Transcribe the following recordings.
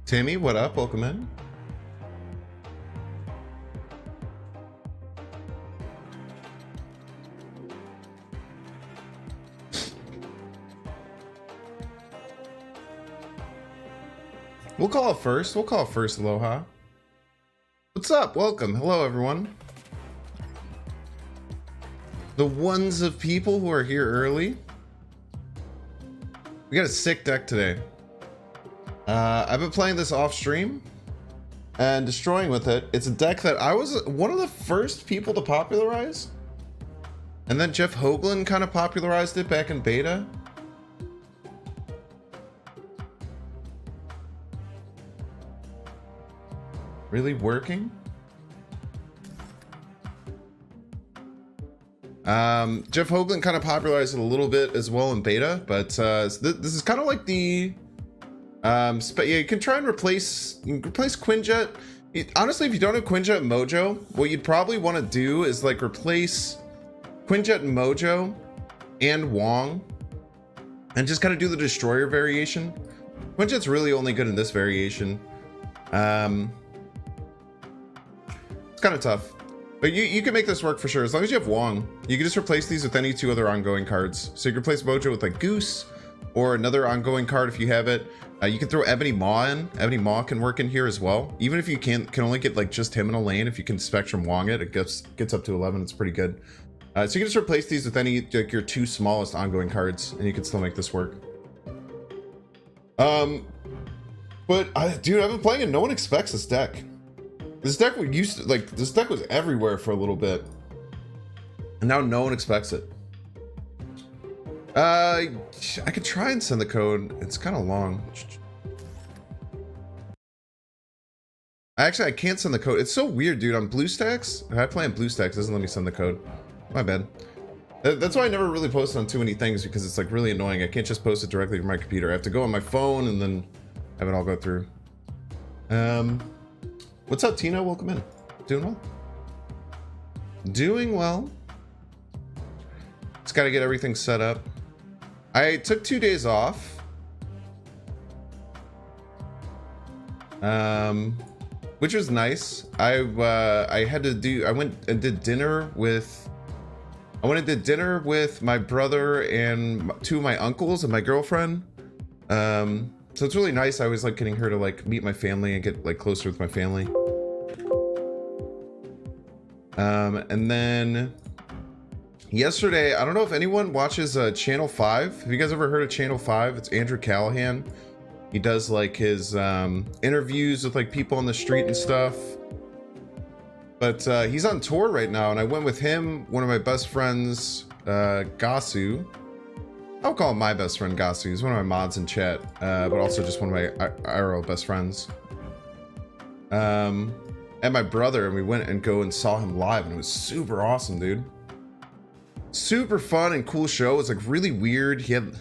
Timmy, what up? Welcome in. We'll call it first. We'll call it first. Aloha. What's up? Welcome. Hello, everyone. The ones of people who are here early. We got a sick deck today. I've been playing this off stream and destroying with it. It's a deck that I was one of the first people to popularize. And then Jeff Hoagland kind of popularized it back in beta. Really working? Jeff Hoagland kind of popularized it a little bit as well in beta, but this is kind of like the yeah, you can try and replace Quinjet. Honestly, if you don't have Quinjet and Mojo, what you'd probably want to do is like replace Quinjet and Mojo and Wong and just kind of do the Destroyer variation. Quinjet's really only good in this variation. It's kind of tough, but you can make this work for sure. As long as you have Wong, you can just replace these with any two other ongoing cards. So you can replace Mojo with like Goose or another ongoing card if you have it. You can throw Ebony Maw in. Ebony Maw can work in here as well. Even if you can only get like just him in a lane, if you can Spectrum Wong it, it gets up to 11. It's pretty good. So you can just replace these with any like your two smallest ongoing cards, and you can still make this work. But dude, I've been playing and no one expects this deck. This deck this deck was everywhere for a little bit, and now no one expects it. I could try and send the code. It's kind of long. Actually, I can't send the code. It's so weird, dude. On BlueStacks, if I play on BlueStacks, it doesn't let me send the code. My bad. That's why I never really post on too many things, because it's like really annoying. I can't just post it directly from my computer. I have to go on my phone and then have it all go through. What's up, Tino? Welcome in. Doing well? Doing well. Just got to get everything set up. I took 2 days off. Which was nice. I went and did dinner with my brother and two of my uncles and my girlfriend. So it's really nice. I was like getting her to like meet my family and get like closer with my family. And then yesterday, I don't know if anyone watches Channel 5. Have you guys ever heard of Channel 5? It's Andrew Callahan. He does like his interviews with like people on the street and stuff. But he's on tour right now, and I went with him, one of my best friends, Gasu. I'll call him my best friend, Gasu. He's one of my mods in chat, but also just one of my IRL best friends. And my brother, and we went and saw him live, and it was super awesome, dude. Super fun and cool show. It was like really weird. It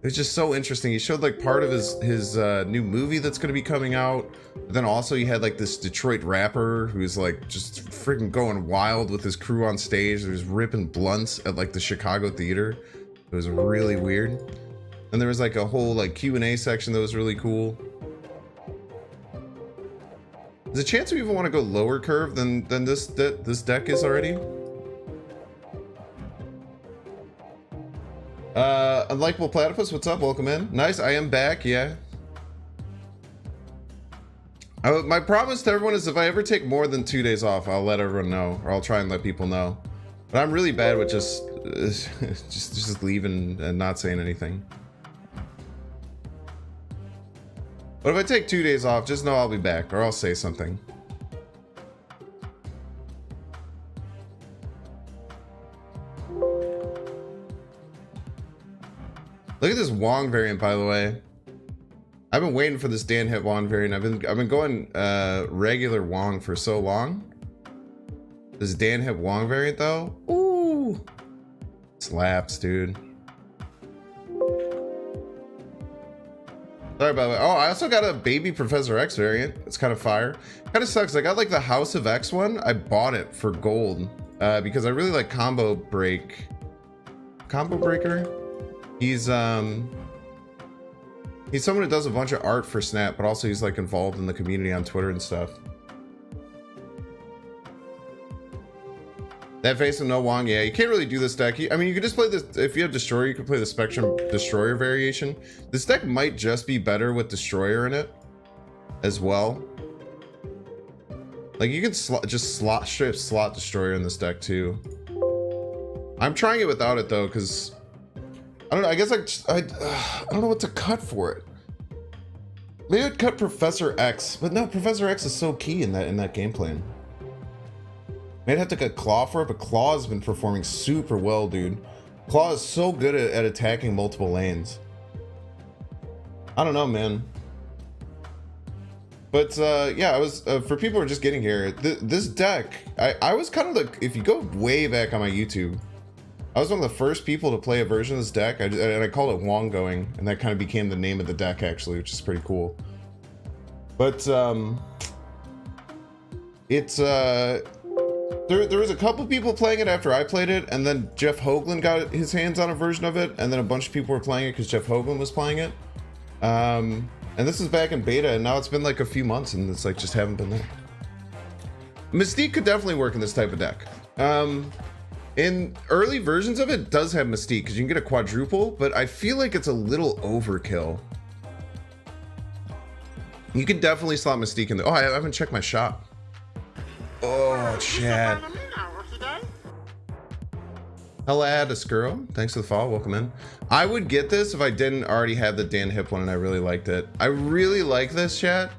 was just so interesting. He showed like part of his new movie that's going to be coming out. But then also he had like this Detroit rapper who's like just freaking going wild with his crew on stage. He was ripping blunts at like the Chicago theater. It was really weird. And there was like a whole like Q&A section that was really cool. There's a chance we even want to go lower curve than this deck is already. Unlikable Platypus, what's up? Welcome in. Nice, I am back, yeah. My promise to everyone is if I ever take more than 2 days off, I'll let everyone know, or I'll try and let people know. But I'm really bad with just leaving and not saying anything. But if I take 2 days off, just know I'll be back, or I'll say something. Look at this Wong variant, by the way. I've been waiting for this Dan hit Wong variant. I've been going regular Wong for so long. This Dan hit Wong variant though, ooh, slaps, dude. Sorry about that. Oh, I also got a baby Professor X variant. It's kind of fire. Kind of sucks. I got like the House of X one. I bought it for gold because I really like Combo Breaker. He's He's someone who does a bunch of art for Snap, but also he's like involved in the community on Twitter and stuff. That face of no Wong, yeah, you can't really do this deck. I mean, you could just play this, if you have Destroyer, you could play the Spectrum Destroyer variation. This deck might just be better with Destroyer in it as well. Like, you can straight slot Destroyer in this deck too. I'm trying it without it though, because I don't know, I guess I don't know what to cut for it. Maybe I'd cut Professor X, but no, Professor X is so key in that game plan. I'd have to cut Claw for it, but Claw has been performing super well, dude. Claw is so good at attacking multiple lanes. I don't know, man. But yeah, I was for people who are just getting here. This deck, I was kind of like, if you go way back on my YouTube, I was one of the first people to play a version of this deck, and I called it Wongoing, and that kind of became the name of the deck actually, which is pretty cool. But it's there was a couple people playing it after I played it, and then Jeff Hoagland got his hands on a version of it, and then a bunch of people were playing it because Jeff Hoagland was playing it. And this is back in beta, and now it's been like a few months, and it's like just haven't been there. Mystique could definitely work in this type of deck. In early versions of it does have Mystique, because you can get a quadruple, but I feel like it's a little overkill. You can definitely slot Mystique in there. Oh, I haven't checked my shop. Oh, chat. Hello, Adiscuro. Thanks for the follow. Welcome in. I would get this if I didn't already have the Dan Hip one and I really liked it. I really like this, chat.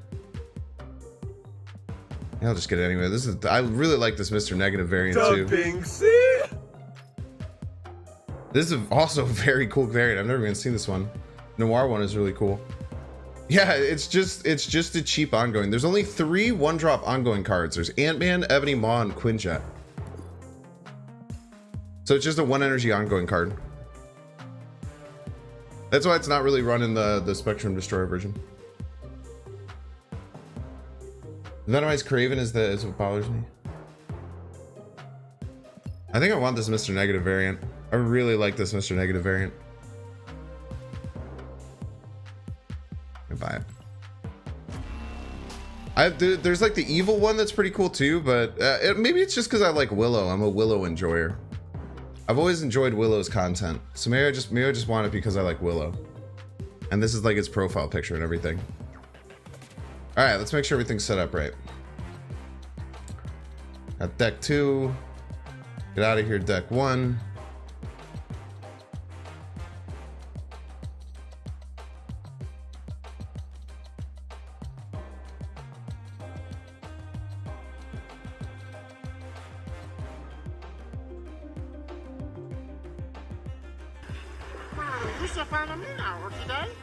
I'll just get it anyway. I really like this Mr. Negative variant too. This is also a very cool variant. I've never even seen this one. Noir one is really cool. Yeah, it's just a cheap ongoing. There's only 3 1-drop ongoing cards. There's Ant-Man, Ebony Maw, and Quinjet. So it's just a 1 energy ongoing card. That's why it's not really run in the Spectrum Destroyer version. Venomized Craven is what bothers me. I think I want this Mr. Negative variant. I really like this Mr. Negative variant. Buy it. There's like the evil one that's pretty cool too, but maybe it's just because I like Willow. I'm a Willow enjoyer. I've always enjoyed Willow's content, so maybe I just want it because I like Willow. And this is like its profile picture and everything. All right, let's make sure everything's set up right. Got deck 2. Get out of here, deck 1.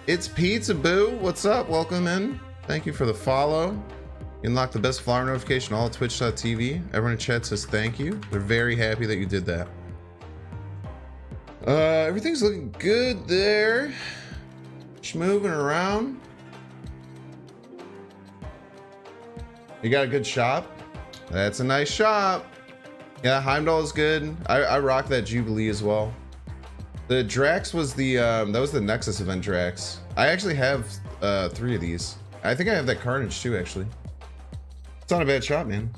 It's Pizza Boo. What's up? Welcome in. Thank you for the follow. You unlocked the best flower notification all at twitch.tv. Everyone in chat says thank you. They're very happy that you did that. Everything's looking good there. Just moving around. You got a good shop? That's a nice shop. Yeah, Heimdall is good. I rock that Jubilee as well. The Drax was the that was the Nexus event Drax. I actually have 3 of these. I think I have that Carnage too, actually. It's not a bad shot, man.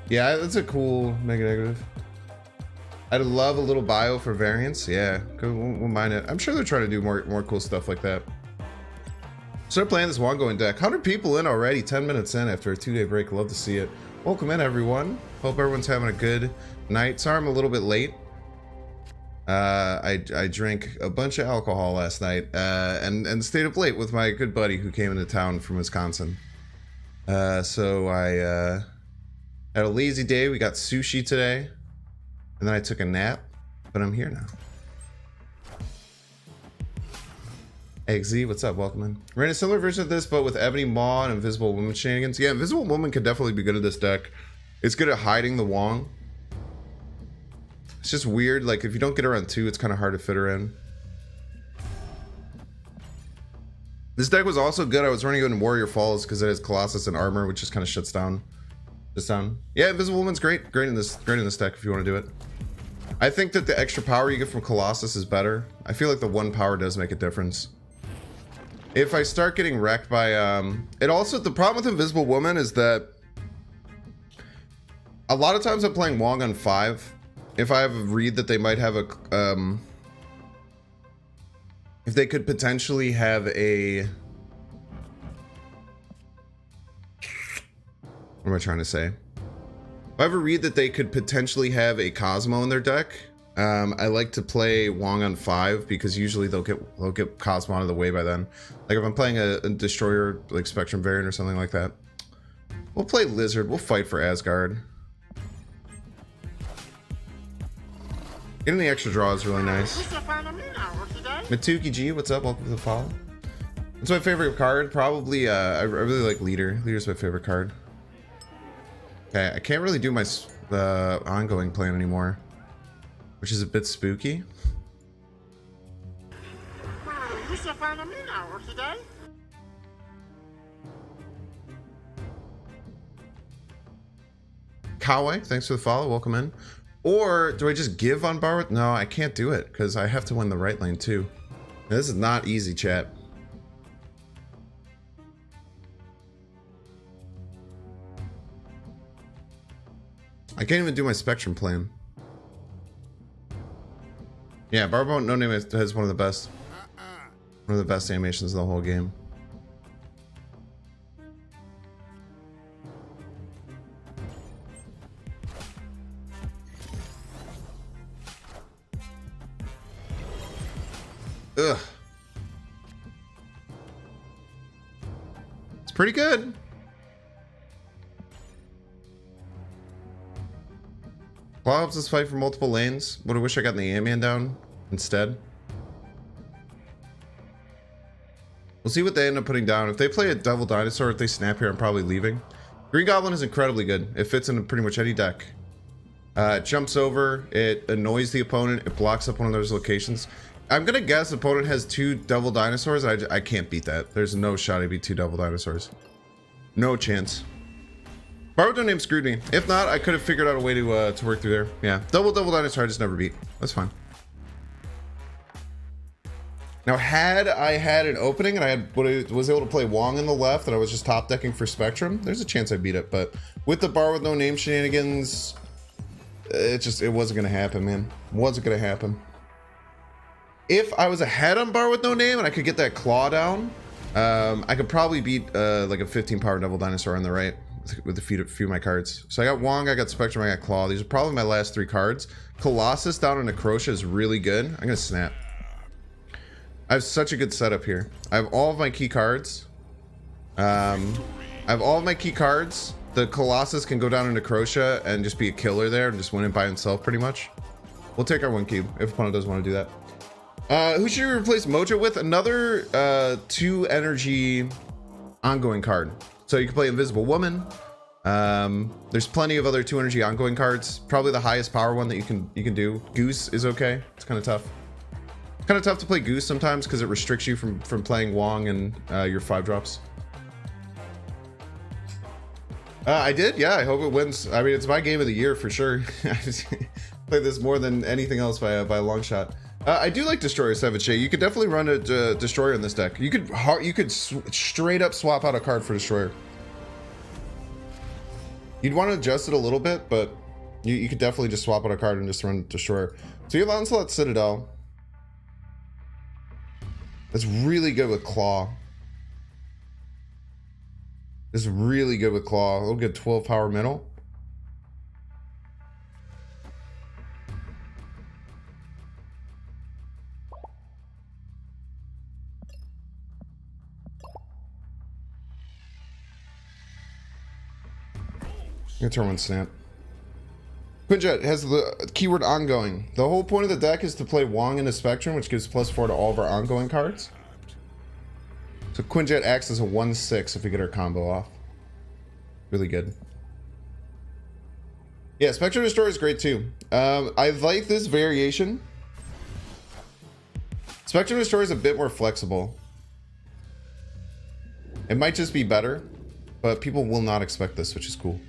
Yeah, that's a cool Mega Negative. I'd love a little bio for variants. Yeah, won't mind it. I'm sure they're trying to do more cool stuff like that. Start playing this Wongoing deck. 100 people in already, 10 minutes in after a 2-day break. Love to see it. Welcome in, everyone. Hope everyone's having a good night. Sorry I'm a little bit late. I drank a bunch of alcohol last night and stayed up late with my good buddy who came into town from Wisconsin. So I had a lazy day. We got sushi today, and then I took a nap, but I'm here now. XZ, what's up? Welcome in. Ran a similar version of this, but with Ebony Maw and Invisible Woman shenanigans. Yeah, Invisible Woman could definitely be good at this deck. It's good at hiding the Wong. It's just weird, like if you don't get her on 2, it's kind of hard to fit her in. This deck was also good. I was running it in Warrior Falls because it has Colossus and Armor, which just kind of shuts down this down. Yeah, Invisible Woman's great in this deck if you want to do it. I think that the extra power you get from Colossus is better. I feel like the 1 power does make a difference. If I start getting wrecked by it also, the problem with Invisible Woman is that a lot of times I'm playing Wong on 5. If I have a read that they might have a if they could potentially have a, what am I trying to say? If I have a read that they could potentially have a Cosmo in their deck, I like to play Wong on 5 because usually they'll get Cosmo out of the way by then. Like if I'm playing a Destroyer like Spectrum variant or something like that, we'll play Lizard. We'll fight for Asgard. Getting the extra draw is really nice. Matuki G, what's up? Welcome to the follow. What's my favorite card? Probably, I really like Leader. Leader's my favorite card. Okay, I can't really do my ongoing plan anymore, which is a bit spooky. Kawaii, thanks for the follow. Welcome in. Or do I just give on bar with? No, I can't do it because I have to win the right lane too. Now, this is not easy, chat. I can't even do my Spectrum plan. Yeah, Barbo No Name has one of the best animations in the whole game. Ugh. It's pretty good. Claw helps us fight for multiple lanes. Would I wish I got the Ant-Man down instead? We'll see what they end up putting down. If they play a Devil Dinosaur, if they snap here, I'm probably leaving. Green Goblin is incredibly good. It fits into pretty much any deck. It jumps over, it annoys the opponent, it blocks up one of those locations. I'm gonna guess the opponent has 2 Devil Dinosaurs. I can't beat that. There's no shot I beat 2 Devil Dinosaurs. No chance. Borrowed name screwed me. If not, I could have figured out a way to work through there. Yeah, Devil Dinosaur I just never beat. That's fine. Now, had I had an opening and I was able to play Wong on the left and I was just top decking for Spectrum, there's a chance I beat it. But with the bar with no name shenanigans, it wasn't gonna happen, man. It wasn't gonna happen. If I was ahead on bar with no name and I could get that claw down, I could probably beat like a 15 power Devil Dinosaur on the right with a few of my cards. So I got Wong, I got Spectrum, I got Claw. These are probably my last 3 cards. Colossus down in Necrotia is really good. I'm gonna snap. I have such a good setup here. I have all of my key cards. The Colossus can go down in Necrotia and just be a killer there and just win it by himself pretty much. We'll take our 1 cube if opponent doesn't want to do that. Who should we replace Mojo with? Another 2 energy ongoing card. So you can play Invisible Woman. There's plenty of other 2 energy ongoing cards. Probably the highest power one that you can do. Goose is okay. It's kind of tough. It's kind of tough to play Goose sometimes because it restricts you from playing Wong and your 5 drops. I did, yeah. I hope it wins. I mean, it's my game of the year for sure. I played this more than anything else by a long shot. I do like Destroyer Savage J. You could definitely run a Destroyer in this deck. You could straight up swap out a card for Destroyer. You'd want to adjust it a little bit, but you could definitely just swap out a card and just run Destroyer. So you have Onslaught Citadel. That's really good with Claw. It's really good with Claw. It'll get 12 power middle. I'm gonna turn 1 snap. Quinjet has the keyword ongoing. The whole point of the deck is to play Wong into Spectrum, which gives +4 to all of our ongoing cards. So Quinjet acts as a 1/6 if we get our combo off. Really good. Yeah, Spectrum Destroyer is great too. I like this variation. Spectrum Destroyer is a bit more flexible. It might just be better, but people will not expect this, which is cool.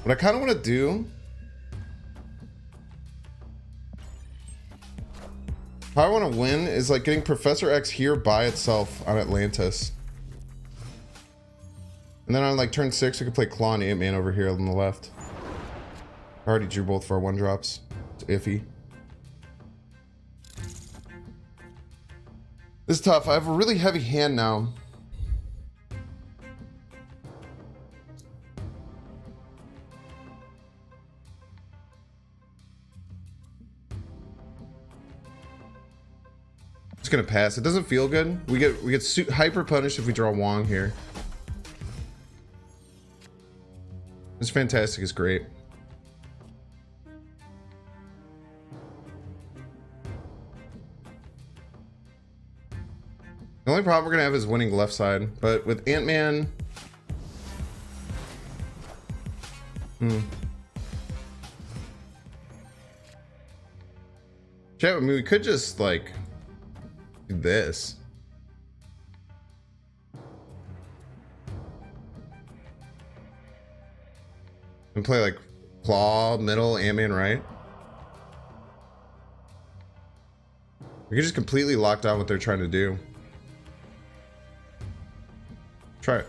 What I kind of want to do, how I want to win is like getting Professor X here by itself on Atlantis. And then on like turn 6, we could play Claw and Ant-Man over here on the left. I already drew both of our 1-drops. It's iffy. This is tough. I have a really heavy hand now. It's gonna pass. It doesn't feel good. We get hyper punished if we draw Wong here. This Fantastic is great. The only problem we're gonna have is winning left side, but with Ant-Man, Chat, I mean, we could just like do this. And play like Claw, middle, Ant-Man, right? We could just completely lock down what they're trying to do. Try it.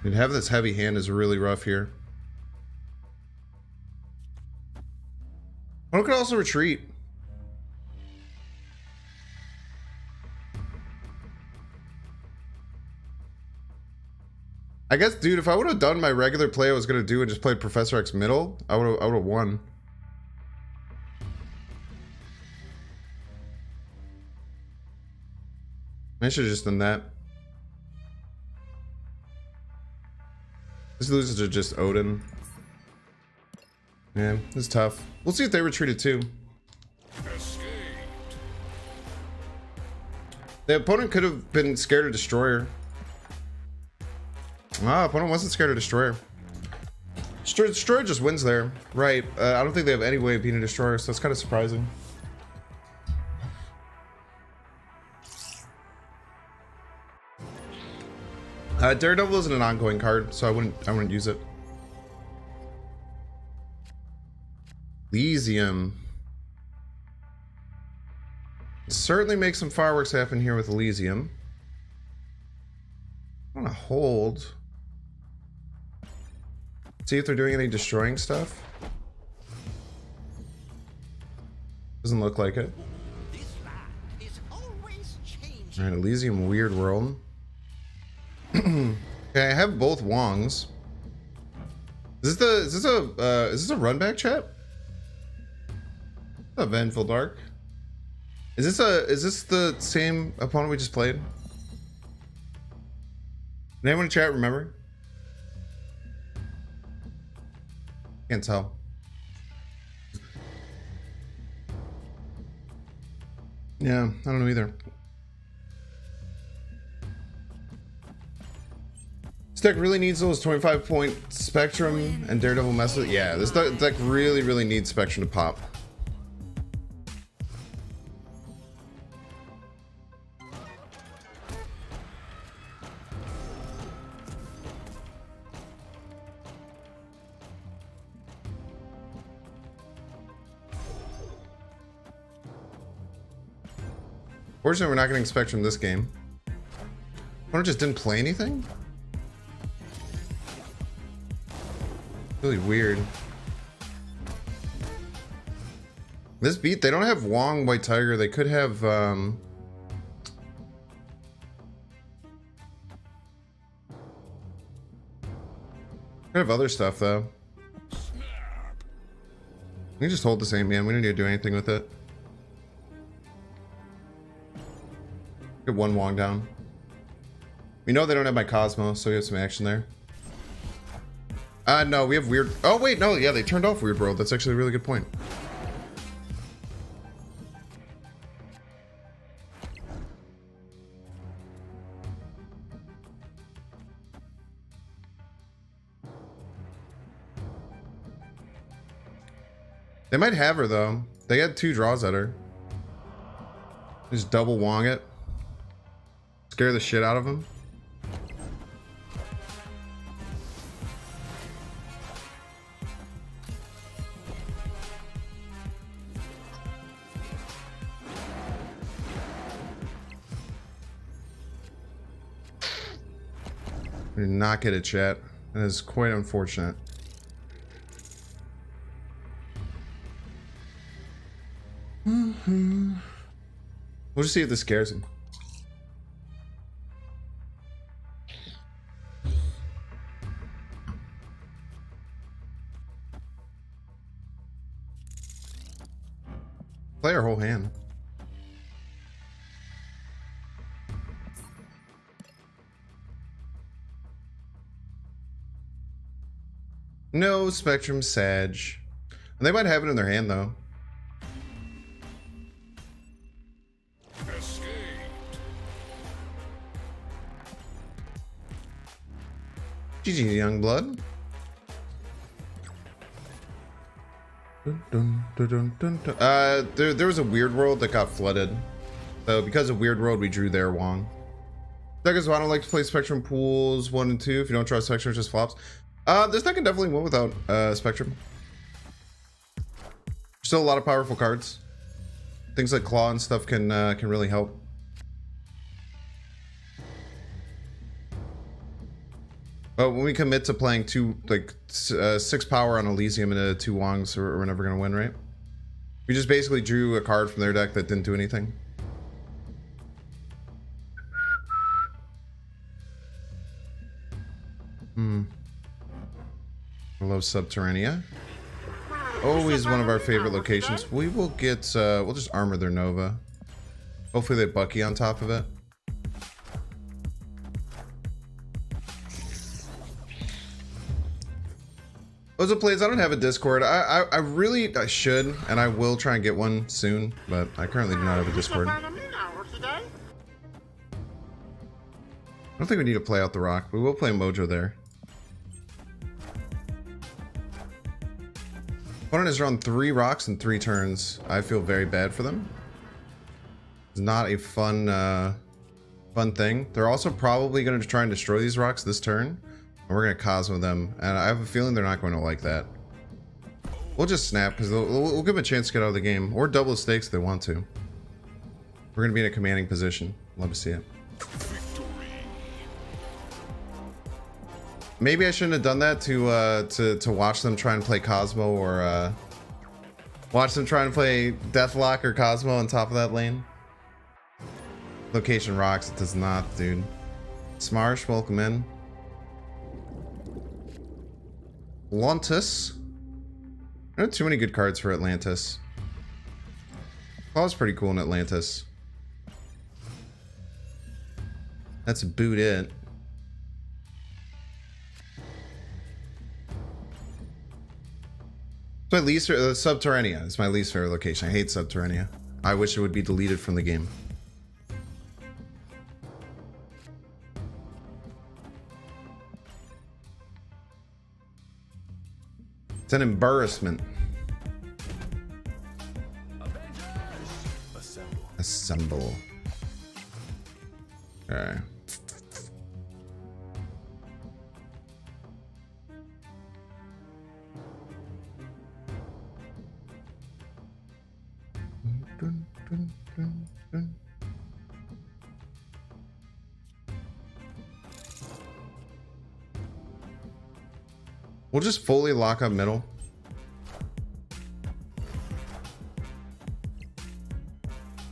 And have this heavy hand is really rough here. One could also retreat. I guess, dude, if I would have done my regular play I was gonna do and just played Professor X middle, I would have won. I should have just done that. This loses to just Odin. Yeah, this is tough. We'll see if they retreated too. The opponent could have been scared of Destroyer. Ah, opponent wasn't scared of Destroyer. Destroyer just wins there. Right. I don't think they have any way of beating Destroyer, so that's kind of surprising. Daredevil isn't an ongoing card, so I wouldn't use it. Elysium. Certainly make some fireworks happen here with Elysium. I want to hold. See if they're doing any destroying stuff. Doesn't look like it. Alright, Elysium Weird World. Okay, I have both Wongs. Is this a run back chat? A Vengeful Dark. Is this the same opponent we just played? Did anyone in chat remember? Can't tell. Yeah, I don't know either. This deck really needs those 25-point Spectrum and Daredevil messes. Yeah, this deck really needs Spectrum to pop. Fortunately, we're not getting Spectrum this game. Opponent just didn't play anything? Really weird. This beat, they don't have Wong, White Tiger. They could have, could have other stuff, though. We can just hold the same, man. We don't need to do anything with it. Get one Wong down. We know they don't have my Cosmo, so we have some action there. No, we have weird... Oh, wait, no, yeah, they turned off Weird World. That's actually a really good point. They might have her, though. They had 2 draws at her. Just double Wong it. Scare the shit out of them. We did not get a chat. That is quite unfortunate. We'll just see if this scares him. Play our whole hand. No Spectrum Sag. They might have it in their hand, though. GG, young blood. There was a Weird World that got flooded. So because of Weird World, we drew their Wong. Because I don't like to play Spectrum pools 1 and 2. If you don't trust Spectrum, it just flops. This deck can definitely win without Spectrum. Still a lot of powerful cards. Things like Claw and stuff can really help. But when we commit to playing 6 power on Elysium and 2 Wongs, we're never gonna win, right? We just basically drew a card from their deck that didn't do anything. Hello, Subterranea. Always one of our favorite locations. We will get, we'll just armor their Nova. Hopefully they Bucky on top of it. Those are plays. I don't have a Discord. I really should, and I will try and get one soon, but I currently do not have a Discord. I don't think we need to play out the rock. We will play Mojo there. Opponent has drawn 3 rocks in 3 turns. I feel very bad for them. It's not a fun thing. They're also probably going to try and destroy these rocks this turn. And we're going to Cosmo them. And I have a feeling they're not going to like that. We'll just snap because we'll give them a chance to get out of the game. Or double the stakes if they want to. We're going to be in a commanding position. Love to see it. Maybe I shouldn't have done that to watch them try and play Cosmo or watch them try and play Deathlock or Cosmo on top of that lane. Location rocks. It does not, dude. Smarsh, welcome in. Atlantis. I don't have too many good cards for Atlantis. Claw's pretty cool in Atlantis. That's boot it. My least Subterranea is my least favorite location. I hate Subterranea. I wish it would be deleted from the game. It's an embarrassment. Assemble. Okay. We'll just fully lock up middle.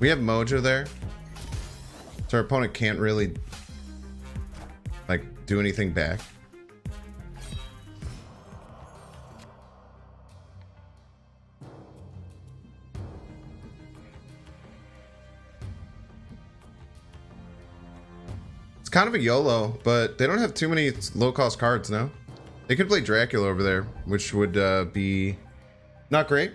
We have Mojo there, so our opponent can't really like do anything back. It's kind of a YOLO, but they don't have too many low-cost cards now. They could play Dracula over there, which would be not great.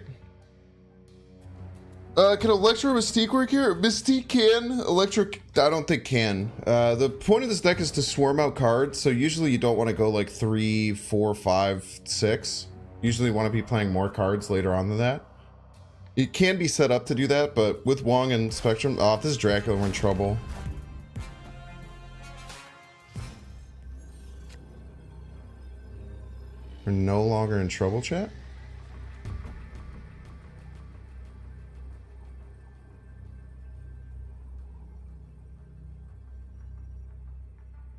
Can Electro Mystique work here? Mystique can. Electric, I don't think can. The point of this deck is to swarm out cards, so usually you don't want to go like 3, 4, 5, 6. Usually you want to be playing more cards later on than that. It can be set up to do that, but with Wong and Spectrum, oh, if this is Dracula, we're in trouble. We're no longer in trouble, chat?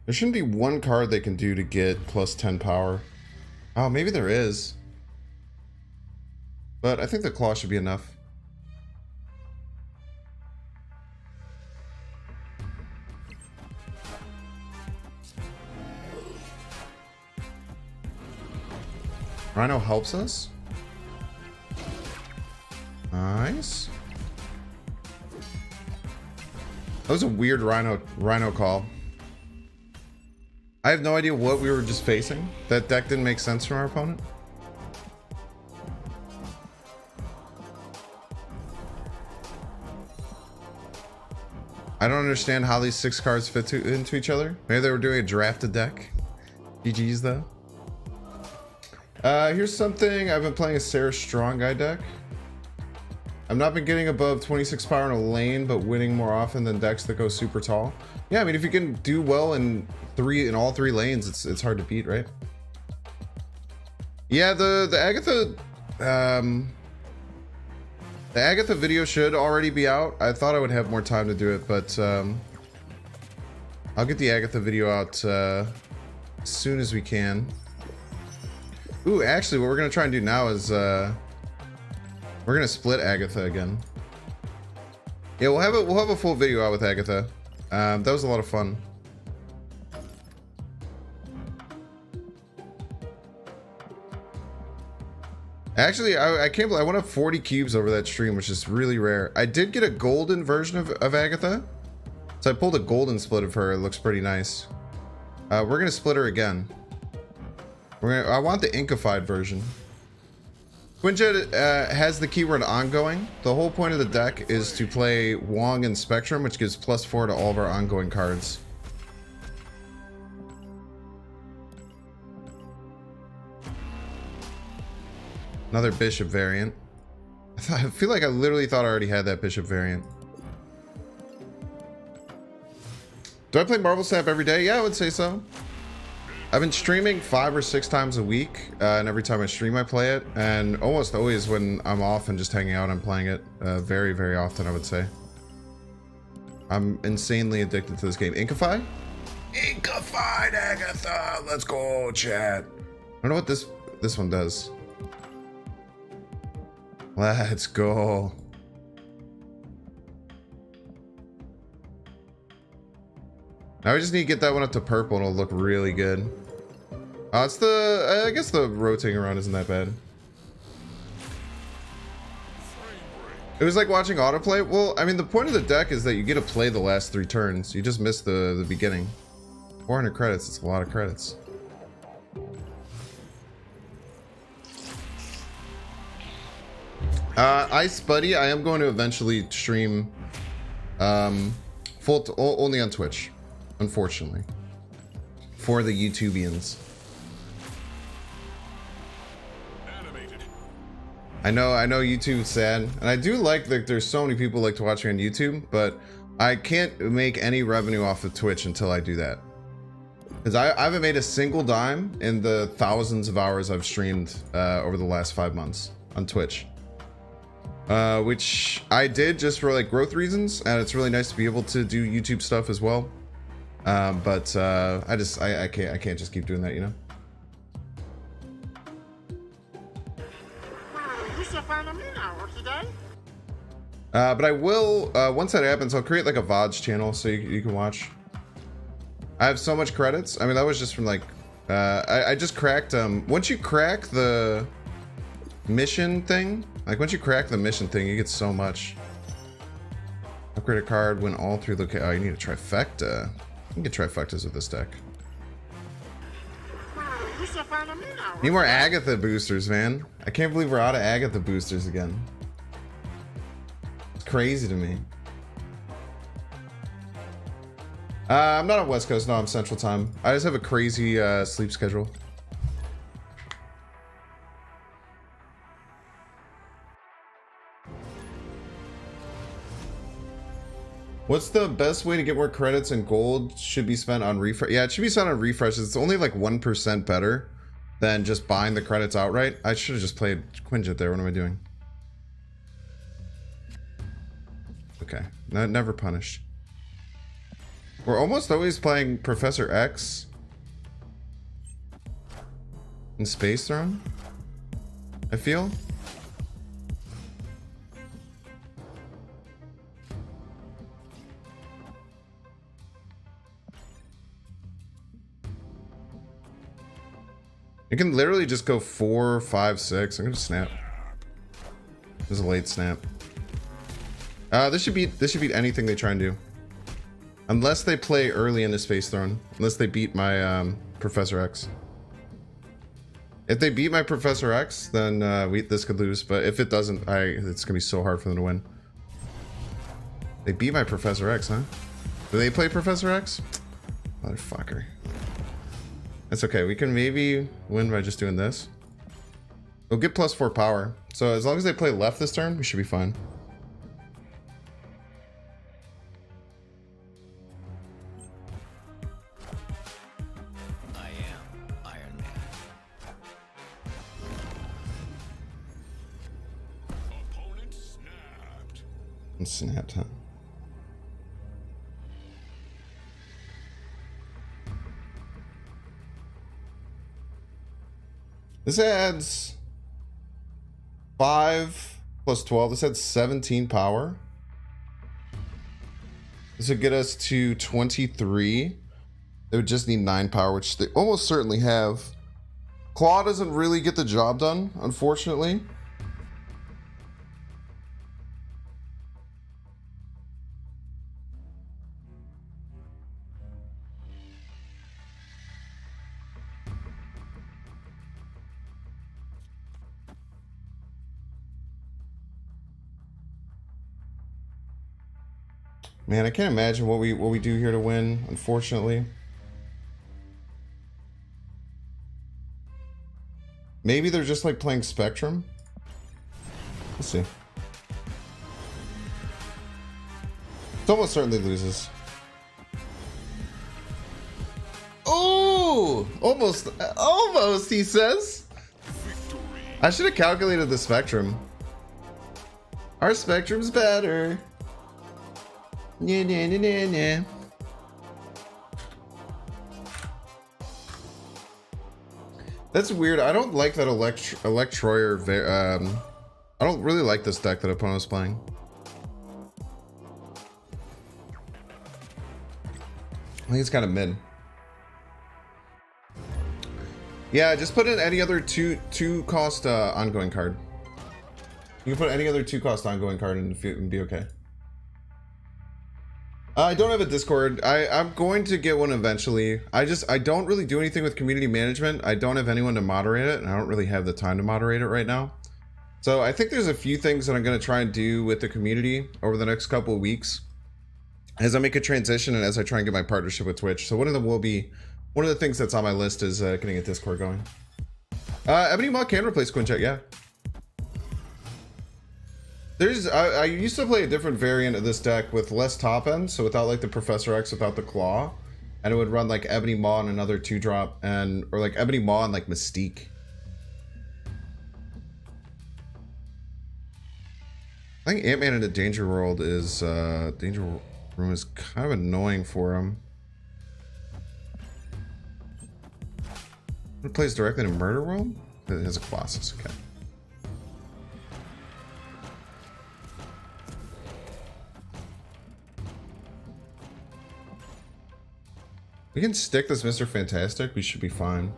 There shouldn't be one card they can do to get plus 10 power. Oh, maybe there is. But I think the claw should be enough. Rhino helps us. Nice. That was a weird Rhino call. I have no idea what we were just facing. That deck didn't make sense from our opponent. I don't understand how these 6 cards fit into each other. Maybe they were doing a drafted deck. GG's though. Here's something. I've been playing a Sarah Strong Guy deck. I've not been getting above 26 power in a lane, but winning more often than decks that go super tall. Yeah, I mean, if you can do well in all three lanes, it's hard to beat, right? Yeah, the Agatha video should already be out. I thought I would have more time to do it, but I'll get the Agatha video out as soon as we can. Ooh, actually, what we're gonna try and do now is we're gonna split Agatha again. Yeah, we'll have a full video out with Agatha. That was a lot of fun. Actually, I can't believe I went up 40 cubes over that stream, which is really rare. I did get a golden version of Agatha, so I pulled a golden split of her. It looks pretty nice. We're gonna split her again. I want the Inkified version. Quinjet has the keyword ongoing. The whole point of the deck is to play Wong and Spectrum, which gives +4 to all of our ongoing cards. Another Bishop variant. I feel like I literally thought I already had that Bishop variant. Do I play Marvel Snap every day? Yeah, I would say so. I've been streaming 5 or 6 times a week, and every time I stream I play it, and almost always when I'm off and just hanging out I'm playing it. Very, very often, I would say. I'm insanely addicted to this game. Inkify? Inkified Agatha! Let's go, chat. I don't know what this one does. Let's go. Now we just need to get that one up to purple and it'll look really good. It's the, I guess the rotating around isn't that bad. It was like watching autoplay. Well, I mean, the point of the deck is that you get to play the last 3 turns. You just missed the beginning. 400 credits, it's a lot of credits. Ice Buddy, I am going to eventually stream only on Twitch, unfortunately, for the YouTubians. I know YouTube's sad, and I do like that there's so many people like to watch me on YouTube, but I can't make any revenue off of Twitch until I do that. Because I haven't made a single dime in the thousands of hours I've streamed over the last 5 months on Twitch. Which I did just for like growth reasons, and it's really nice to be able to do YouTube stuff as well. But I can't just keep doing that, you know. But I will, once that happens, I'll create like a VODs channel so you can watch. I have so much credits. I mean, that was just from like, I just cracked, once you crack the mission thing, like once you crack the mission thing, you get so much. Upgrade a card, win all three locations. Oh, you need a trifecta. You can get trifectas with this deck. Need more Agatha boosters, man. I can't believe we're out of Agatha boosters again. It's crazy to me. I'm not on West Coast, no, I'm Central Time. I just have a crazy sleep schedule. What's the best way to get more credits and gold? Should be spent on refresh. Yeah, it should be spent on refreshes. It's only like 1% better than just buying the credits outright. I should have just played Quinjet there. What am I doing? Okay, never punished. We're almost always playing Professor X in Space Throne, I feel. You can literally just go 4, 5, 6. I'm gonna snap. This is a late snap. This should beat anything they try and do. Unless they play early in the Space Throne. Unless they beat my Professor X. If they beat my Professor X, then this could lose. But if it doesn't, it's gonna be so hard for them to win. They beat my Professor X, huh? Do they play Professor X? Motherfucker. That's okay. We can maybe win by just doing this. We'll get +4 power. So as long as they play left this turn, we should be fine. I am Iron Man. Opponent snapped. Snapped, huh? This adds 5 plus 12. This adds 17 power. This would get us to 23. They would just need 9 power, which they almost certainly have. Claw doesn't really get the job done, unfortunately. Man, I can't imagine what we do here to win, unfortunately. Maybe they're just like playing Spectrum. Let's see. It almost certainly loses. Oh, almost, he says. I should have calculated the Spectrum. Our Spectrum's better. Yeah. That's weird. I don't like that Electroyer. I don't really like this deck that opponent's playing. I think it's kind of mid. Yeah, just put in any other two cost ongoing card. You can put any other 2-cost ongoing card and be okay. I don't have a Discord. I'm going to get one eventually. I don't really do anything with community management. I don't have anyone to moderate it, and I don't really have the time to moderate it right now. So I think there's a few things that I'm going to try and do with the community over the next couple of weeks as I make a transition and as I try and get my partnership with Twitch. So one of them will be, one of the things that's on my list is getting a Discord going. Ebony Maw can replace Quinjet, yeah. I used to play a different variant of this deck with less top end, so without like the Professor X, without the Claw, and it would run like Ebony Maw and another 2-drop, or like Ebony Maw and like Mystique. I think Ant-Man in the Danger World is Danger Room is kind of annoying for him. It plays directly to Murder World? It has a Colossus, okay. We can stick this Mr. Fantastic. We should be fine.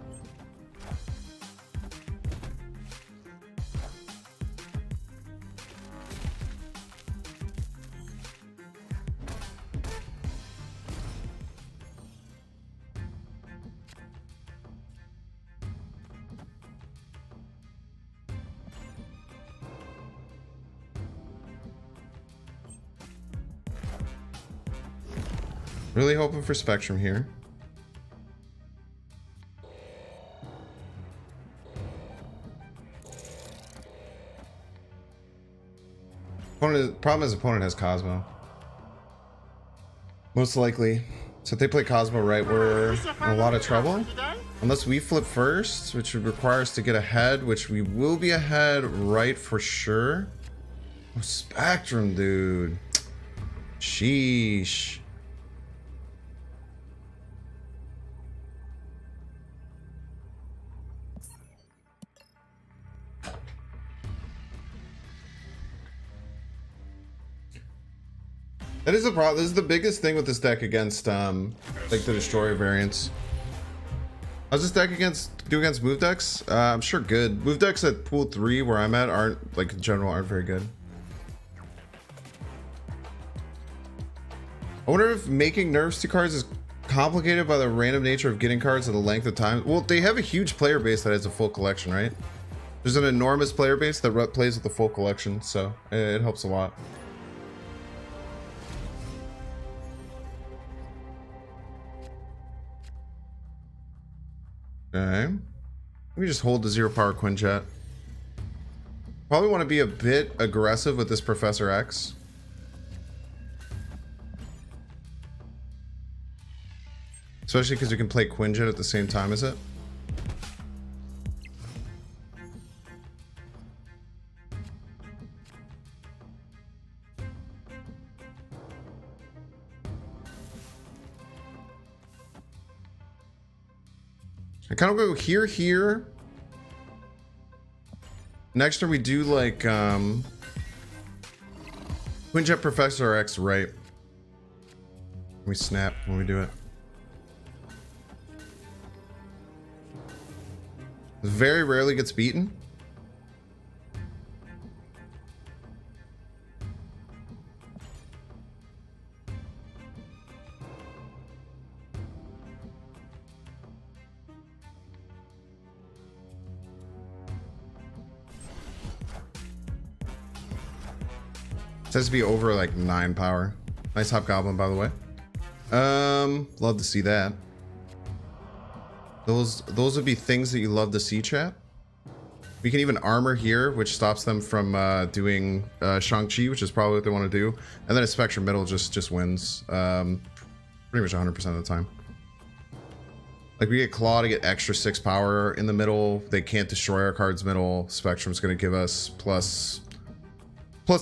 Really hoping for Spectrum here. Problem is opponent has Cosmo. Most likely. So if they play Cosmo right, we're in a lot of trouble. Unless we flip first, which would require us to get ahead, which we will be ahead right for sure. Oh, Spectrum, dude. Sheesh. That is the problem. This is the biggest thing with this deck against like the Destroyer variants. How's this deck do against move decks? I'm sure good. Move decks at pool 3 where I'm at aren't, like in general, aren't very good. I wonder if making nerfs to cards is complicated by the random nature of getting cards and the length of time. Well, they have a huge player base that has a full collection, right? There's an enormous player base that plays with the full collection, so it helps a lot. Okay. Let me just hold the 0 power Quinjet. Probably want to be a bit aggressive with this Professor X. Especially because you can play Quinjet at the same time as it. I kind of go here. Next turn we do like Quinjet Professor X right. We snap when we do it. Very rarely gets beaten. It has to be over like 9 power. Nice Hobgoblin, by the way. Love to see that. Those would be things that you love to see, chat. We can even armor here, which stops them from doing Shang-Chi, which is probably what they want to do. And then a Spectrum middle just wins pretty much 100% of the time. Like we get Claw to get extra 6 power in the middle. They can't destroy our cards middle. Spectrum's going to give us plus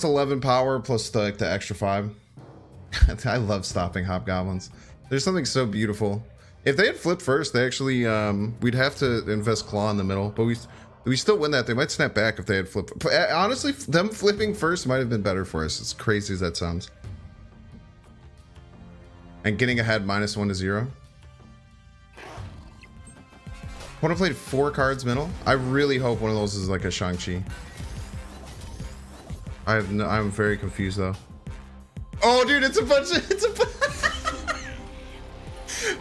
11 power plus the extra 5. I love stopping Hobgoblins. There's something so beautiful. If they had flipped first, they actually we'd have to invest Claw in the middle, but we still win that. They might snap back if they had flipped. Honestly, them flipping first might have been better for us, as crazy as that sounds. And getting ahead -1 to 0. Opponent played 4 cards middle. I really hope one of those is like a Shang-Chi. I'm very confused though. Oh, dude, it's a bunch of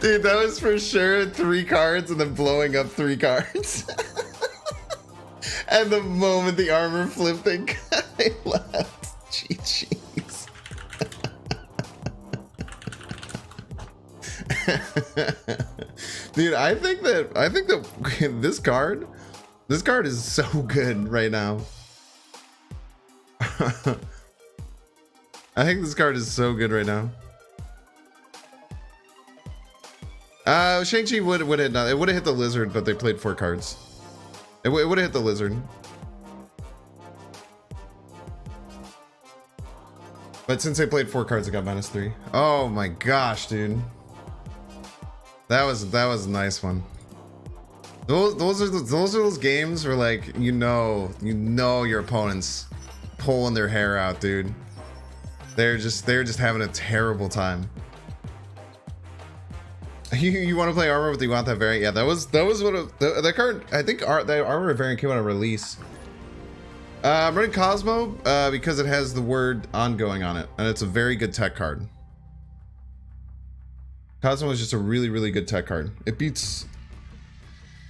Dude, that was for sure 3 cards and then blowing up 3 cards. And the moment the armor flipped, they left. GG's. Dude, I think that this card is so good right now. I think this card is so good right now. Shang-Chi would have hit. It would have hit the lizard, but they played 4 cards. It would have hit the lizard. But since they played 4 cards, it got -3. Oh my gosh, dude. That was a nice one. Those are those games where like you know your opponent's pulling their hair out, dude. They're just having a terrible time. You want to play armor, but you want that variant? Yeah, that was what the card. I think the armor variant came out on release. I'm running Cosmo because it has the word ongoing on it, and it's a very good tech card. Cosmo is just a really good tech card. It beats.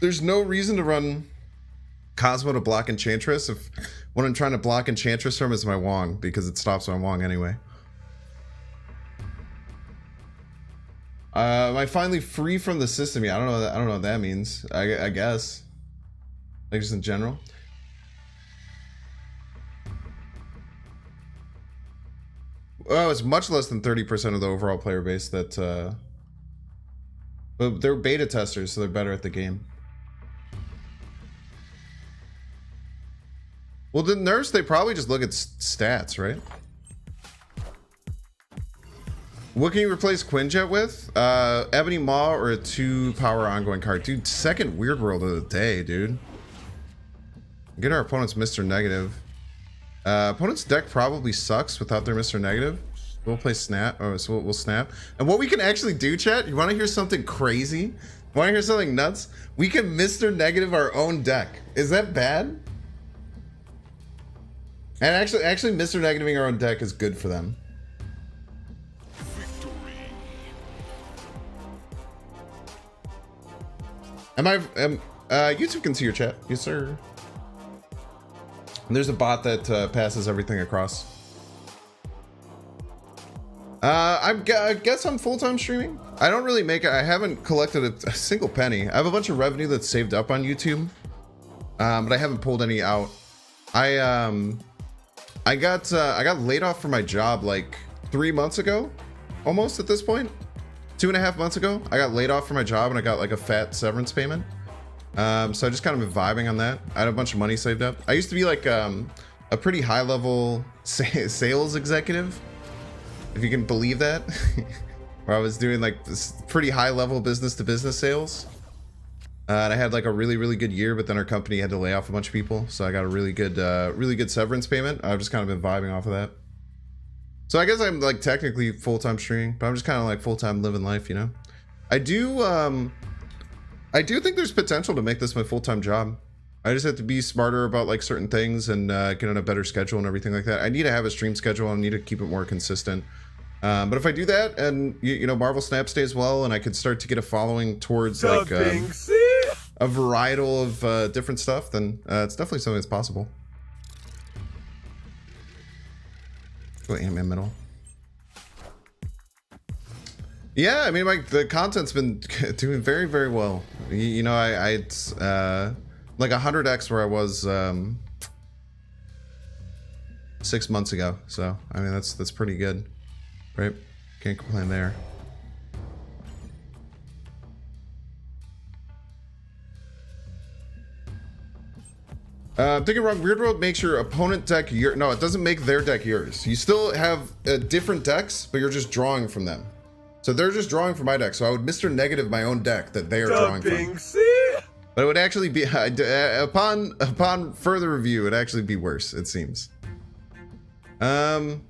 There's no reason to run Cosmo to block Enchantress if what I'm trying to block Enchantress from is my Wong, because it stops my Wong anyway. Am I finally free from the system? Yeah, I don't know what that means. I guess. Like just in general. Oh, it's much less than 30% of the overall player base that but they're beta testers, so they're better at the game. Well, the nerfs, they probably just look at stats, right? What can you replace Quinjet with? Ebony Maw or a 2-power ongoing card? Dude, second Weird World of the day, dude. Get our opponent's Mr. Negative. Opponent's deck probably sucks without their Mr. Negative. We'll play Snap. Oh, so we'll Snap. And what we can actually do, chat, you want to hear something crazy? You want to hear something nuts? We can Mr. Negative our own deck. Is that bad? And actually Mr. Negativing our own deck is good for them. YouTube can see your chat. Yes, sir. And there's a bot that passes everything across. I guess I'm full-time streaming. I don't really make it. I haven't collected a single penny. I have a bunch of revenue that's saved up on YouTube, but I haven't pulled any out. I got laid off from my job like 3 months ago, almost at this point. 2.5 months ago, I got laid off from my job and I got like a fat severance payment. So I just kind of been vibing on that. I had a bunch of money saved up. I used to be like a pretty high level sales executive, if you can believe that, where I was doing like this pretty high level business to business sales. And I had like a really good year, but then our company had to lay off a bunch of people. So I got a really good severance payment. I've just kind of been vibing off of that. So I guess I'm like technically full-time streaming, but I'm just kind of like full-time living life, you know? I do think there's potential to make this my full-time job. I just have to be smarter about like certain things and get on a better schedule and everything like that. I need to have a stream schedule. I need to keep it more consistent. But if I do that and you know, Marvel Snap stays well and I could start to get a following towards like a varietal of different stuff, then it's definitely something that's possible. Go Ant-Man middle. Yeah, I mean, like the content's been doing very well. You know, it's like 100x where I was 6 months ago. So I mean, that's pretty good, right? Can't complain there. Thinking wrong. Weird World makes your opponent deck your. No, it doesn't make their deck yours. You still have different decks, but you're just drawing from them. So they're just drawing from my deck. So I would Mr. Negative my own deck that they are drawing from. But it would actually be upon further review, it'd actually be worse. It seems. Okay,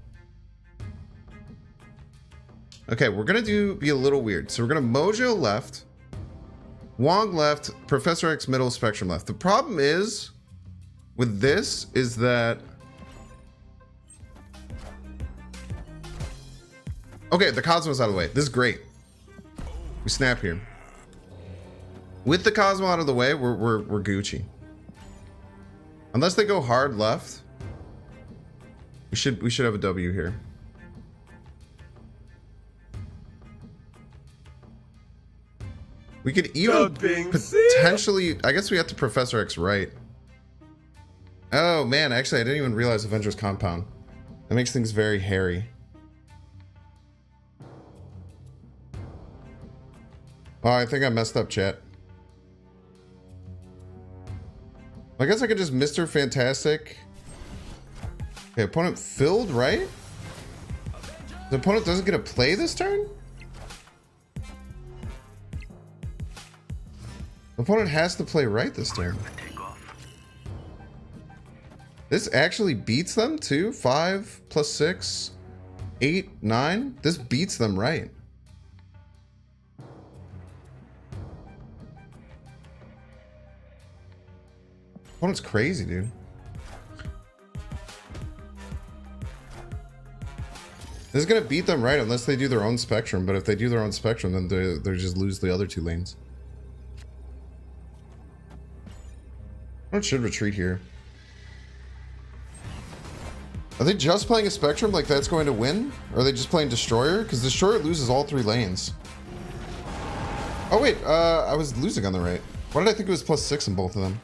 we're gonna be a little weird. So we're gonna Mojo left, Wong left, Professor X middle, Spectrum left. The problem is with this is that, okay, the Cosmo's out of the way. This is great. We snap here. With the Cosmo out of the way, we're Gucci. Unless they go hard left, we should have a W here. We could even potentially, I guess we have to Professor X right. Oh man, actually I didn't even realize Avengers Compound. That makes things very hairy. Oh, I think I messed up, chat. I guess I could just Mr. Fantastic. Okay, opponent filled, right? The opponent doesn't get a play this turn? The opponent has to play right this turn. This actually beats them too? 5 plus 6, 8, 9? This beats them right. Opponent's crazy, dude. This is gonna beat them, right? Unless they do their own spectrum. But if they do their own spectrum, then they just lose the other 2 lanes. Opponent should retreat here. Are they just playing a spectrum like that's going to win? Or are they just playing destroyer? Because destroyer loses all 3 lanes. Oh wait, I was losing on the right. Why did I think it was +6 in both of them?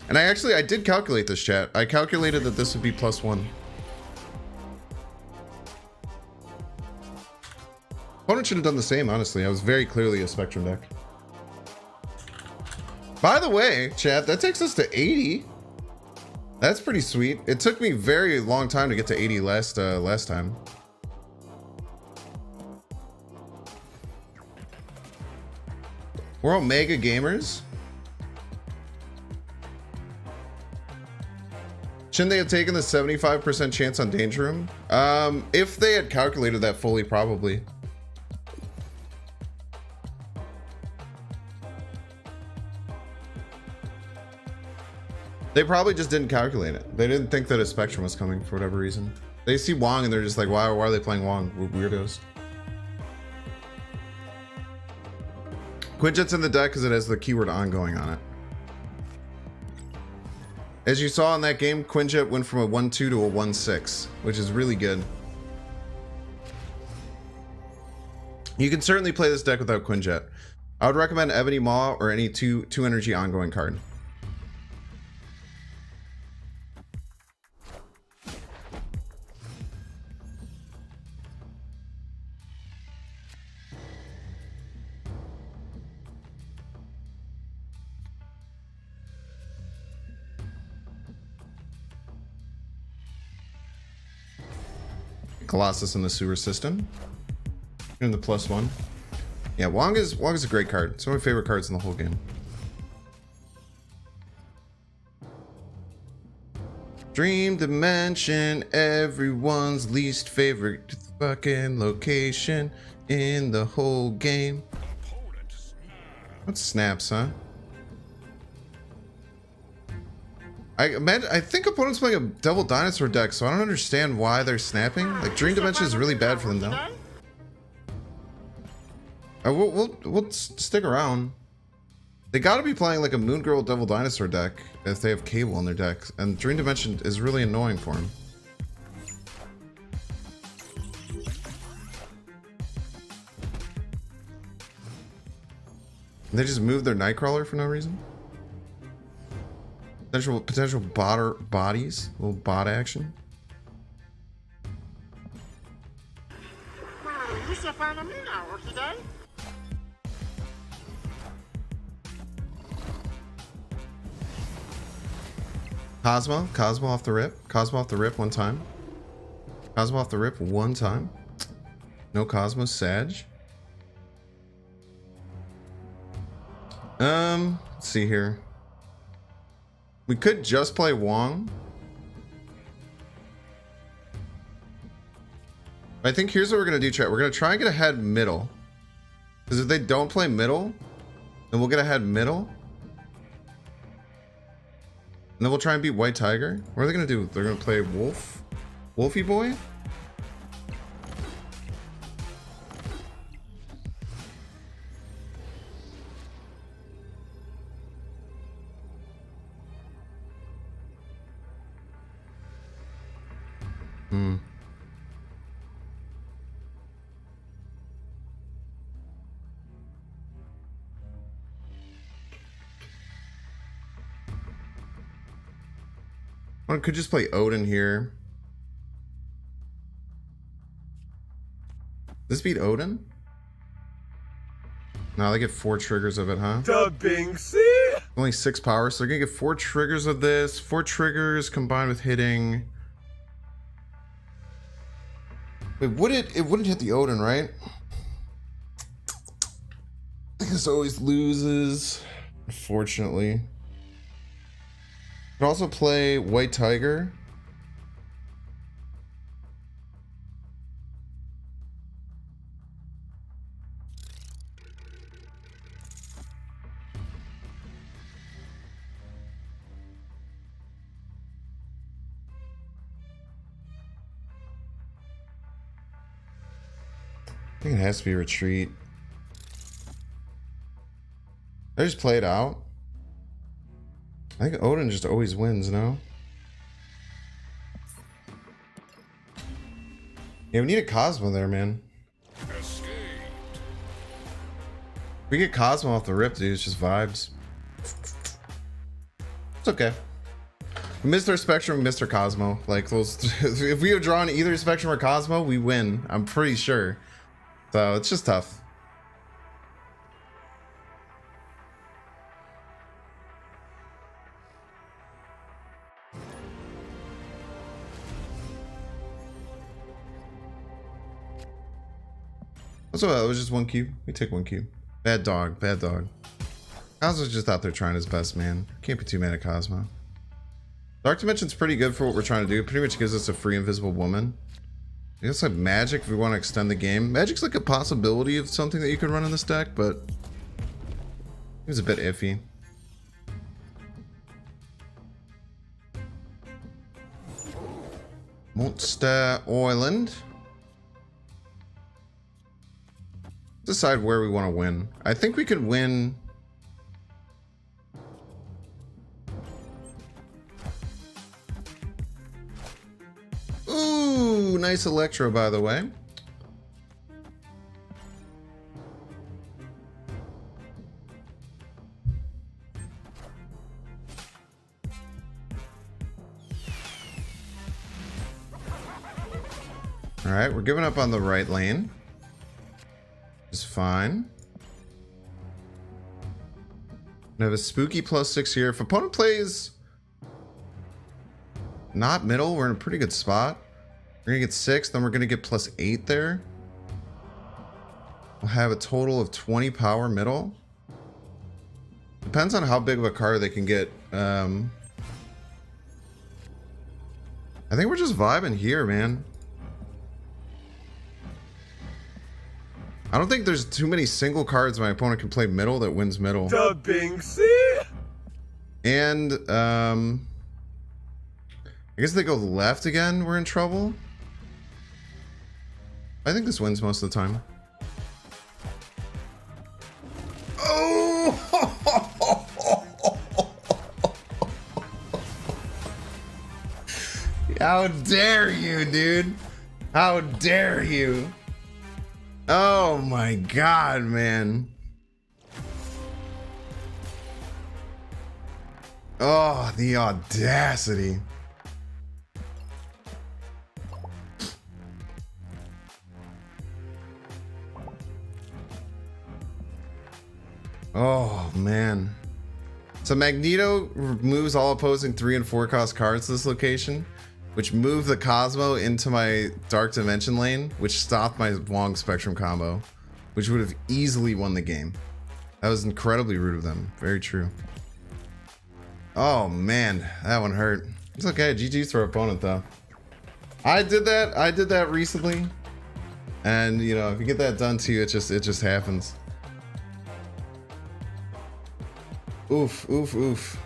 And I did calculate this, chat. I calculated that this would be +1. Opponent should have done the same, honestly. I was very clearly a spectrum deck. By the way, chat, that takes us to 80. That's pretty sweet. It took me very long time to get to 80 last time. We're all mega gamers. Shouldn't they have taken the 75% chance on Danger Room? If they had calculated that fully, probably. They probably just didn't calculate it. They didn't think that a spectrum was coming for whatever reason. They see Wong and they're just like, why are they playing Wong? We're weirdos. Quinjet's in the deck because it has the keyword ongoing on it. As you saw in that game, Quinjet went from a 1-2 to a 1-6, which is really good. You can certainly play this deck without Quinjet. I would recommend Ebony Maw or any two energy ongoing card. Colossus in the sewer system. In the +1. Yeah, Wong is a great card. It's one of my favorite cards in the whole game. Dream Dimension, everyone's least favorite fucking location in the whole game. What snaps, huh? I think opponent's playing a Devil Dinosaur deck, so I don't understand why they're snapping. Like, Dream Dimension is really bad for them now. We'll stick around. They gotta be playing like a Moon Girl Devil Dinosaur deck if they have Cable in their deck, and Dream Dimension is really annoying for them. They just moved their Nightcrawler for no reason. Potential bodies, a little bot action. Cosmo off the rip. Cosmo off the rip one time. Cosmo off the rip one time. No Cosmo, Sag. Let's see here. We could just play Wong. I think here's what we're gonna do, chat. We're gonna try and get ahead middle. Because if they don't play middle, then we'll get ahead middle. And then we'll try and beat White Tiger. What are they gonna do? They're gonna play Wolf? Wolfie Boy? One could just play Odin here. This beat Odin? No, they get 4 triggers of it, huh? Da Binksy! Only 6 power, so they're gonna get 4 triggers of this. 4 triggers combined with hitting. Wait, it wouldn't hit the Odin, right? This always loses, unfortunately. Could also play White Tiger. think it has to be retreat. I just play it out. I think Odin just always wins, no? Yeah, we need a Cosmo there, man. Escaped. We get Cosmo off the rip, dude. It's just vibes. It's okay. We missed our Spectrum, we missed our Cosmo. Like, those, if we have drawn either Spectrum or Cosmo, we win. I'm pretty sure. So, it's just tough. Also, it was just one cube. We take one cube. Bad dog, bad dog. Cosmo's just out there trying his best, man. Can't be too mad at Cosmo. Dark Dimension's pretty good for what we're trying to do. It pretty much gives us a free invisible woman. I guess like Magic if we want to extend the game. Magic's like a possibility of something that you could run in this deck, but it was a bit iffy. Monster Island. Decide where we want to win. I think we could win. Ooh, nice Electro, by the way. All right, we're giving up on the right lane. Is fine. We have a spooky +6 here. If opponent plays not middle, we're in a pretty good spot. We're gonna get 6, then we're gonna get +8 there. We'll have a total of 20 power middle. Depends on how big of a card they can get. I think we're just vibing here, man. I don't think there's too many single cards my opponent can play middle that wins middle. The Binksy. And I guess if they go left again, we're in trouble. I think this wins most of the time. Oh! How dare you, dude? How dare you? Oh my god, man. Oh, the audacity. Oh, man. So Magneto removes all opposing 3 and 4 cost cards to this location, which moved the Cosmo into my Dark Dimension lane, which stopped my Wong Spectrum combo, which would have easily won the game. That was incredibly rude of them. Very true. Oh man, that one hurt. It's okay. GG's for our opponent though. I did that recently, and you know, if you get that done to you, it just happens. Oof, oof, oof.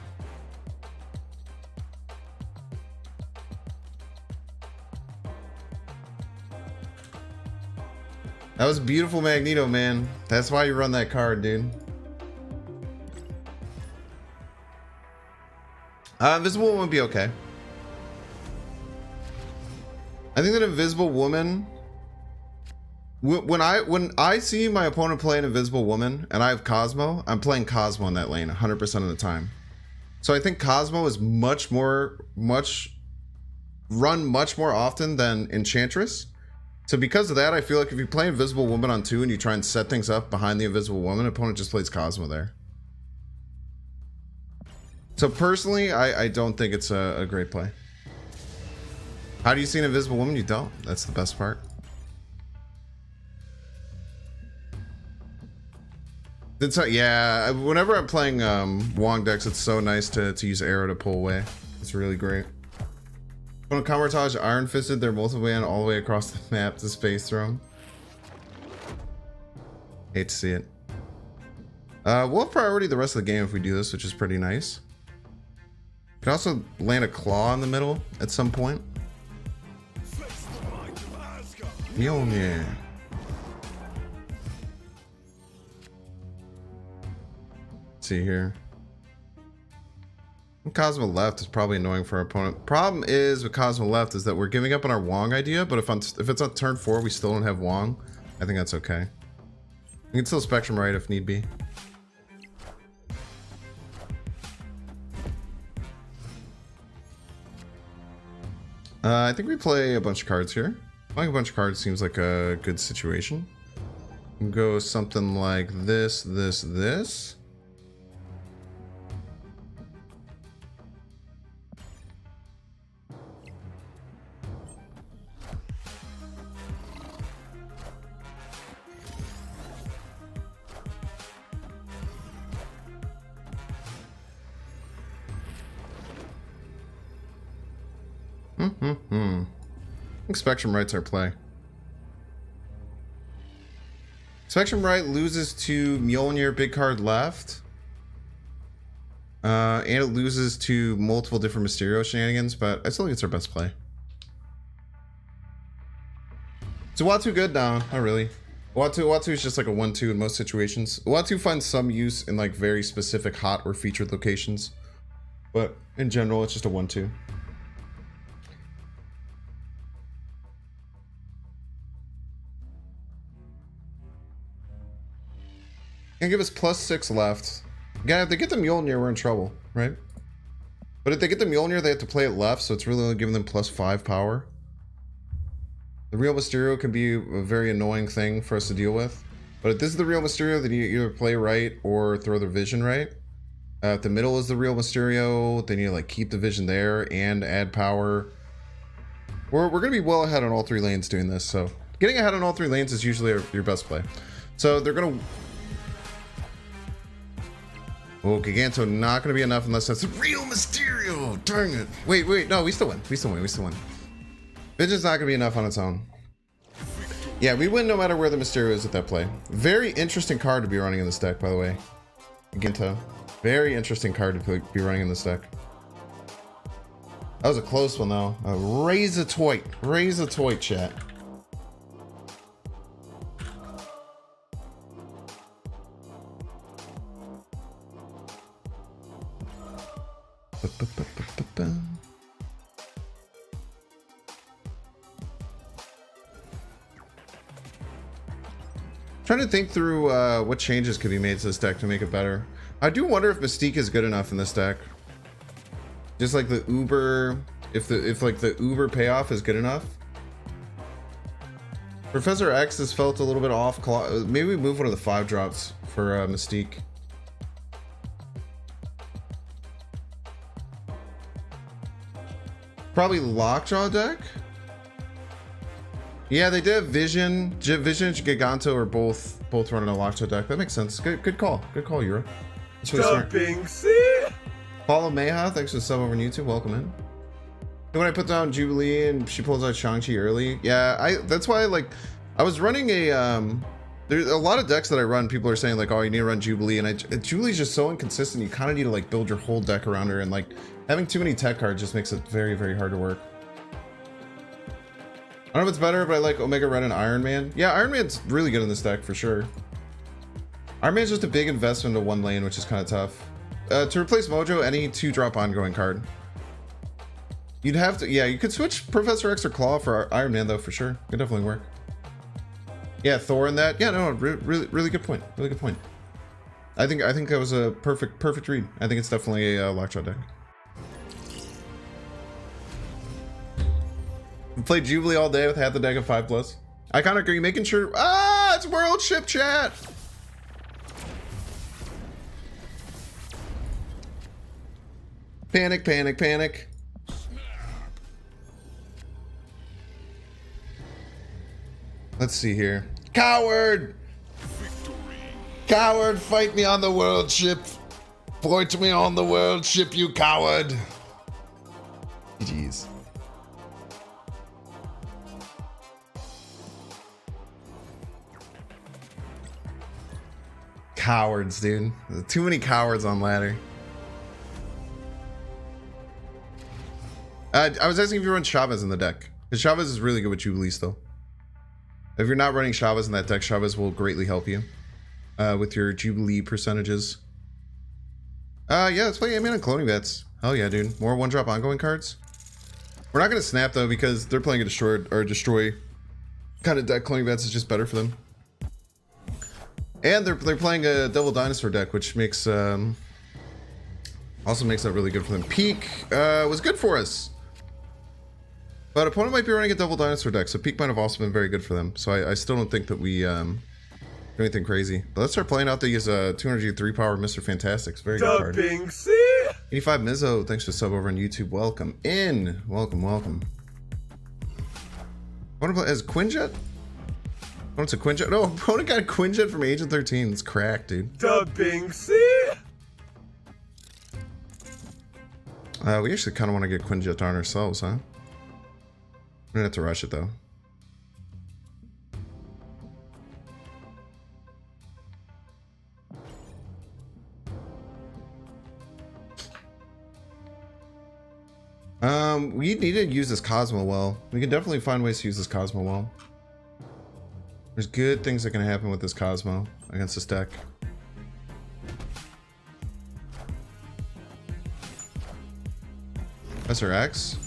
That was beautiful, Magneto, man. That's why you run that card, dude. Invisible Woman would be okay. I think that Invisible Woman, when I see my opponent play an Invisible Woman and I have Cosmo, I'm playing Cosmo in that lane 100% of the time. So I think Cosmo is run much more often than Enchantress. So because of that, I feel like if you play Invisible Woman on 2 and you try and set things up behind the Invisible Woman, opponent just plays Cosmo there. So personally, I don't think it's a great play. How do you see an Invisible Woman? You don't. That's the best part. Yeah, whenever I'm playing Wong decks, it's so nice to use Arrow to pull away. It's really great. When Comertage Iron Fisted their multi-man all the way across the map to Space Throne. Hate to see it. We'll have priority the rest of the game if we do this, which is pretty nice. Can also land a claw in the middle at some point. Yeah. see here. Cosmo left is probably annoying for our opponent. Problem is with Cosmo left is that we're giving up on our Wong idea, but if it's on turn 4 we still don't have Wong, I think that's okay. We can still Spectrum right if need be. I think we play a bunch of cards here. Playing a bunch of cards seems like a good situation. We'll go something like this, this, this. I think Spectrum Right's our play. Spectrum Right loses to Mjolnir, big card left. And it loses to multiple different Mysterio shenanigans, but I still think it's our best play. Is Uatu good? No, not really. Uatu is just like a 1-2 in most situations. Uatu finds some use in like very specific hot or featured locations. But in general, it's just a 1-2. Gonna give us +6 left. Again, if they get the Mjolnir, we're in trouble, right? But if they get the Mjolnir, they have to play it left, so it's really only giving them +5 power. The real Mysterio can be a very annoying thing for us to deal with. But if this is the real Mysterio, then you either play right or throw the vision right. If the middle is the real Mysterio, then you like keep the vision there and add power. We're gonna be well ahead on all 3 lanes doing this, so getting ahead on all 3 lanes is usually your best play. So they're gonna. Oh, Giganto not going to be enough unless that's the real Mysterio. Dang it. Wait. No, we still win. We still win. Vision's not going to be enough on its own. Yeah, we win no matter where the Mysterio is at that play. Very interesting card to be running in this deck, by the way. Giganto. Very interesting card to be running in this deck. That was a close one, though. Raise a toy, chat. Trying to think through what changes could be made to this deck to make it better. I do wonder if Mystique is good enough in this deck. Just like the Uber, if like the Uber payoff is good enough. Professor X has felt a little bit off. Maybe we move one of the 5 drops for Mystique. Probably Lockjaw deck. Yeah, they did have Vision. Vision and Giganto are both running a Lockjaw deck. That makes sense. Good call. Good call, Euro. That's really smart. Binksy. Follow Mayha. Thanks for the sub over on YouTube. Welcome in. When I put down Jubilee and she pulls out Shang-Chi early. Yeah, that's why I was running a there's a lot of decks that I run, people are saying like, oh, you need to run Jubilee, and Jubilee's just so inconsistent. You kind of need to like build your whole deck around her, and like having too many tech cards just makes it very, very hard to work. I don't know if it's better, but I like Omega Red and Iron Man. Yeah, Iron Man's really good in this deck for sure. Iron Man's just a big investment to one lane, which is kind of tough. To replace Mojo, any 2-drop ongoing card. You'd have to, yeah, you could switch Professor X or Claw for Iron Man though, for sure. Could definitely work. Yeah, Thor in that. Yeah, no, really good point. Really good point. I think that was a perfect read. I think it's definitely a Lockjaw deck. We played Jubilee all day with half the deck of 5+. Iconic, are you making sure? Ah, it's World Ship Chat. Panic, panic, panic. Let's see here. Coward! Victory. Coward, fight me on the world ship. Point me on the world ship, you coward. Jeez. Cowards, dude. Too many cowards on ladder. I was asking if you run Chavez in the deck. Because Chavez is really good with Jubilee still. If you're not running Chavez in that deck, Chavez will greatly help you with your Jubilee percentages. Yeah, let's play Ant-Man and Cloning Bets. Hell yeah, dude. More one-drop ongoing cards. We're not gonna snap though because they're playing a destroy kind of deck. Cloning Bets is just better for them. And they're playing a Devil Dinosaur deck, which makes also makes that really good for them. Peak was good for us. But opponent might be running a Devil Dinosaur deck, so Peak might have also been very good for them. So I still don't think that we do anything crazy. But let's start playing out these 200G 3-power Mr. Fantastics. Very good card. 85 Mizzo, thanks for the sub over on YouTube. Welcome in. Welcome, welcome. Opponent play as Quinjet? Opponent's a Quinjet? No, opponent got a Quinjet from Agent 13. It's cracked, dude. We actually kind of want to get Quinjet on ourselves, huh? We're gonna have to rush it though. We need to use this Cosmo well. We can definitely find ways to use this Cosmo well. There's good things that can happen with this Cosmo against this deck. Professor X.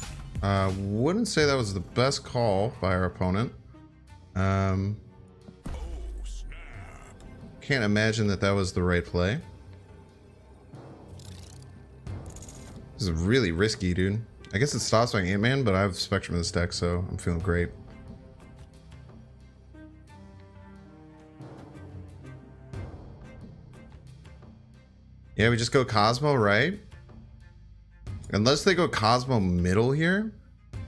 Wouldn't say that was the best call by our opponent. Can't imagine that that was the right play. This is really risky, dude. I guess it stops my Ant-Man, but I have Spectrum in this deck, so I'm feeling great. Yeah, we just go Cosmo, right? Unless they go Cosmo middle here.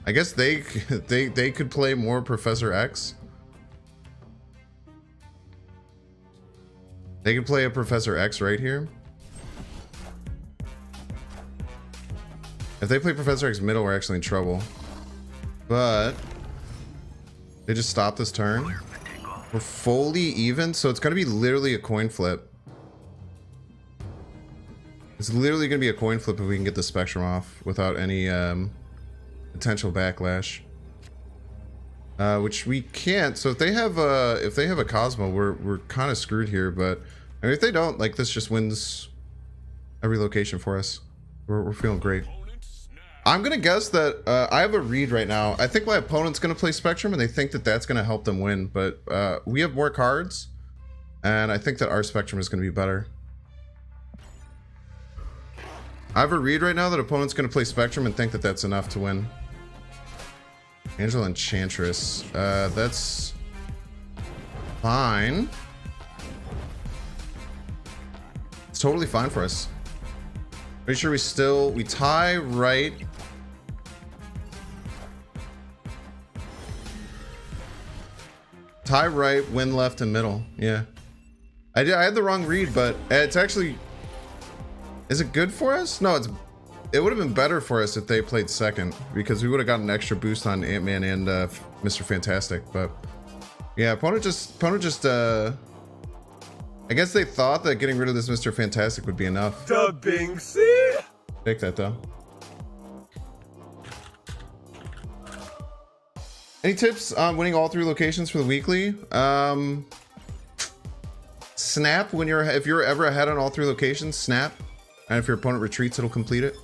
I guess they could play more Professor X. They could play a Professor X right here. If they play Professor X middle, we're actually in trouble. But they just stop this turn. We're fully even, so it's gonna be literally a coin flip. It's literally gonna be a coin flip if we can get the Spectrum off without any potential backlash. Which we can't. So if they have a Cosmo, we're kind of screwed here. But I mean, if they don't, like, this just wins every location for us. We're feeling great. I'm gonna guess that I have a read right now. I think my opponent's gonna play Spectrum, and they think that that's gonna help them win. But we have more cards, and I think that our Spectrum is gonna be better. I have a read right now that opponent's gonna play Spectrum and think that that's enough to win. Angela Enchantress. That's fine. It's totally fine for us. Pretty sure we tie right. Tie right, win left and middle. Yeah. I had the wrong read, but it's actually... Is it good for us? No, it would have been better for us if they played second, because we would have gotten an extra boost on Ant-Man and Mr. Fantastic. But yeah, opponent just I guess they thought that getting rid of this Mr. Fantastic would be enough. Take that though. Any tips on winning all 3 locations for the weekly? Snap when if you're ever ahead on all 3 locations, snap. And if your opponent retreats, it'll complete it.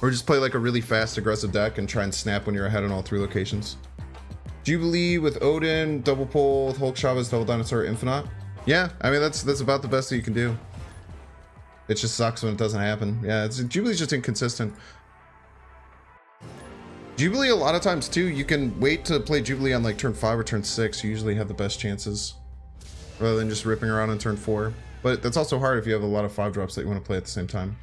Or just play like a really fast, aggressive deck and try and snap when you're ahead on all 3 locations. Jubilee with Odin, double pull with Hulk Chavez, double dinosaur, Infinite. Yeah, I mean that's about the best that you can do. It just sucks when it doesn't happen. Yeah, Jubilee's just inconsistent. Jubilee a lot of times too, you can wait to play Jubilee on like turn 5 or turn 6. You usually have the best chances, rather than just ripping around on turn 4. But that's also hard if you have a lot of 5-drops that you want to play at the same time.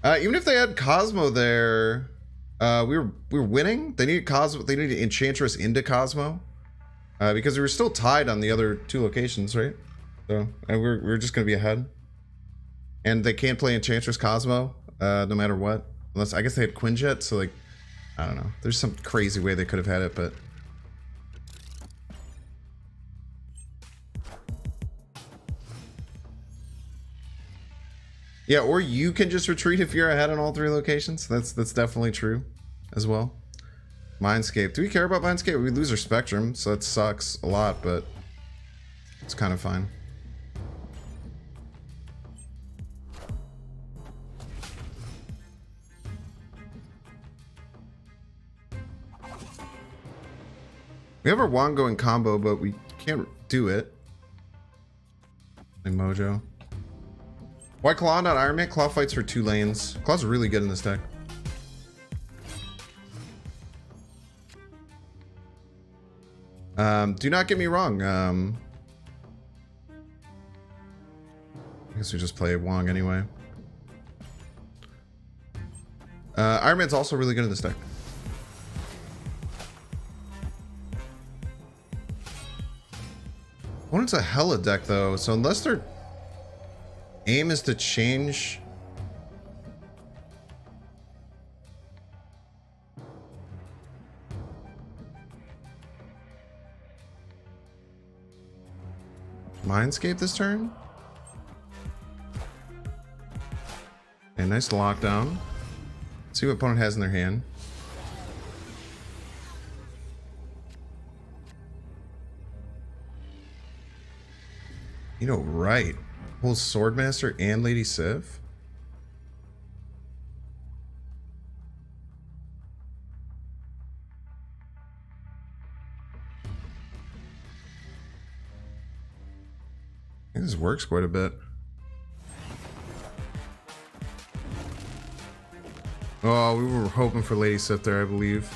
Even if they had Cosmo there, we were winning. They needed Cosmo. They needed Enchantress into Cosmo, because we were still tied on the other 2 locations, right? So and we're just gonna be ahead. And they can't play Enchantress Cosmo, no matter what. Unless I guess they had Quinjet. So like, I don't know. There's some crazy way they could have had it, but. Yeah, or you can just retreat if you're ahead on all 3 locations. That's definitely true as well. Mindscape. Do we care about Mindscape? We lose our Spectrum, so that sucks a lot, but it's kind of fine. We have our Wongoing combo, but we can't do it. Like Mojo. Why Claw not Iron Man? Claw fights for 2 lanes. Claw's really good in this deck. Do not get me wrong. I guess we just play Wong anyway. Iron Man's also really good in this deck. Opponent's a hella deck though, so unless their aim is to change. Mindscape this turn? Okay, nice lockdown. Let's see what opponent has in their hand. You know, right. Pulls Swordmaster and Lady Sif. I think this works quite a bit. Oh, we were hoping for Lady Sif there, I believe.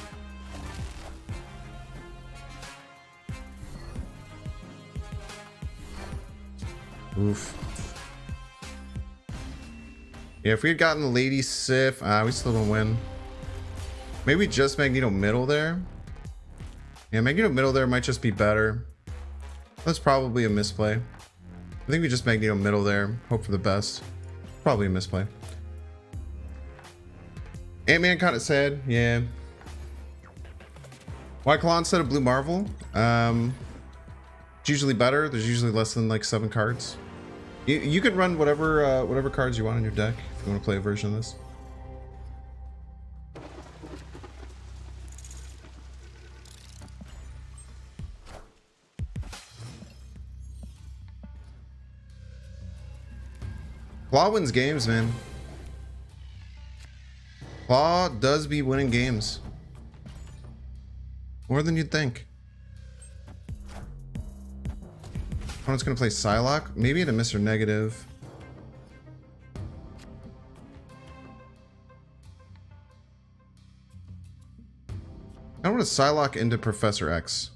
Oof. Yeah, if we had gotten the Lady Sif, we still don't win. Maybe just Magneto middle there. Yeah, Magneto middle there might just be better. That's probably a misplay. I think we just Magneto middle there. Hope for the best. Probably a misplay. Ant-Man kind of sad. Yeah. White Claw instead of Blue Marvel. It's usually better. There's usually less than like 7 cards. You can run whatever cards you want in your deck if you want to play a version of this. Claw wins games, man. Claw does be winning games. More than you'd think. Opponent's gonna play Psylocke. Maybe at a Mr. Negative. I want to Psylocke into Professor X.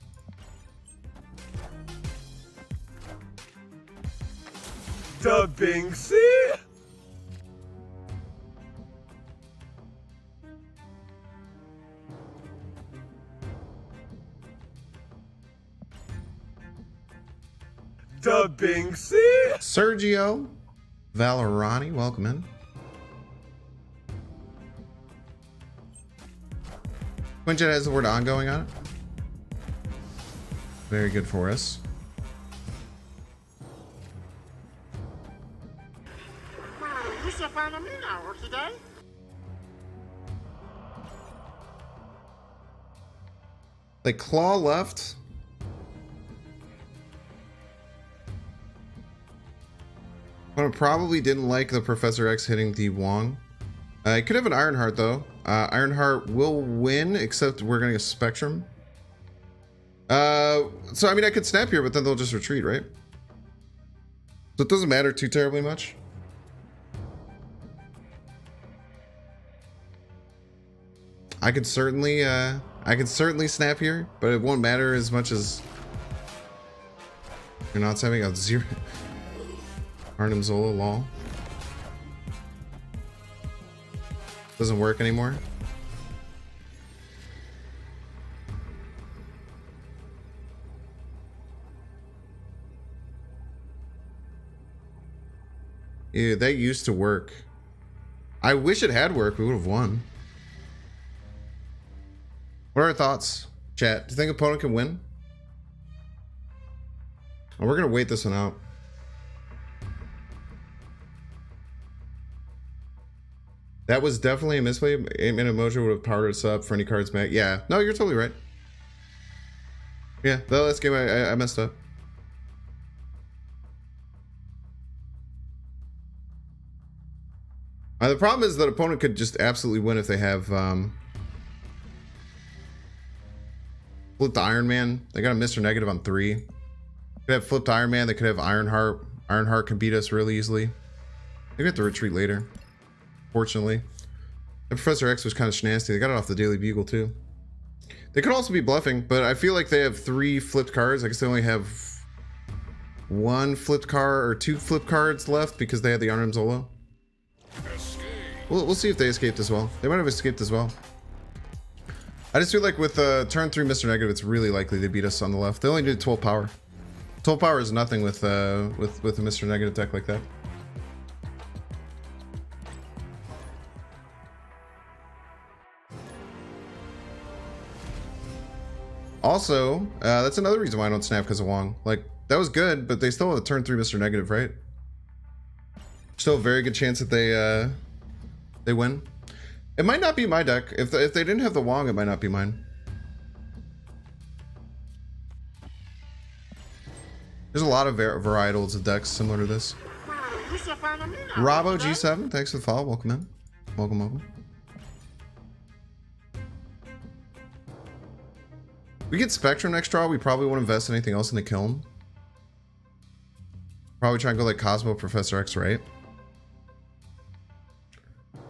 Da Binksy? Da Binksy? Sergio Valerani, welcome in. Quinjet has the word ongoing on it. Very good for us. You should find a new hour today. Like Claw left. But I probably didn't like the Professor X hitting the Wong. I could have an Ironheart though. Ironheart will win, except we're getting a Spectrum. So I mean I could snap here, but then they'll just retreat, right? So it doesn't matter too terribly much. I could certainly snap here, but it won't matter as much as you're not snapping out 0. Arnim Zola, lol. Doesn't work anymore. Yeah, that used to work. I wish it had worked. We would have won. What are our thoughts, chat? Do you think opponent can win? Oh, we're gonna wait this one out. That was definitely a misplay. Ant-Man and Mojo would have powered us up for any cards back. Yeah, no, you're totally right. Yeah, the last game I messed up. The problem is that opponent could just absolutely win if they have Flipped Iron Man. They got a Mr. Negative on 3. Could have flipped Iron Man. They could have Ironheart. Ironheart can beat us really easily. They get to retreat later. Fortunately. And Professor X was kind of snasty. They got it off the Daily Bugle too. They could also be bluffing, but I feel like they have 3 flipped cards. I guess they only have 1 flipped card or 2 flipped cards left because they had the Arnim Zolo. We'll see if they escaped as well. They might have escaped as well. I just feel like with turn 3 Mr. Negative, it's really likely they beat us on the left. They only did 12 power. 12 power is nothing with a Mr. Negative deck like that. Also, that's another reason why I don't snap because of Wong. Like, that was good, but they still have a turn 3 Mr. Negative, right? Still a very good chance that they win. It might not be my deck. If they didn't have the Wong, it might not be mine. There's a lot of varietals of decks similar to this. We should find a meeting. Robo G7, thanks for the follow. Welcome in. Welcome, welcome. We get Spectrum next draw. We probably won't invest anything else in the Kiln. Probably try and go like Cosmo Professor X, right?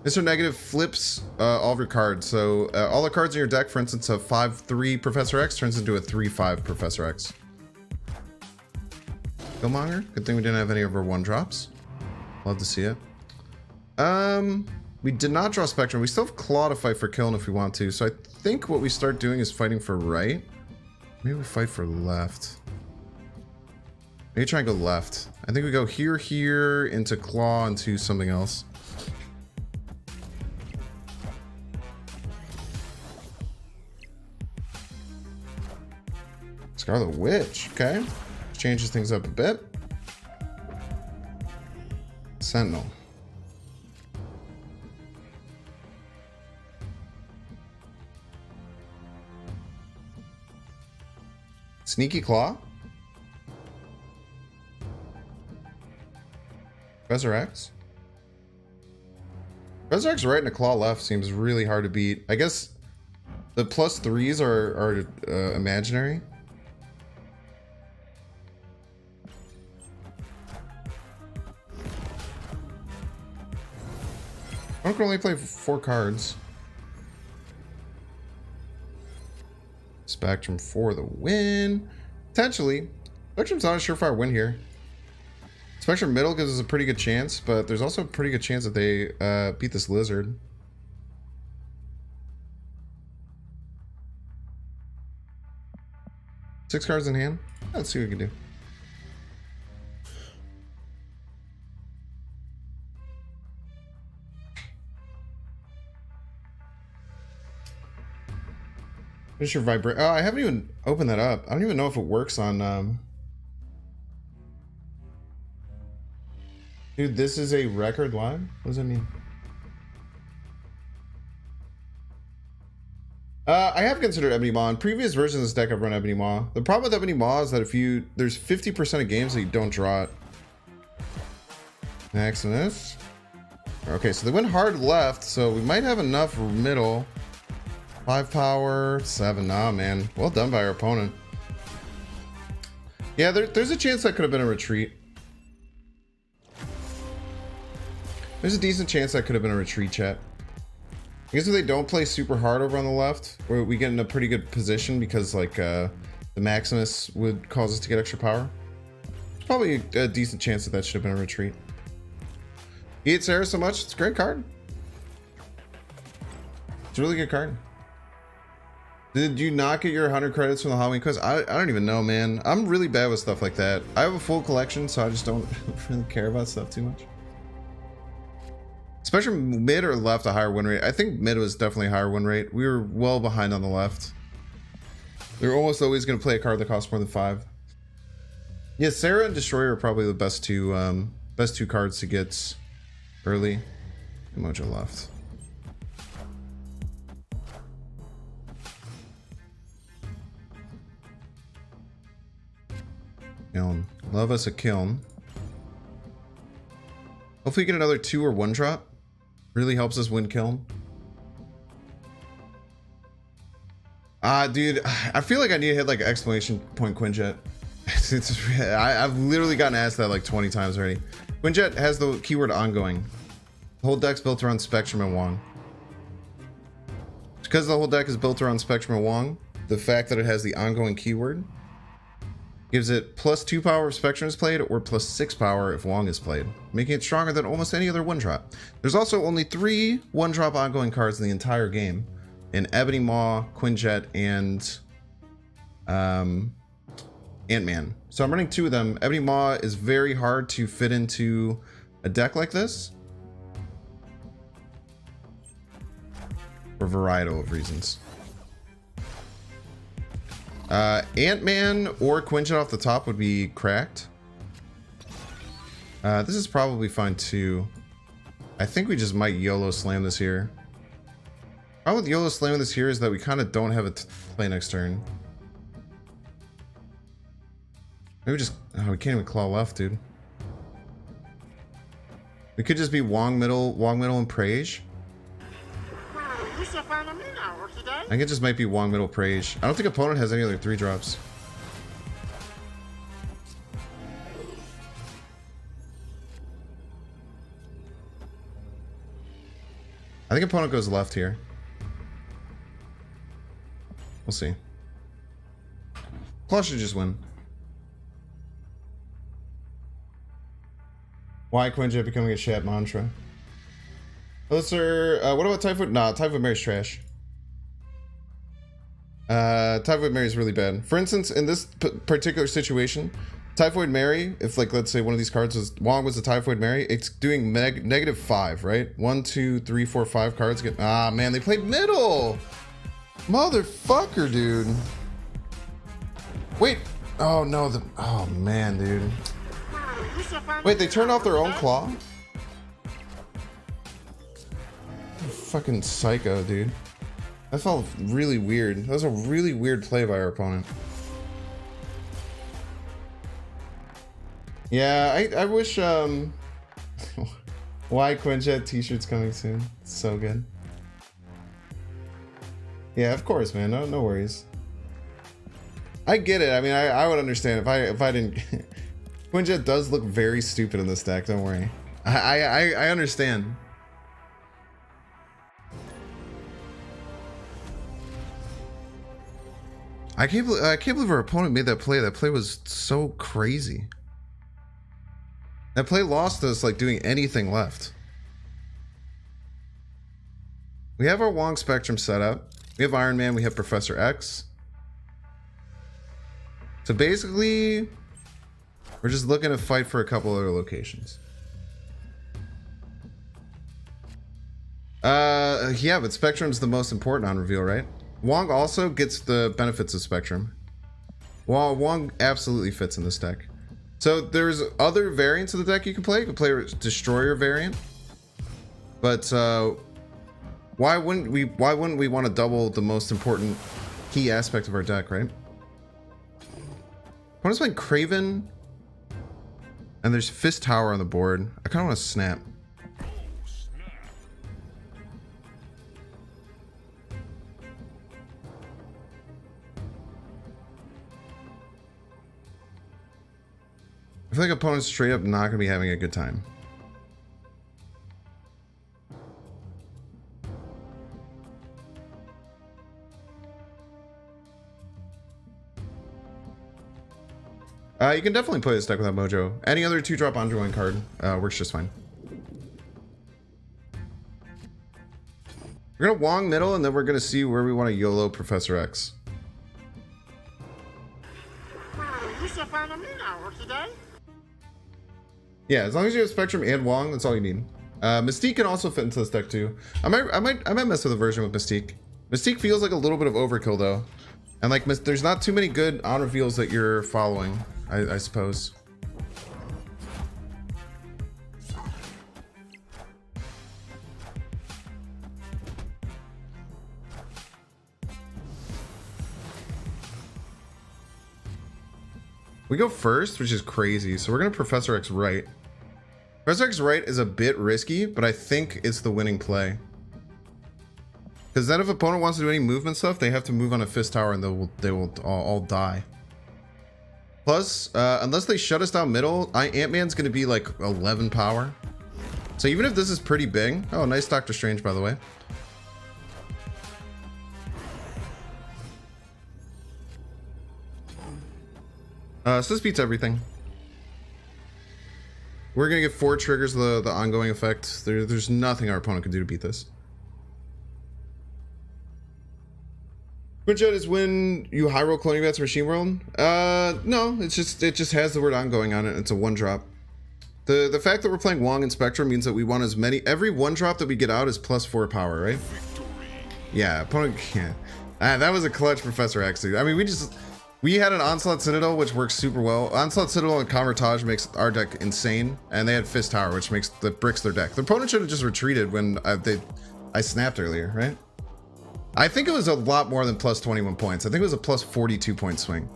Mr. Negative flips all of your cards. So all the cards in your deck, for instance, a 5/3 Professor X turns into a 3/5 Professor X. Killmonger. Good thing we didn't have any of our 1-drops. Love to see it. We did not draw Spectrum. We still have Claw to fight for Kiln if we want to. So I think what we start doing is fighting for right. Maybe we fight for left. Maybe try and go left. I think we go here, here, into Claw, into something else. Scarlet Witch, okay. Changes things up a bit. Sentinel. Sneaky Claw. Professor X. Professor X right and a Claw left seems really hard to beat. I guess the +3s are imaginary. I can only play 4 cards. Spectrum for the win. Potentially. Spectrum's not a surefire win here. Spectrum middle gives us a pretty good chance, but there's also a pretty good chance that they beat this lizard. Six cards in hand. Let's see what we can do. Finish your vibrate. Oh, I haven't even opened that up. I don't even know if it works on. Dude, this is a record live? What does that mean? I have considered Ebony Maw. In previous versions of this deck, I've run Ebony Maw. The problem with Ebony Maw is that if you... There's 50% of games that you don't draw it. Next on this. Okay, so they went hard left, so we might have enough middle. 5 power, 7. Nah, man. Well done by our opponent. Yeah, there's a chance that could have been a retreat. There's a decent chance that could have been a retreat, chat. I guess if they don't play super hard over on the left, where we get in a pretty good position because, like, the Maximus would cause us to get extra power. There's probably a decent chance that that should have been a retreat. You hate Sarah so much? It's a great card. It's a really good card. Did you not get your 100 credits from the Halloween quest? I don't even know, man. I'm really bad with stuff like that. I have a full collection, so I just don't really care about stuff too much. Especially mid or left, a higher win rate. I think mid was definitely a higher win rate. We were well behind on the left. They're almost always going to play a card that costs more than 5. Yeah, Sarah and Destroyer are probably the best two cards to get early. Mojo left. Kiln. Love us a Kiln. Hopefully get another 2 or 1 drop. Really helps us win Kiln. Dude, I feel like I need to hit like an exclamation point Quinjet. I've literally gotten asked that like 20 times already. Quinjet has the keyword ongoing. The whole deck's built around Spectrum and Wong. Because the whole deck is built around Spectrum and Wong, the fact that it has the ongoing keyword gives it +2 power if Spectrum is played or +6 power if Wong is played, making it stronger than almost any other one-drop. There's also only 3 one-drop ongoing cards in the entire game, in Ebony Maw, Quinjet, and Ant-Man. So I'm running 2 of them. Ebony Maw is very hard to fit into a deck like this, for a variety of reasons. Ant-Man or Quinjet off the top would be cracked. This is probably fine too. I think we just might YOLO slam this here. Problem with YOLO slamming this here is that we kind of don't have a play next turn. Maybe just... Oh, we can't even claw left, dude. We could just be Wong middle, and Prage. I think it just might be Wong middle, Prage. I don't think opponent has any other 3-drops. I think opponent goes left here. We'll see. Claw should just win. Why Quinjet becoming a chat mantra? Sir, what about Typhoid? Nah, Typhoid Mary's trash. Typhoid Mary is really bad. For instance, in this particular situation, Typhoid Mary, if like let's say one of these cards was Wong was a Typhoid Mary, it's doing -5, right? 1, 2, 3, 4, 5 cards get. Ah man, they played middle. Motherfucker, dude. Wait. Oh no. Oh man, dude. Wait, they turned off their own claw? Fucking psycho, dude. That felt really weird. That was a really weird play by our opponent. Yeah, I wish, why Quinjet t-shirts coming soon? It's so good. Yeah, of course, man. No worries. I get it. I mean, I would understand if I didn't... Quinjet does look very stupid in this deck, don't worry. I understand. I can't believe our opponent made that play. That play was so crazy. That play lost us like doing anything left. We have our Wong Spectrum set up. We have Iron Man, we have Professor X. So basically, we're just looking to fight for a couple other locations. Yeah, but Spectrum's the most important on reveal, right? Wong also gets the benefits of Spectrum. Well, Wong absolutely fits in this deck. So there's other variants of the deck you can play. You can play a Destroyer variant. But why wouldn't we want to double the most important key aspect of our deck, right? I want to play Craven. And there's Fist Tower on the board. I kind of want to snap. I feel like opponent's straight up not going to be having a good time. You can definitely play this deck without Mojo. Any other 2-drop on-drawing card works just fine. We're going to Wong middle, and then we're going to see where we want to YOLO Professor X. Yeah, as long as you have Spectrum and Wong, that's all you need. Mystique can also fit into this deck too. I might mess with a version with Mystique. Mystique feels like a little bit of overkill though, and like there's not too many good on reveals that you're following. I suppose. We go first, which is crazy. So we're gonna Professor X right. Professor X right is a bit risky, but I think it's the winning play. Because then if opponent wants to do any movement stuff, they have to move on a fist tower and they will all die. Plus, unless they shut us down middle, Ant-Man's going to be like 11 power. So even if this is pretty big... Oh, nice Doctor Strange, by the way. So this beats everything. We're going to get 4 triggers of the ongoing effect. There's nothing our opponent can do to beat this. Which is when you high roll cloning bats machine world? No, it just has the word ongoing on it. It's a 1-drop. The fact that we're playing Wong and Spectrum means that we want as many. Every 1-drop that we get out is +4 power, right? Yeah, opponent can't. That was a clutch Professor X, dude. I mean, we had an Onslaught Citadel, which works super well. Onslaught Citadel and Convertage makes our deck insane, and they had Fist Tower, which makes bricks their deck. The opponent should have just retreated when I snapped earlier, right? I think it was a lot more than +21 points. I think it was a +42 point swing,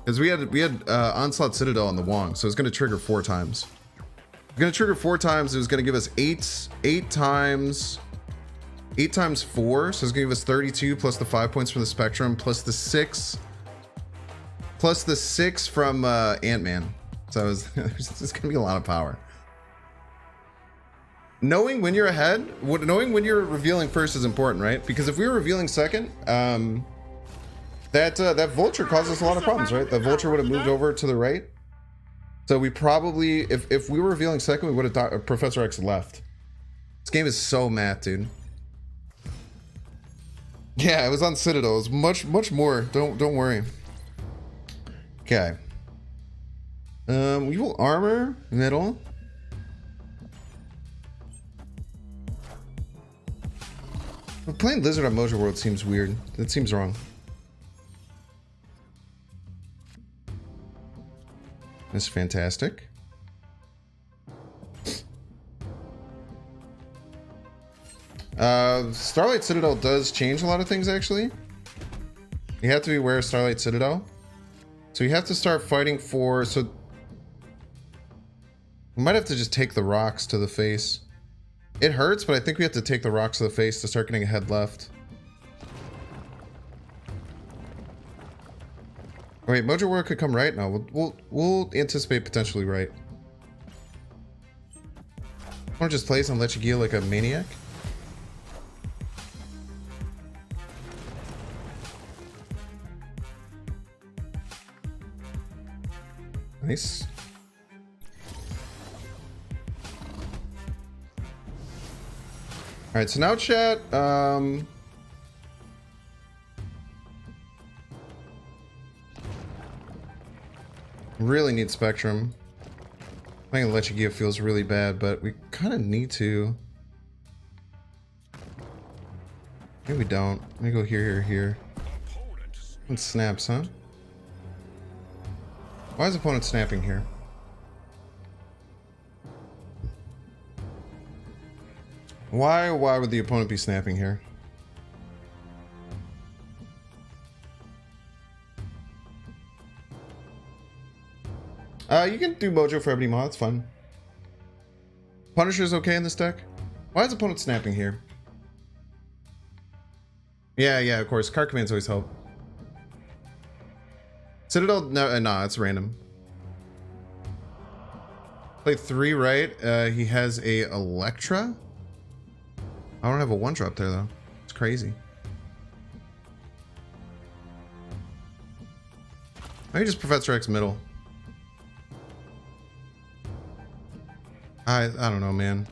because we had Onslaught Citadel on the Wong, so it's going to trigger 4 times. It's going to trigger 4 times. It was going to give us 8 times 4, so it's going to give us 32 plus the 5 points from the Spectrum plus the 6 from Ant-Man. So it's going to be a lot of power. Knowing when you're ahead, knowing when you're revealing first is important, right? Because if we were revealing second, that Vulture caused us a lot of problems, right? The Vulture would have moved over to the right. So we probably, if we were revealing second, we would have Professor X left. This game is so math, dude. Yeah, it was on Citadel. It was much more. Don't worry. Okay. We will armor middle. But playing Lizard on Mojo World seems weird. That seems wrong. That's fantastic. Starlight Citadel does change a lot of things, actually. You have to be aware of Starlight Citadel. So you have to start fighting for... So we might have to just take the rocks to the face. It hurts, but I think we have to take the rocks to the face to start getting ahead left. Wait, Mojo World could come right? No, we'll anticipate potentially right. Or just plays and let you heal like a maniac. Nice. All right, so now chat, really need Spectrum. Playing Lechigia feels really bad, but we kind of need to. Maybe we don't. Let me go here. And snaps, huh? Why is opponent snapping here? Why would the opponent be snapping here? You can do Mojo for Ebony Maw, it's fun. Punisher's okay in this deck? Why is opponent snapping here? Yeah, of course. Card commands always help. Citadel, no, it's random. Play 3 right. He has a Electra. I don't have a 1-drop there though. It's crazy. Maybe just Professor X middle. I don't know, man.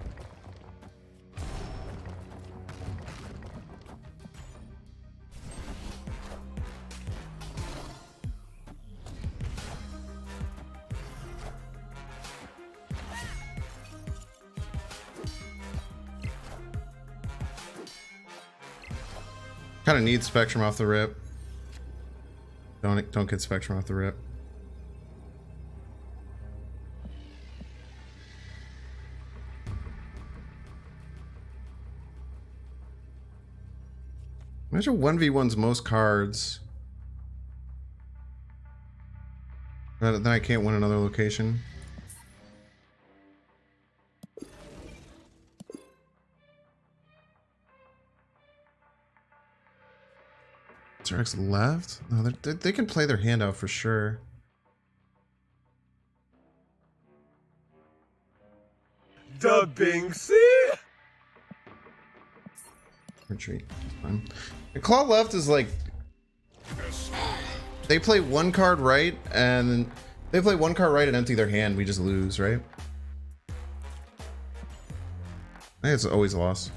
Kind of need Spectrum off the rip. Don't get Spectrum off the rip. Imagine 1v1's most cards. Then I can't win another location. Rex left? No, they can play their hand out for sure. Da Binksy. Retreat. Fine. The claw left is like they play one card right and they play one card right and empty their hand. We just lose, right? I think it's always a loss.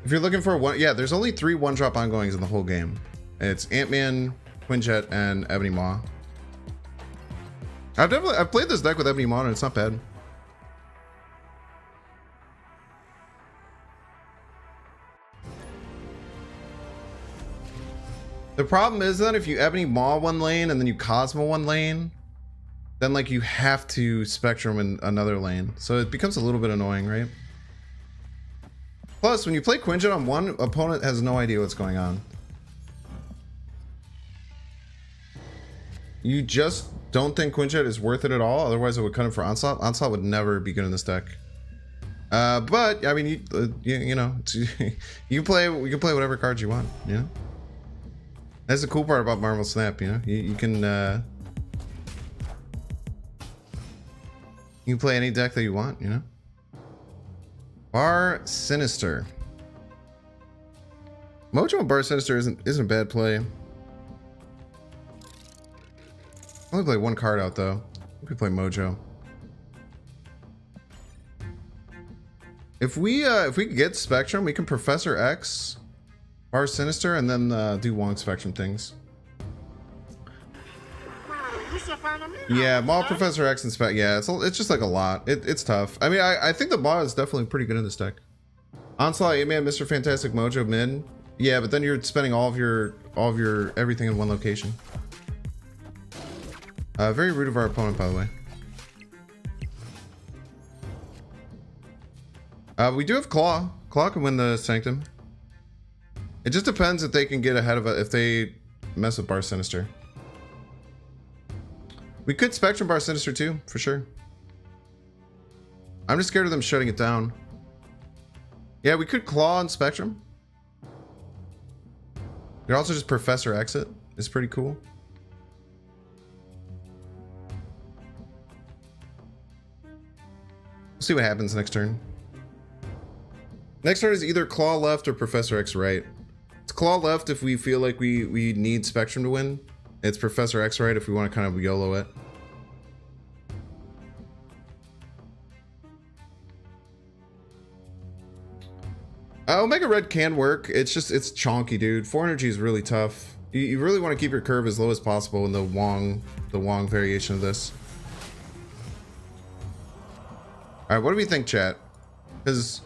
If you're looking for a one, yeah, there's only 3 one-drop ongoings in the whole game. It's Ant-Man, Quinjet, and Ebony Maw. I've played this deck with Ebony Maw and it's not bad. The problem is that if you Ebony Maw one lane and then you Cosmo one lane, then like you have to Spectrum in another lane. So it becomes a little bit annoying, right? Plus, when you play Quinjet on one, opponent has no idea what's going on. You just don't think Quinjet is worth it at all. Otherwise, it would cut him for Onslaught. Onslaught would never be good in this deck. But I mean, you know, you can play whatever cards you want. You know, that's the cool part about Marvel Snap. You know, you can play any deck that you want. You know. Bar Sinister. Mojo and Bar Sinister isn't a bad play. Only play one card out though. We could play Mojo. If we could get Spectrum, we can Professor X, Bar Sinister, and then do Wong Spectrum things. Yeah, Maw, Professor X, and Spec. Yeah, it's just like a lot. It's tough. I mean, I think the Maw is definitely pretty good in this deck. Onslaught, Ant-Man, Mr. Fantastic, Mojo, mid. Yeah, but then you're spending all of your everything in one location. Very rude of our opponent, by the way. We do have Claw. Claw can win the Sanctum. It just depends if they can get ahead of it, if they mess with Bar Sinister. We could Spectrum Bar Sinister too, for sure. I'm just scared of them shutting it down. Yeah, we could Claw and Spectrum. We could also just Professor Exit. It's pretty cool. We'll see what happens next turn. Next turn is either Claw left or Professor X right. It's Claw left if we feel like we need Spectrum to win. It's Professor X right if we want to kind of YOLO it. Omega Red can work. It's chonky, dude. 4 energy is really tough. You really want to keep your curve as low as possible in the Wong variation of this. All right, what do we think, chat? Because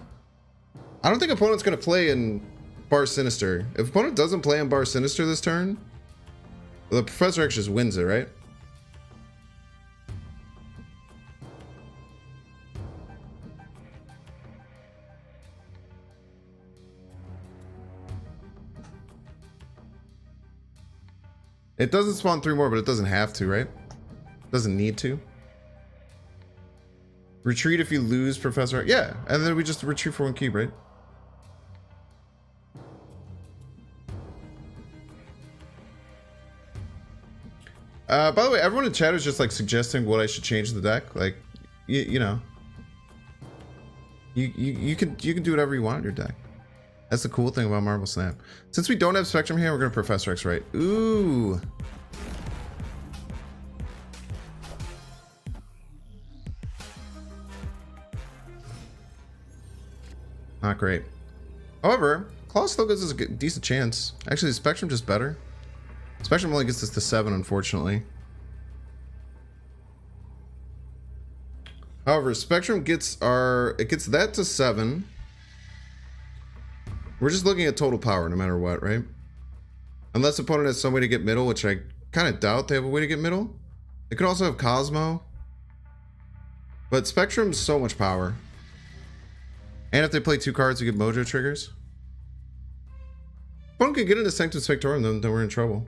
I don't think opponent's gonna play in Bar Sinister. If opponent doesn't play in Bar Sinister this turn, well, the Professor X just wins it, right? It doesn't spawn 3 more, but it doesn't have to, right? Doesn't need to. Retreat if you lose Professor X. Yeah, and then we just retreat for 1 cube, right? By the way, everyone in chat is just like suggesting what I should change in the deck. Like, you know, you can do whatever you want in your deck. That's the cool thing about Marvel Snap. Since we don't have Spectrum here, we're gonna Professor X right. Ooh. Not great. However, Claw still gives us a decent chance. Actually, the Spectrum just better. Spectrum only gets us to 7, unfortunately. However, Spectrum gets that to 7. We're just looking at total power no matter what, right? Unless the opponent has some way to get middle, which I kind of doubt they have a way to get middle. They could also have Cosmo. But Spectrum's so much power. And if they play 2 cards, we get Mojo triggers. Opponent can get into Sanctum Sanctorum, then we're in trouble.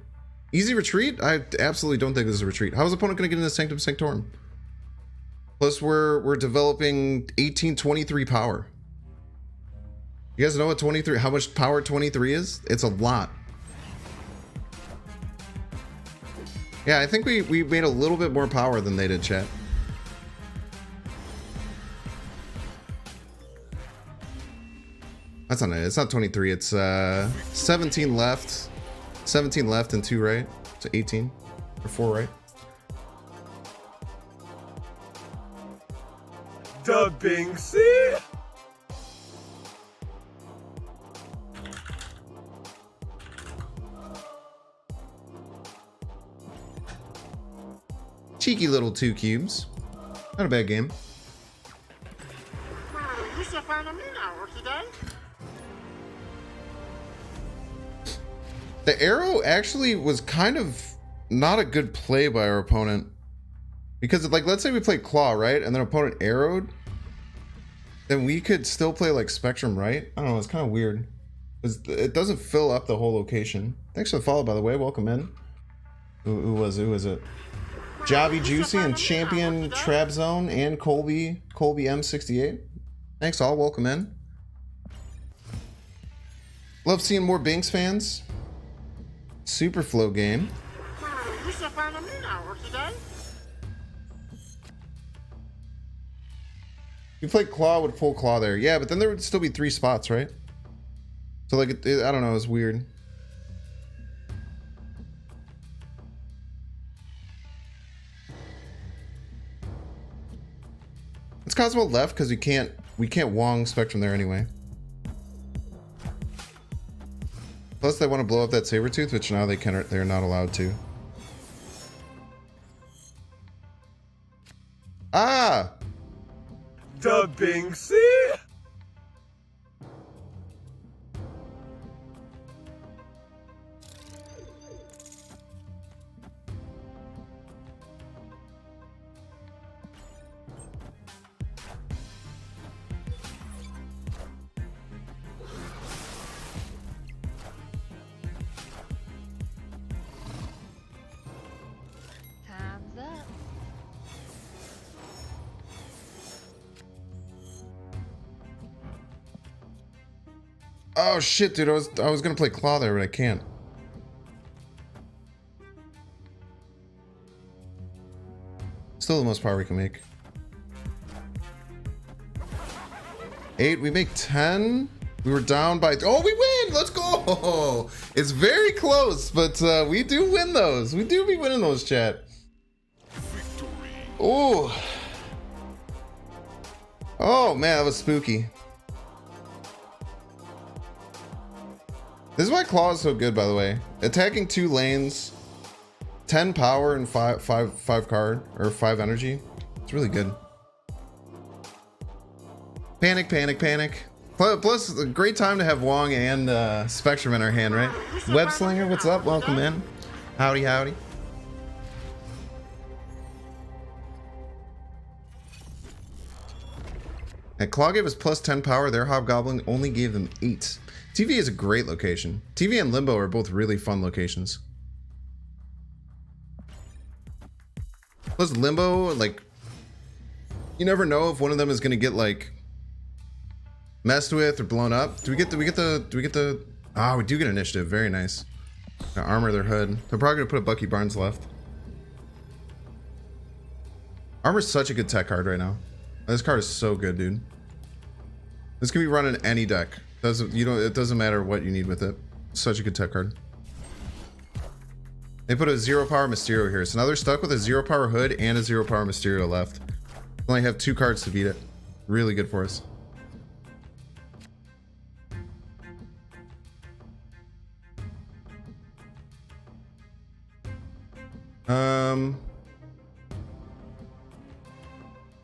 Easy retreat? I absolutely don't think this is a retreat. How is opponent going to get into Sanctum Sanctorum? Plus, we're developing 1823 power. You guys know what 23? How much power 23 is? It's a lot. Yeah, I think we made a little bit more power than they did, chat. That's not it. It's not 23. It's 17 left. 17 left and 2 right. So 18 or 4 right. The Binksy. Cheeky little 2 cubes. Not a bad game. We should find a new hour today. The arrow actually was kind of not a good play by our opponent. Because, like, let's say we played Claw, right? And then opponent arrowed. Then we could still play, like, Spectrum, right? I don't know, it's kind of weird. It doesn't fill up the whole location. Thanks for the follow, by the way. Welcome in. Who was it? Jobby Juicy and Champion Trabzone and Colby M68. Thanks all, welcome in. Love seeing more Bynx fans. Super flow game. We should find a new hour today. You played Claw with full Claw there. Yeah, but then there would still be 3 spots, right? So like, I don't know, it's weird. It's Cosmo left because we can't Wong Spectrum there anyway. Plus they want to blow up that Sabertooth, which now they're not allowed to. Ah! The Binksy. Time's up. Oh shit, dude! I was gonna play Claw there, but I can't. Still the most power we can make. 8. We make 10. We were down by. Oh, we win! Let's go! It's very close, but we do win those. We do be winning those, chat. Oh. Oh man, that was spooky. This is why Claw is so good, by the way. Attacking 2 lanes, 10 power and 5 card or 5 energy. It's really good. Panic, panic, panic. Plus, a great time to have Wong and Spectrum in our hand, right? Web Slinger, what's up? Welcome in. Howdy, howdy. And Claw gave us plus 10 power. Their Hobgoblin only gave them 8. TV is a great location. TV and Limbo are both really fun locations. Plus Limbo, like, you never know if one of them is gonna get like messed with or blown up. Do we get the ah, we do get initiative. Very nice. Gonna armor their hood. They're probably gonna put a Bucky Barnes left. Armor's such a good tech card right now. This card is so good, dude. This can be run in any deck. It doesn't matter what you need with it. Such a good tech card. They put a 0 power Mysterio here, so now they're stuck with a 0 power Hood and a 0 power Mysterio left. They only have 2 cards to beat it. Really good for us.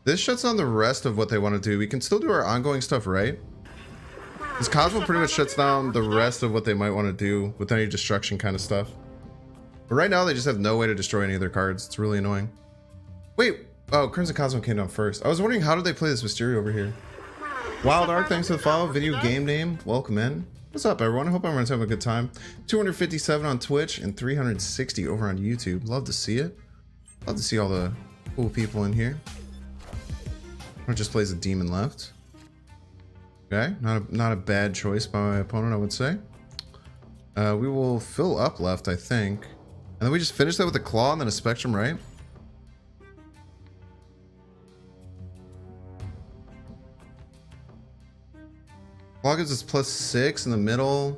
This shuts down the rest of what they want to do. We can still do our ongoing stuff, right? This Cosmo pretty much shuts down the rest of what they might want to do with any destruction kind of stuff. But right now they just have no way to destroy any of their cards. It's really annoying. Wait, oh, Crimson Cosmo came down first. I was wondering, how did they play this Mysterio over here? Wild Ark, thanks for the follow. Video game name, welcome in. What's up, everyone? I hope everyone's having a good time. 257 on Twitch and 360 over on YouTube. Love to see it. Love to see all the cool people in here. Or just plays a demon left. Okay, not a bad choice by my opponent, I would say. We will fill up left, I think. And then we just finish that with a claw and then a spectrum, right? Claw gives us +6 in the middle.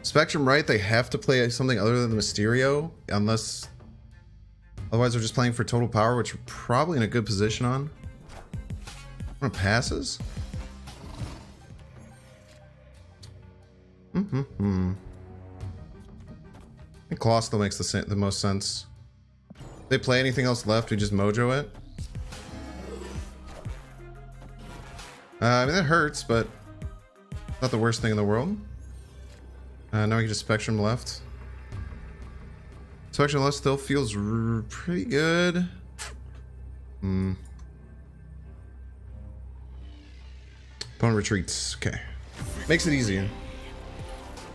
Spectrum, right? They have to play something other than the Mysterio, unless... Otherwise, they're just playing for total power, which we're probably in a good position on. One passes? I think Claw still makes the most sense. If they play anything else left, we just mojo it. I mean, that hurts, but not the worst thing in the world. Now we can just Spectrum left. Spectrum left still feels pretty good. Opponent retreats. Okay. Makes it easier.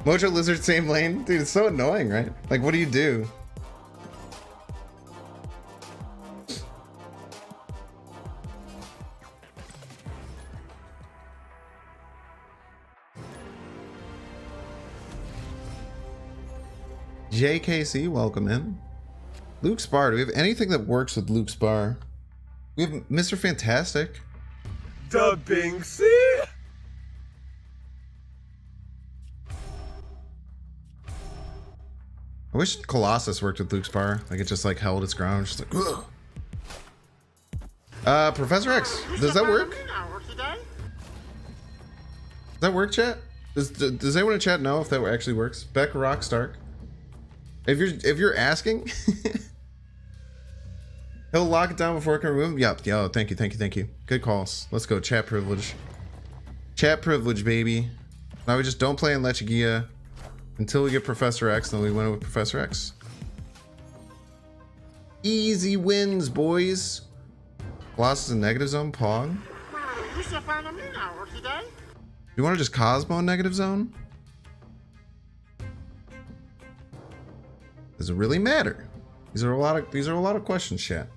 Mojo Lizard, same lane. Dude, it's so annoying, right? Like, what do you do? JKC, welcome in. Luke's Bar. Do we have anything that works with Luke's Bar? We have Mr. Fantastic. The Binksy. I wish Colossus worked with Luke's Bar. Like it just like held its ground. Just like, ugh. Professor X, does that work? Does that work, chat? Does anyone in chat know if that actually works? Beck Rock Stark. If you're asking, he'll lock it down before it can remove him. Yep. Yo, thank you. Good calls. Let's go. Chat privilege. Chat privilege, baby. Now we just don't play in Lechigia until we get Professor X, then we win it with Professor X. Easy wins, boys. Colossus in negative zone, Pog. You want to just Cosmo in negative zone? Does it really matter? These are a lot of questions, chat.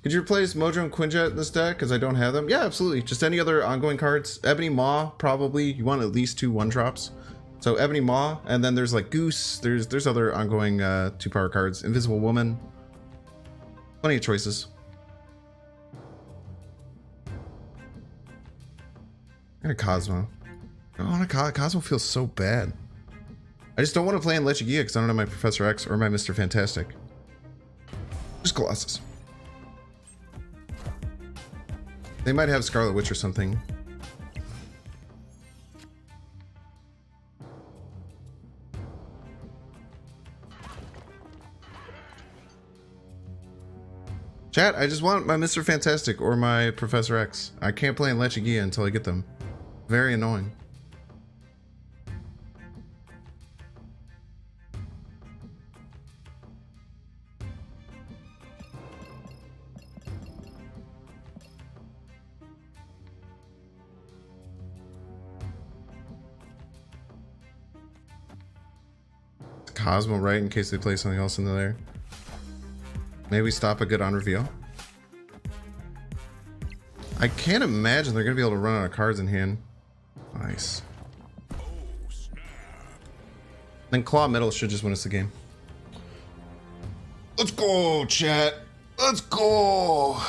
Could you replace Mojo and Quinjet in this deck? Because I don't have them. Yeah, absolutely. Just any other ongoing cards. Ebony Maw, probably. You want at least 2 1-drops. So Ebony Maw, and then there's like Goose. There's other ongoing 2-power cards. Invisible Woman. Plenty of choices. And a Cosmo. Oh, Cosmo feels so bad. I just don't want to play in Lechigia because I don't have my Professor X or my Mr. Fantastic. Just Colossus. They might have Scarlet Witch or something. Chat, I just want my Mr. Fantastic or my Professor X. I can't play in Lechigia until I get them. Very annoying. Cosmo, right, in case they play something else into there. Maybe stop a good on reveal. I can't imagine they're gonna be able to run out of cards in hand. Nice. Then Claw Middle should just win us the game. Let's go, chat. Let's go.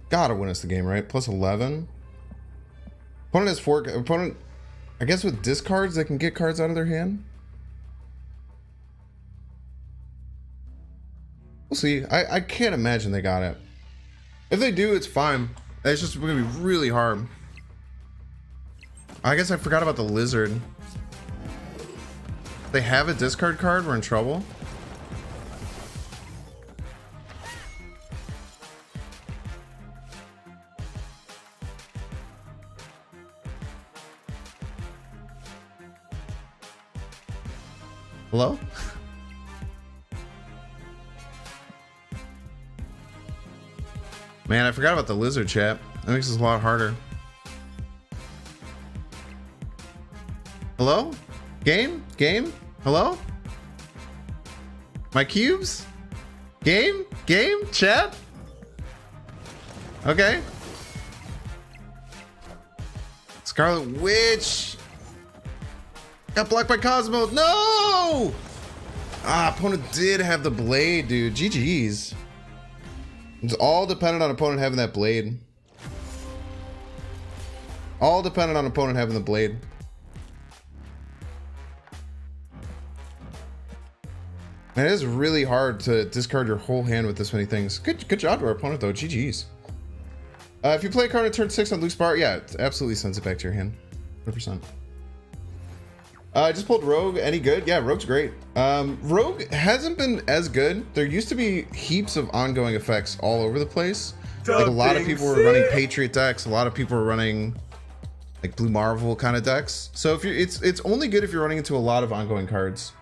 Gotta win us the game, right? Plus 11. Opponent has 4. Opponent, I guess with discards, they can get cards out of their hand. We'll see. I can't imagine they got it. If they do, it's fine. It's just gonna be really hard. I guess I forgot about the lizard. If they have a discard card, we're in trouble. Hello? Man, I forgot about the lizard, chat. That makes this a lot harder. Hello? Game? Game? Hello? My cubes? Game? Chat? Okay. Scarlet Witch. Got blocked by Cosmo. No! Ah, opponent did have the blade, dude. GG's. It's all dependent on opponent having that blade. All dependent on opponent having the blade. Man, it is really hard to discard your whole hand with this many things. Good job to our opponent though. GG's. If you play a card on turn 6 on loose bar, yeah, it absolutely sends it back to your hand. 100%. I just pulled Rogue. Any good? Yeah, Rogue's great. Rogue hasn't been as good. There used to be heaps of ongoing effects all over the place. Like a lot of people were running Patriot decks. A lot of people were running like Blue Marvel kind of decks. So if you're, it's only good if you're running into a lot of ongoing cards,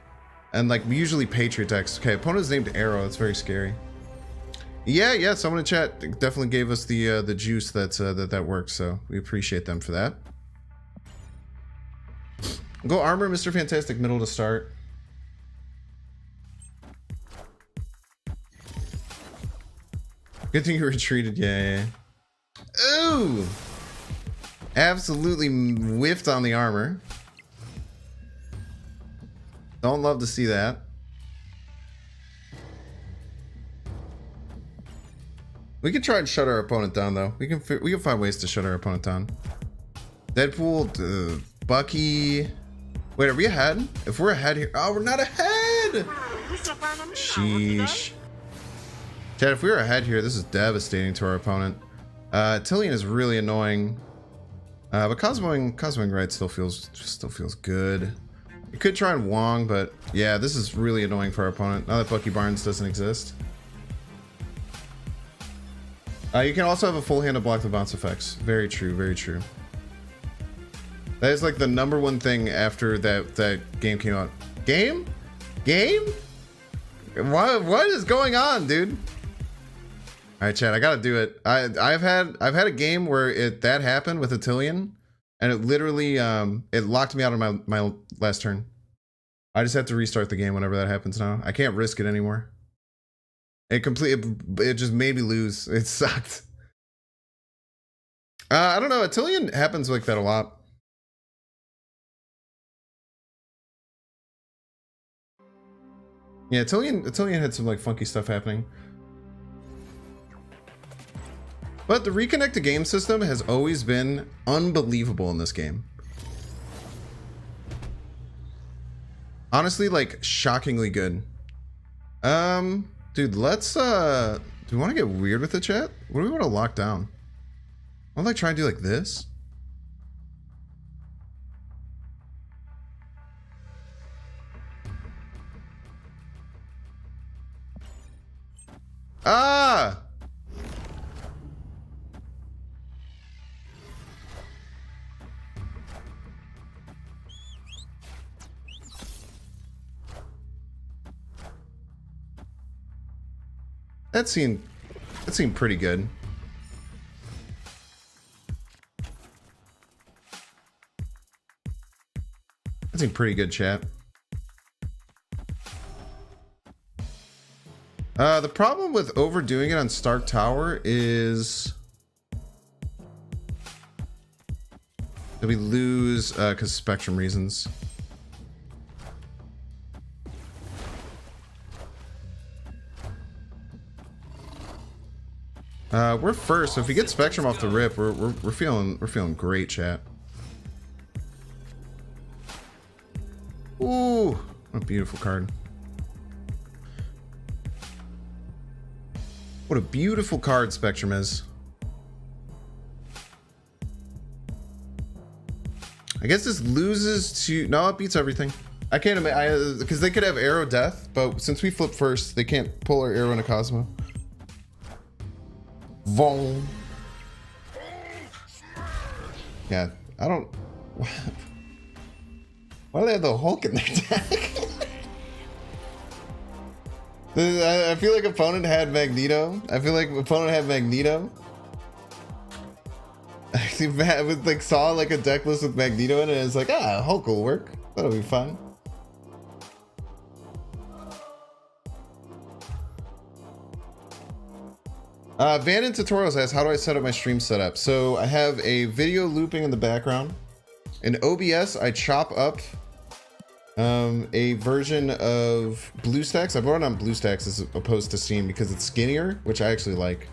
and like usually Patriot decks. Okay, opponent's named Arrow. That's very scary. Yeah. Someone in chat definitely gave us the juice that works. So we appreciate them for that. Go armor, Mr. Fantastic, middle to start. Good thing you retreated, yeah. Ooh! Absolutely whiffed on the armor. Don't love to see that. We can try and shut our opponent down, though. We can find ways to shut our opponent down. Deadpool, Bucky. Wait, are we ahead? If we're ahead here, oh, we're not ahead. Sheesh. Chad, if we were ahead here, this is devastating to our opponent. Tillian is really annoying, but Cosmoing right still feels good. We could try and Wong, but yeah, this is really annoying for our opponent. Now that Bucky Barnes doesn't exist. You can also have a full hand to block the bounce effects. Very true, very true. That is like the #1 thing after that game came out. Game? What is going on, dude? All right, Chad, I gotta do it. I've had a game where that happened with Tillian, and it literally it locked me out of my last turn. I just have to restart the game whenever that happens now. I can't risk it anymore. It just made me lose. It sucked. I don't know. Tillian happens like that a lot. Yeah, Tillian had some like funky stuff happening. But the reconnect to game system has always been unbelievable in this game. Honestly, like shockingly good. Dude, let's do we want to get weird with the chat? What do we want to lock down? I want to like try and do like this. Ah! That seemed pretty good. That seemed pretty good, chat. The problem with overdoing it on Stark Tower is that we lose because spectrum reasons. We're first, so if we get spectrum off the rip, we're feeling great, chat. Ooh, what a beautiful card. What a beautiful card Spectrum is. I guess this loses to... No, it beats everything. I can't imagine... Because they could have Arrow Death, but since we flip first, they can't pull our Arrow into Cosmo. Vong. Yeah, I don't... Why do they have the Hulk in their deck? I feel like opponent had Magneto. I saw like a deck list with Magneto in it, and it's like, Hulk will work. That'll be fun. Van in Tutorials asks, how do I set up my stream setup? So I have a video looping in the background. In OBS, I chop up a version of BlueStacks. I brought it on BlueStacks as opposed to Steam because it's skinnier, which I actually like.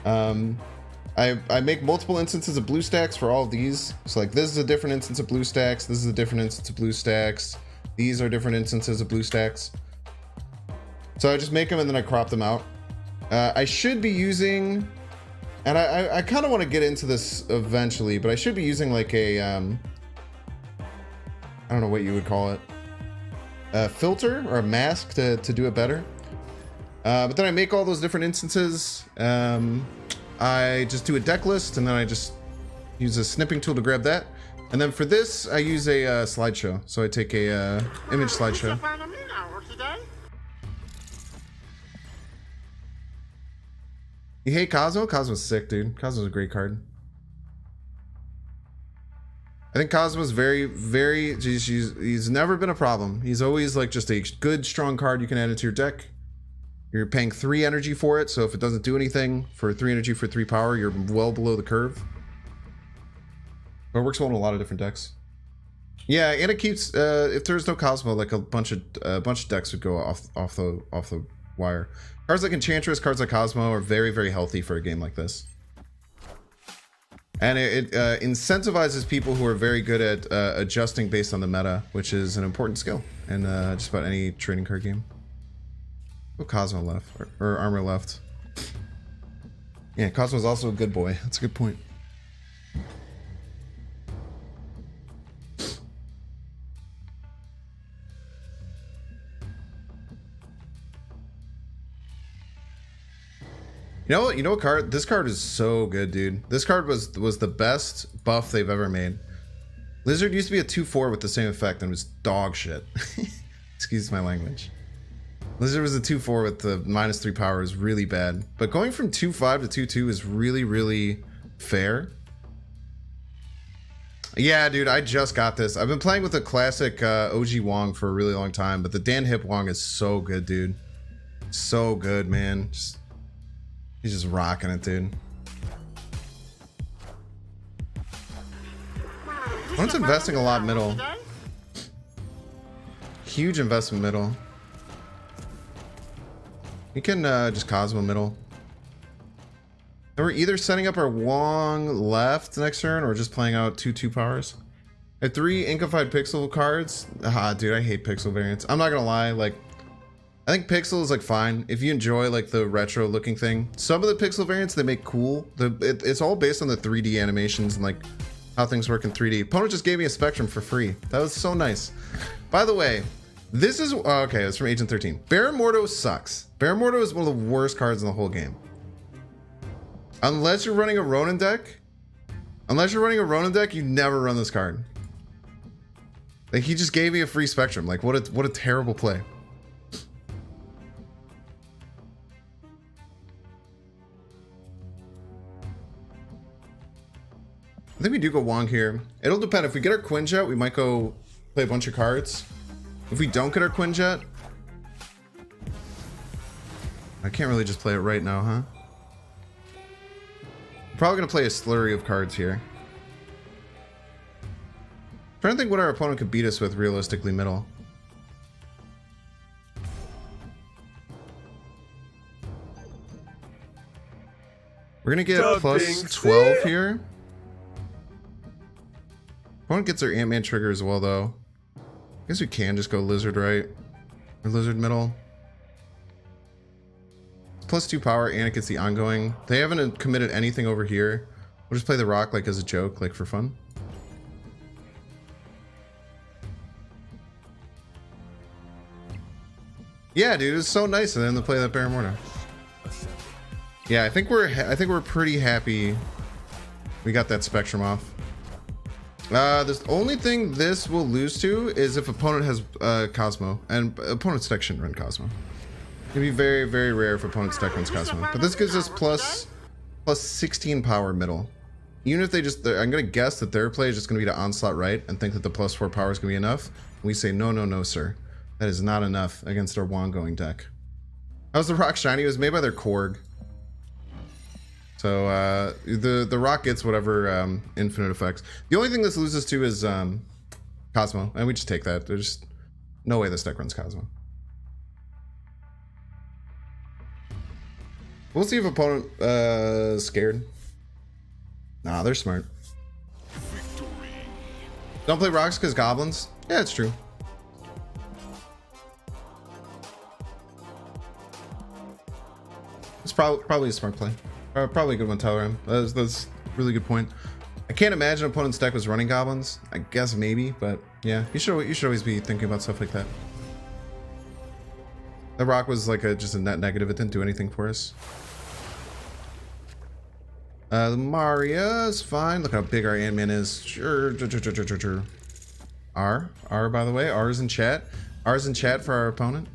I make multiple instances of BlueStacks for all of these. So like this is a different instance of BlueStacks. This is a different instance of BlueStacks. These are different instances of BlueStacks. So I just make them and then I crop them out. I should be using, and I kind of want to get into this eventually, but I should be using like a, I don't know what you would call it, a filter or a mask to do it better. But then I make all those different instances. I just do a deck list and then I just use a snipping tool to grab that. And then for this, I use a slideshow. So I take a image slideshow. You hate Cosmo? Cosmo's sick, dude. Cosmo's a great card. I think Cosmo's he's never been a problem. He's always like just a good, strong card you can add into your deck. You're paying 3 energy for it, so if it doesn't do anything for 3 energy for 3 power, you're well below the curve. But it works well in a lot of different decks. Yeah, and it keeps if there's no Cosmo, like a bunch of decks would go off the wire. Cards like Enchantress, cards like Cosmo are very, very healthy for a game like this. And it incentivizes people who are very good at adjusting based on the meta, which is an important skill in just about any trading card game. Oh, Cosmo left, or Armor left. Yeah, Cosmo's also a good boy. That's a good point. You know what card? This card is so good, dude. This card was the best buff they've ever made. Lizard used to be a 2/4 with the same effect and was dog shit. Excuse my language. Lizard was a 2/4 with the -3 power is really bad. But going from 2/5 to 2/2 is really, really fair. Yeah, dude, I just got this. I've been playing with the classic OG Wong for a really long time, but the Dan Hip Wong is so good, dude. So good, man. He's just rocking it, dude. One's investing a lot middle. Huge investment middle. You can just Cosmo middle. And we're either setting up our Wong left next turn or just playing out 2/2 powers. I have 3 Inkified Pixel cards. Ah, dude, I hate Pixel variants. I'm not gonna lie, like, I think Pixel is like fine if you enjoy like the retro looking thing. Some of the Pixel variants they make cool. It's all based on the 3D animations and like how things work in 3D. Opponent just gave me a Spectrum for free. That was so nice. By the way, this is okay. It's from Agent 13. Baron Mordo sucks. Baron Mordo is one of the worst cards in the whole game. Unless you're running a Ronin deck. You never run this card. Like he just gave me a free Spectrum. Like what a terrible play. I think we do go Wong here. It'll depend. If we get our Quinjet, we might go play a bunch of cards. If we don't get our Quinjet, I can't really just play it right now, huh? I'm probably gonna play a slurry of cards here. Trying to think what our opponent could beat us with realistically middle. We're gonna get plus 12 here. Opponent gets their Ant-Man trigger as well, though. I guess we can just go Lizard right. Or Lizard middle. Plus 2 power, and it gets the ongoing. They haven't committed anything over here. We'll just play the rock like as a joke, like for fun. Yeah, dude, it's so nice of them to play that Baron Mordo. Yeah, I think we're pretty happy we got that Spectrum off. The only thing this will lose to is if opponent has Cosmo, and opponent's deck shouldn't run Cosmo. It'd be very, very rare if opponent's deck runs Cosmo. But this gives us plus 16 power middle. Even if they just, I'm gonna guess that their play is just gonna be to onslaught right and think that the plus 4 power is gonna be enough. And we say no, no, no, sir. That is not enough against our Wongoing deck. How's the rock shiny? It was made by their Korg. So the rock gets whatever infinite effects. The only thing this loses to is Cosmo, and we just take that. There's just no way this deck runs Cosmo. We'll see if opponent scared. Nah, they're smart. Don't play rocks because goblins? Yeah, it's true. It's probably a smart play. Probably a good one, Telegram. That's a really good point. I can't imagine opponent's deck was running goblins. I guess maybe, but yeah, you should always be thinking about stuff like that. The rock was like just a net negative. It didn't do anything for us. The Maria's fine. Look how big our Ant-Man is. Sure. R, by the way. R is in chat. R is in chat for our opponent.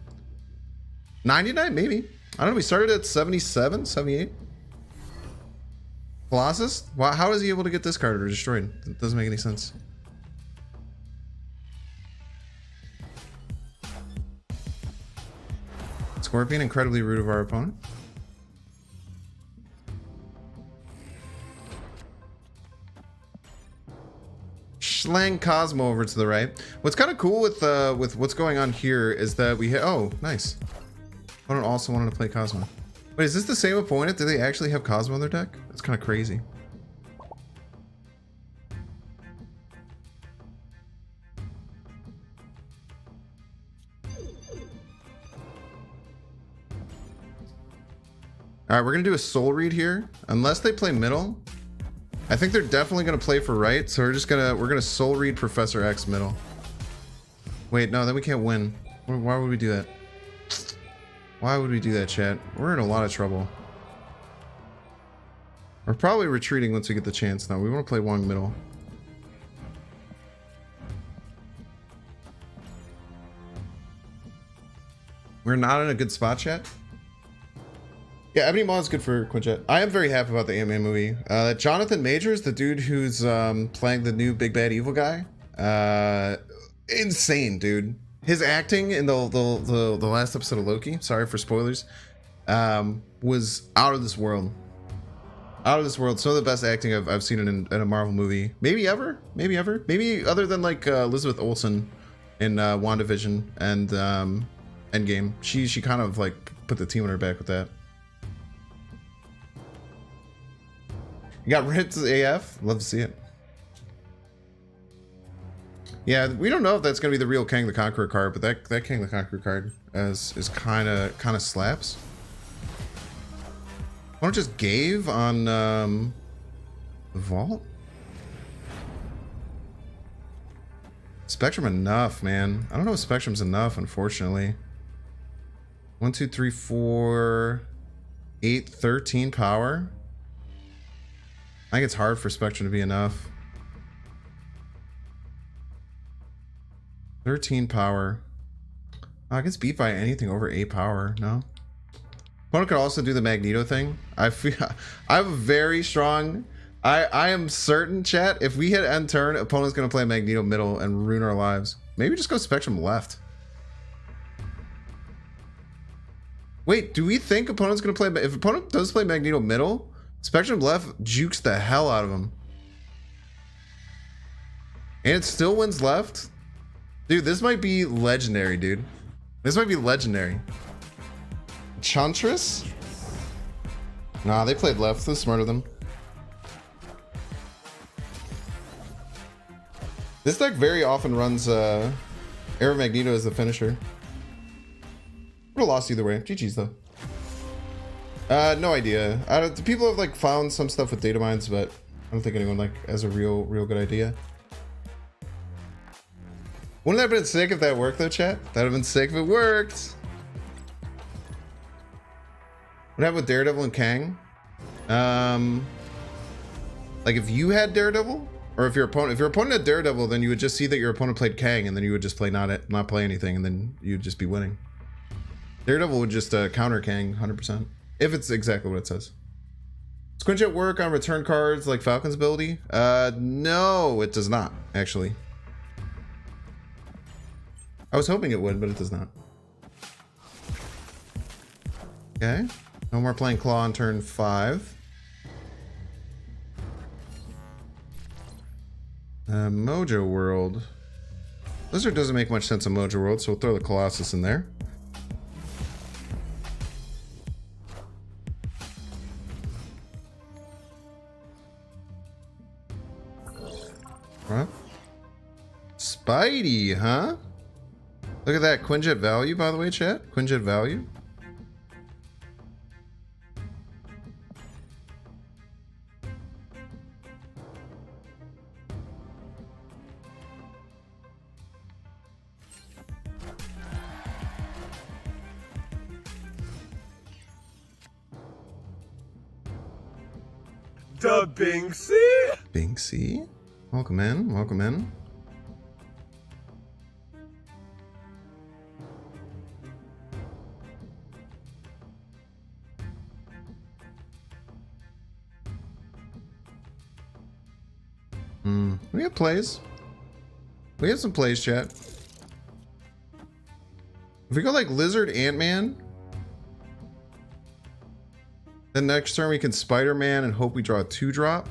99, maybe. I don't know. We started at 77, 78. Colossus? Wow, how is he able to get this card or destroyed? It doesn't make any sense. Scorpion, incredibly rude of our opponent. Schlang Cosmo over to the right. What's kind of cool with what's going on here is that we hit. Oh, nice. Opponent also wanted to play Cosmo. Wait, is this the same opponent? Do they actually have Cosmo in their deck? That's kind of crazy. All right, we're gonna do a soul read here. Unless they play middle, I think they're definitely gonna play for right. So we're gonna soul read Professor X middle. Wait, no, then we can't win. Why would we do that? Why would we do that, chat? We're in a lot of trouble. We're probably retreating once we get the chance. No, we want to play Wong middle. We're not in a good spot, chat. Yeah, Ebony Maw is good for Quinjet. I am very happy about the Ant-Man movie. Jonathan Majors, the dude who's playing the new big bad evil guy. Insane, dude. His acting in the last episode of Loki, sorry for spoilers, was out of this world. Out of this world. Some of the best acting I've seen in a Marvel movie. Maybe ever. Maybe ever. Maybe other than like Elizabeth Olsen in WandaVision and Endgame. She kind of like put the team on her back with that. You got ripped AF? Love to see it. Yeah, we don't know if that's gonna be the real Kang the Conqueror card, but that Kang the Conqueror card is kind of slaps. Why don't just gave on the vault? Spectrum enough, man. I don't know if Spectrum's enough, unfortunately. 1, 2, 3, 4, 8, 13 power. I think it's hard for Spectrum to be enough. 13 power. I gets beat by anything over 8 power, no? Opponent could also do the Magneto thing. I have a very strong... I am certain, chat, if we hit end turn, opponent's gonna play Magneto middle and ruin our lives. Maybe just go Spectrum left. Wait, do we think opponent's gonna play... If opponent does play Magneto middle, Spectrum left jukes the hell out of him. And it still wins left? Dude, this might be legendary, dude. This might be legendary. Chantris? Nah, they played left. They're smarter than them. This deck very often runs Aero Magneto as the finisher. Would have lost either way. GG's though. No idea. People have like found some stuff with data mines, but I don't think anyone like has a real good idea. Wouldn't that have been sick if that worked though, chat? That would have been sick if it worked. What happened with Daredevil and Kang? Like if you had Daredevil, or if your opponent had Daredevil, then you would just see that your opponent played Kang, and then you would just play not play anything, and then you'd just be winning. Daredevil would just counter Kang 100%, if it's exactly what it says. Does Quinjet work on return cards like Falcon's ability? No, it does not, actually. I was hoping it would, but it does not. Okay. No more playing Claw on turn 5. Mojo World. Lizard doesn't make much sense in Mojo World, so we'll throw the Colossus in there. Huh? Spidey, huh? Look at that Quinjet value, by the way, chat. Quinjet value. The Binksy? Binksy. Welcome in, welcome in. We have plays. We have some plays, chat. If we go like Lizard Ant-Man, then next turn we can Spider-Man and hope we draw a 2-drop.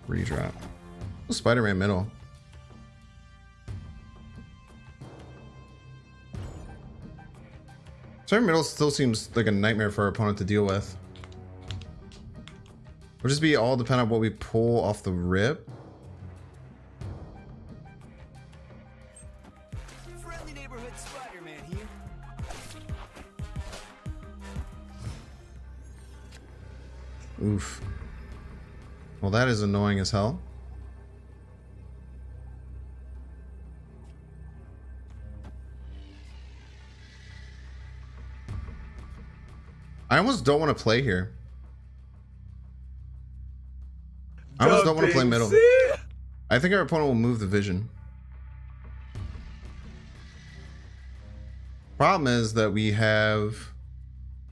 Redrop. Spider-Man middle. Spider-Man middle still seems like a nightmare for our opponent to deal with. It'll just be all dependent on what we pull off the rip. Friendly neighborhood Spider-Man here. Oof. Well, that is annoying as hell. I almost don't want to play here. I almost don't want to play middle. I think our opponent will move the vision. Problem is that we have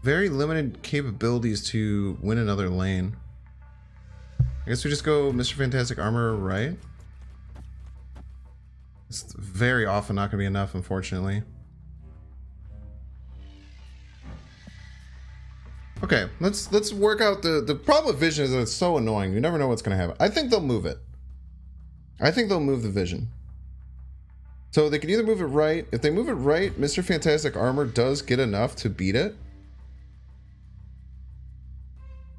very limited capabilities to win another lane. I guess we just go Mr. Fantastic Armor right. It's very often not going to be enough, unfortunately. Okay, let's work out the problem with vision is that it's so annoying. You never know what's going to happen. I think they'll move it. I think they'll move the vision. So they can either move it right. If they move it right, Mr. Fantastic Armor does get enough to beat it.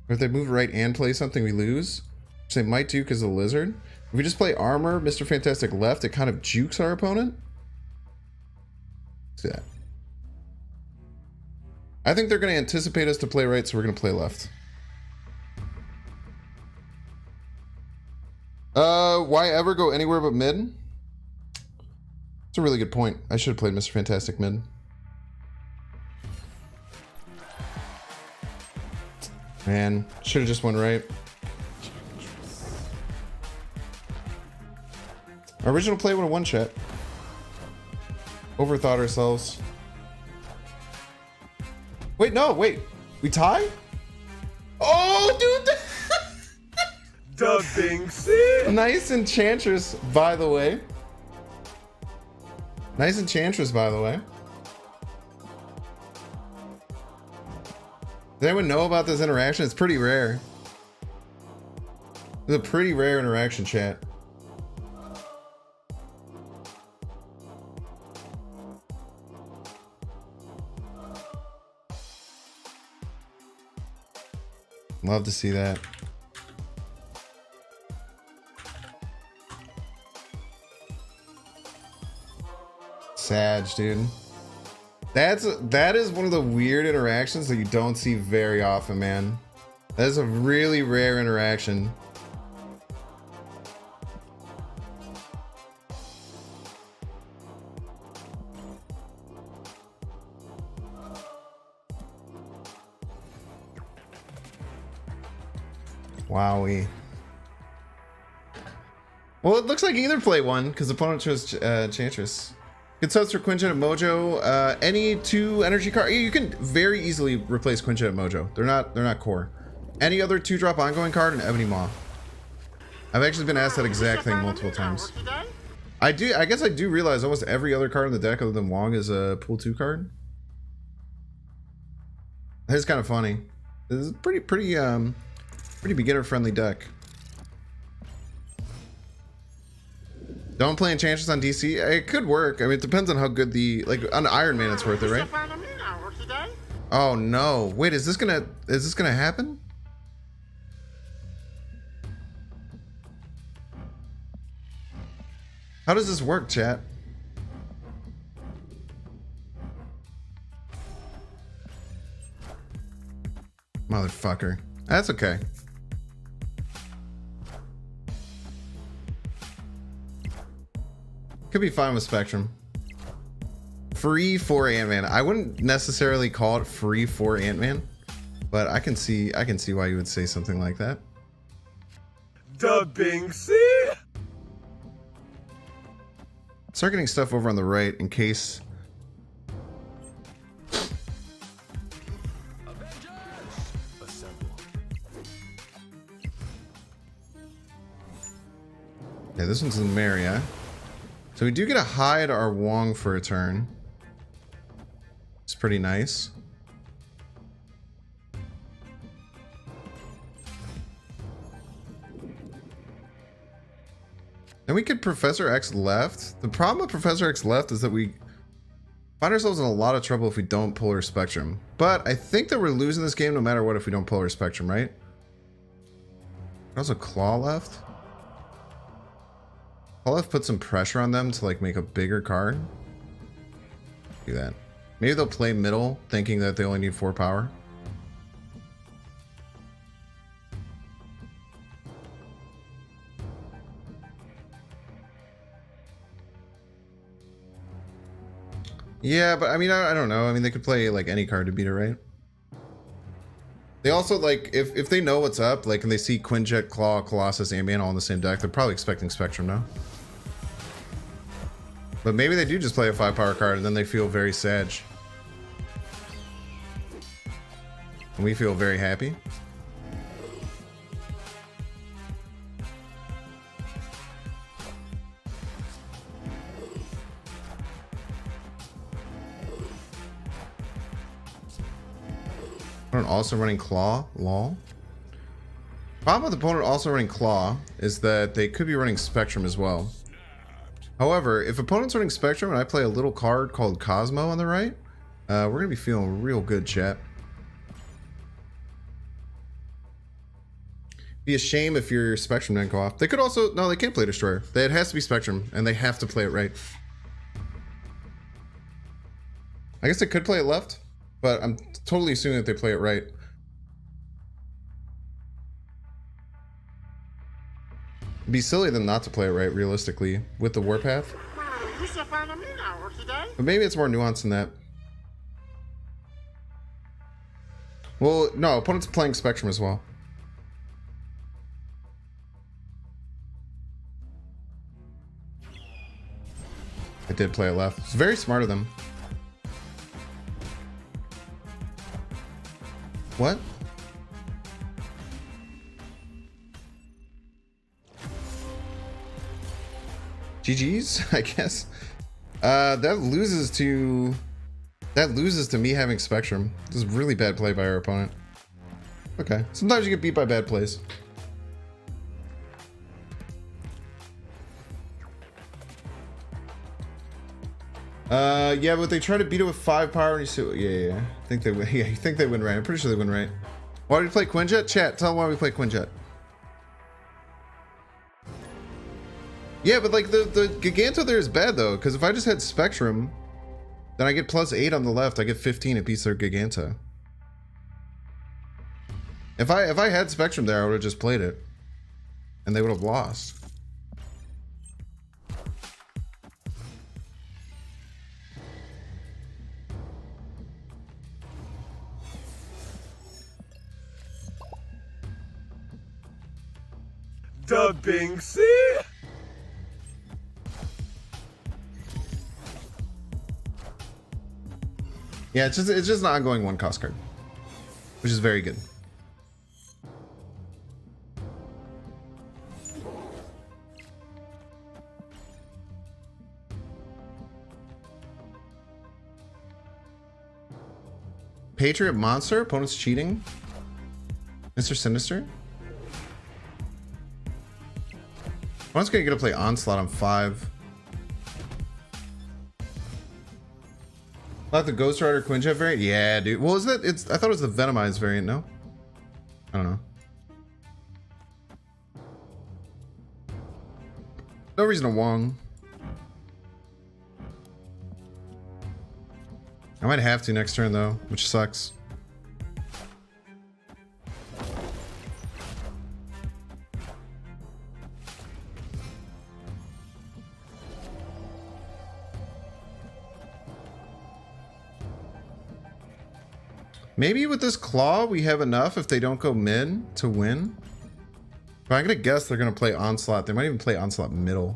Or if they move it right and play something, we lose. Which they might do because of the lizard. If we just play armor, Mr. Fantastic left, it kind of jukes our opponent. Let's do that. I think they're going to anticipate us to play right, so we're going to play left. Why ever go anywhere but mid? That's a really good point. I should have played Mr. Fantastic mid. Man, should have just went right. Our original play would have won, chat. Overthought ourselves. Wait, no, wait. We tie? Oh, dude! The Binksy? Nice Enchantress, by the way. Nice Enchantress, by the way. Does anyone know about this interaction? It's pretty rare. It's a pretty rare interaction, chat. Love to see that. Sag, dude. That is one of the weird interactions that you don't see very often, man. That is a really rare interaction. Wowie. Well, it looks like either play one because the opponent chose Enchantress. Good subs for Quinjet and Mojo. Any 2 energy card, you can very easily replace Quinjet and Mojo. They're not core. Any other 2-drop ongoing card and Ebony Maw. I've actually been asked that exact thing multiple times. I guess I do realize almost every other card in the deck other than Wong is a pool 2 card. It's kind of funny. This is pretty beginner friendly deck. Don't play Enchantress on DC. It could work. I mean, it depends on how good the, like, on Iron Man it's worth it, right? Oh no! Wait, is this gonna happen? How does this work, chat? Motherfucker. That's okay. Could be fine with Spectrum. Free for Ant-Man. I wouldn't necessarily call it free for Ant-Man, but I can see why you would say something like that. Da Binksy. Start getting stuff over on the right in case. Okay, this one's in Maria. So we do get to hide our Wong for a turn. It's pretty nice. Then we could Professor X left. The problem with Professor X left is that we find ourselves in a lot of trouble if we don't Polar Spectrum. But I think that we're losing this game no matter what if we don't Polar Spectrum, right? Also Claw left. Claw left put some pressure on them to like make a bigger card. Do that. Maybe they'll play middle thinking that they only need 4 power. Yeah, but I mean, I don't know. I mean, they could play like any card to beat it, right? They also like, if they know what's up, like, and they see Quinjet, Claw, Colossus, Ant-Man all in the same deck, they're probably expecting Spectrum now. But maybe they do just play a 5 power card and then they feel very sad. And we feel very happy. Opponent also running Claw, lol. Problem with the opponent also running Claw is that they could be running Spectrum as well. However, if opponent's running Spectrum and I play a little card called Cosmo on the right, we're gonna be feeling real good, chat. Be a shame if your Spectrum didn't go off. They could also, no, they can't play Destroyer. It has to be Spectrum, and they have to play it right. I guess they could play it left, but I'm totally assuming that they play it right. It'd be silly of them not to play it right, realistically, with the Warpath. But maybe it's more nuanced than that. Well, no, opponent's playing Spectrum as well. I did play it left. It's very smart of them. What? GG's, I guess. That loses to me having Spectrum. This is really bad play by our opponent. Okay. Sometimes you get beat by bad plays. Yeah, but they try to beat it with 5 power and you say, yeah. I think they win. Yeah, you think they win right. I'm pretty sure they win right. Why did we play Quinjet? Chat, tell them why we play Quinjet. Yeah, but like the Giganto there is bad though, because if I just had Spectrum, then I get +8 on the left. I get 15. It beats their Giganto. If I had Spectrum there, I would have just played it, and they would have lost. Da Binksy. Yeah, it's just an ongoing 1 cost card, which is very good. Patriot Monster. Opponent's cheating. Mr. Sinister. Opponent's gonna get to play Onslaught on 5. Like the Ghost Rider Quinjet variant? Yeah, dude. Well, is that? I thought it was the Venomized variant, no? I don't know. No reason to Wong. I might have to next turn though, which sucks. Maybe with this claw we have enough if they don't go mid to win. But I'm gonna guess they're gonna play Onslaught. They might even play Onslaught middle.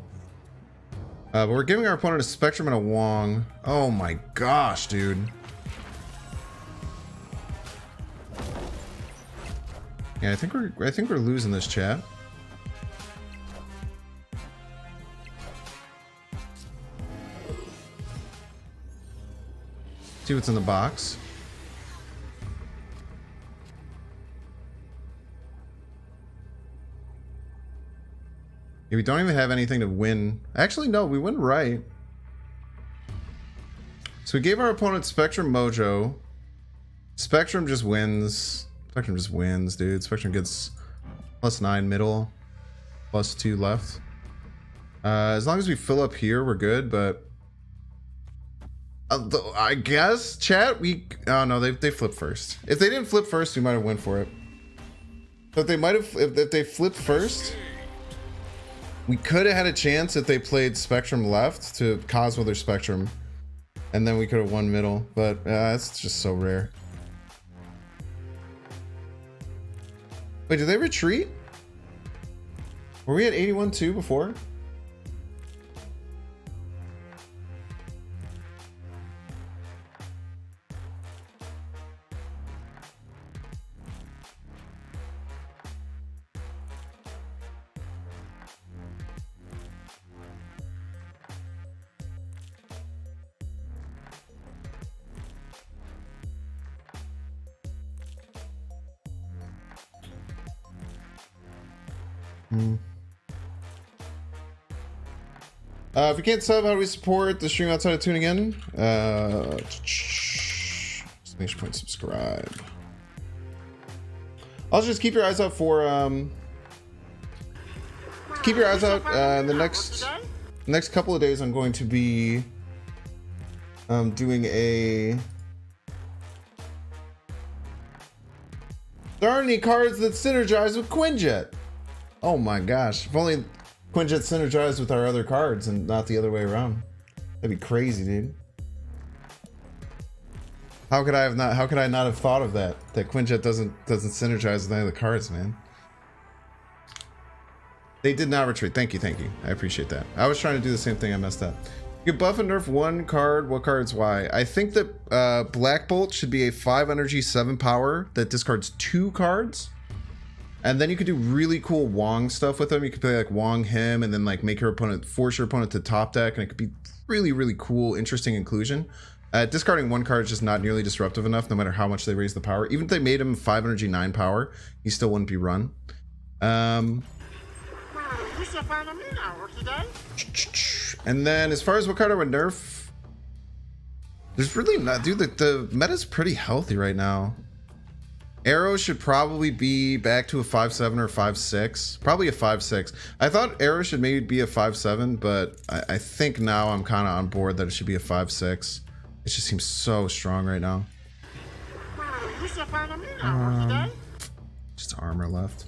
But we're giving our opponent a Spectrum and a Wong. Oh my gosh, dude. Yeah, I think we're losing this, chat. See what's in the box. Yeah, we don't even have anything to win. Actually, no, we win right. So we gave our opponent Spectrum Mojo. Spectrum just wins. Spectrum just wins, dude. Spectrum gets +9 middle, +2 left. As long as we fill up here, we're good, but... I guess, chat, we... Oh, no, they flipped first. If they didn't flip first, we might have went for it. But they might have... If they flipped first... We could have had a chance if they played Spectrum left to Cosmo their Spectrum. And then we could have won middle. But it's just so rare. Wait, did they retreat? Were we at 81-2 before? If you can't sub, how do we support the stream outside of tuning in? Exclamation point subscribe. Also, just keep your eyes out for keep your eyes out. The next couple of days, I'm going to be doing a. There aren't any cards that synergize with Quinjet. Oh my gosh! If only Quinjet synergized with our other cards and not the other way around. That'd be crazy, dude. How could I not have thought of that? That Quinjet doesn't synergize with any of the cards, man. They did not retreat. Thank you. I appreciate that. I was trying to do the same thing. I messed up. You can buff and nerf one card. What cards? Why? I think that Black Bolt should be a 5 energy, 7 power that discards 2 cards. And then you could do really cool Wong stuff with them. You could play like Wong him and then like make your opponent, force your opponent to top deck. And it could be really, really cool, interesting inclusion. Discarding 1 card is just not nearly disruptive enough, no matter how much they raise the power. Even if they made him 5 energy, 9 power, he still wouldn't be run. You should find a mean hour today. And then as far as what card I would nerf, there's really not, dude, the meta's pretty healthy right now. Arrow should probably be back to a 5-7 or 5-6. Probably a 5-6. I thought Arrow should maybe be a 5-7, but I think now I'm kind of on board that it should be a 5-6. It just seems so strong right now. You should find a mean hour today. Just armor left.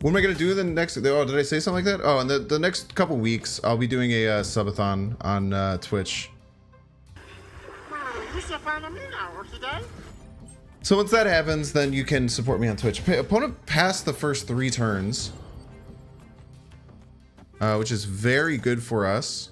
What am I gonna do in the next? Oh, did I say something like that? Oh, in the next couple weeks, I'll be doing a subathon on Twitch. You should find a mean hour today. So once that happens, then you can support me on Twitch. Opponent passed the first 3 turns, which is very good for us.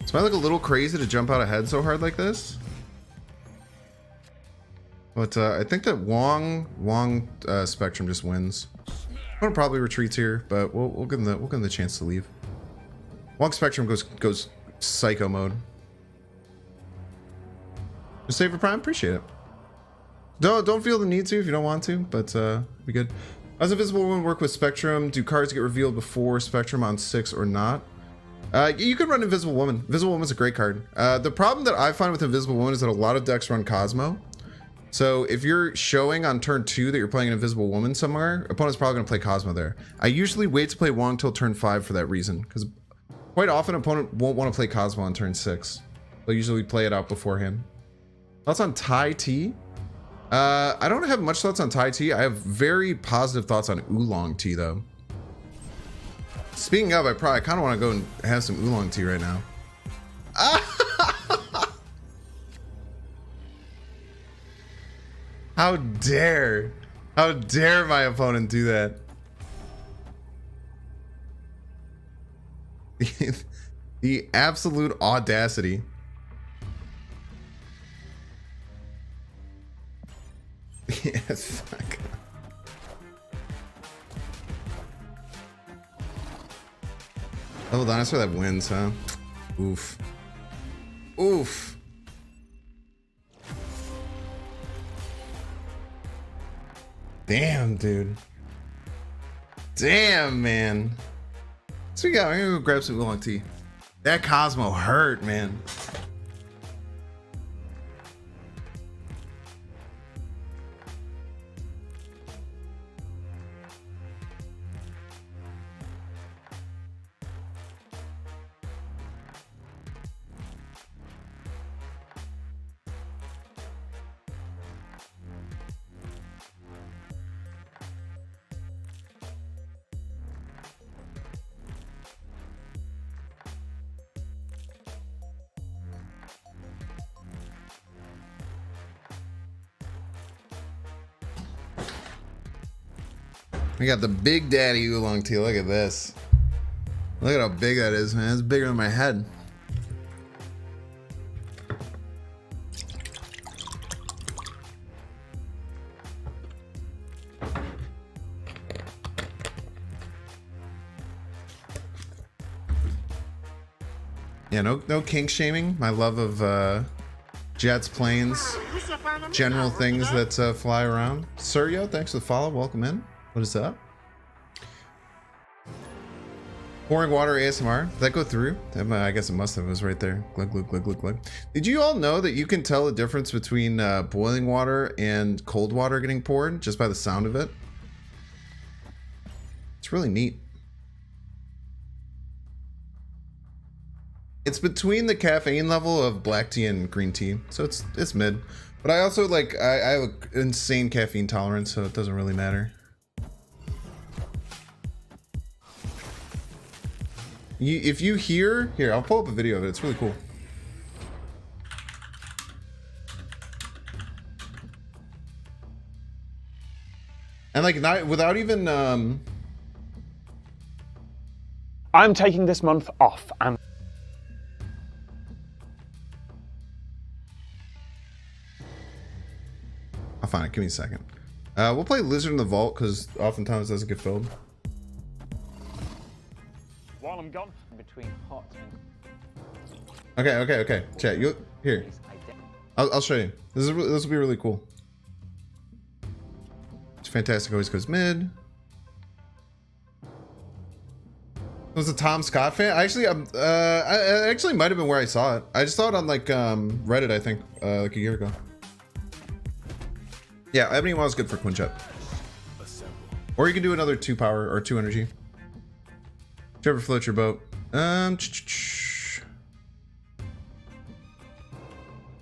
So I look a little crazy to jump out ahead so hard like this. But I think that Wong Spectrum just wins. I'm gonna probably retreat here, but we'll give him the chance to leave. Wong Spectrum goes psycho mode. Just save for Prime, appreciate it. Don't feel the need to if you don't want to, but be good. Does Invisible Woman work with Spectrum? Do cards get revealed before Spectrum on 6 or not? You could run Invisible Woman. Invisible Woman's a great card. The problem that I find with Invisible Woman is that a lot of decks run Cosmo. So if you're showing on turn 2 that you're playing an Invisible Woman somewhere, opponent's probably going to play Cosmo there. I usually wait to play Wong till turn 5 for that reason, because quite often opponent won't want to play Cosmo on turn 6. They'll usually play it out beforehand. Thoughts on Tai T? I don't have much thoughts on Tai T. I have very positive thoughts on Oolong Tea though. Speaking of, I kind of want to go and have some Oolong Tea right now. How dare my opponent do that? The absolute audacity. Yes, fuck. Level dinosaur that wins, huh? Oof. Oof. Damn, dude. Damn, man. So we got. I'm gonna go grab some Oolong Tea. That Cosmo hurt, man. We got the Big Daddy Oolong Tea. Look at this. Look at how big that is, man. It's bigger than my head. Yeah, no kink shaming. My love of jets, planes, general things that fly around. Suryo, thanks for the follow. Welcome in. What is up? Pouring water ASMR. Did that go through? I guess it must have. It was right there. Glug, glug, glug, glug, glug. Did you all know that you can tell the difference between boiling water and cold water getting poured just by the sound of it? It's really neat. It's between the caffeine level of black tea and green tea, so it's mid. But I also I have an insane caffeine tolerance, so it doesn't really matter. If you hear, here, I'll pull up a video of it. It's really cool. And not without even I'm taking this month off and I'll find it. Give me a second. We'll play Lizard in the Vault because oftentimes it doesn't get filled. while I'm gone, between hot and Okay. Chat, you here. I'll show you. This will be really cool. It's fantastic. Always goes mid. Was a Tom Scott fan? I actually might have been where I saw it. I just saw it on Reddit, I think, like a year ago. Yeah, Ebony was good for Quinjet. Or you can do another 2 power or 2 energy. Whichever floats your boat.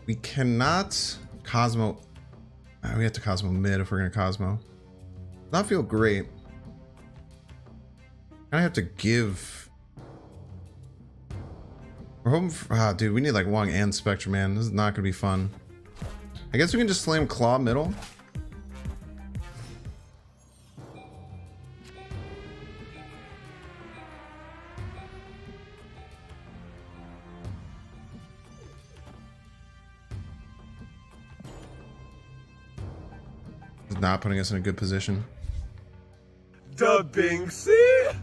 We cannot Cosmo. We have to Cosmo mid if we're gonna Cosmo. Not feel great. I have to give. We're hoping for, dude, we need Wong and Spectre, man. This is not gonna be fun. I guess we can just slam Claw middle. just not putting us in a good position. The Binksy.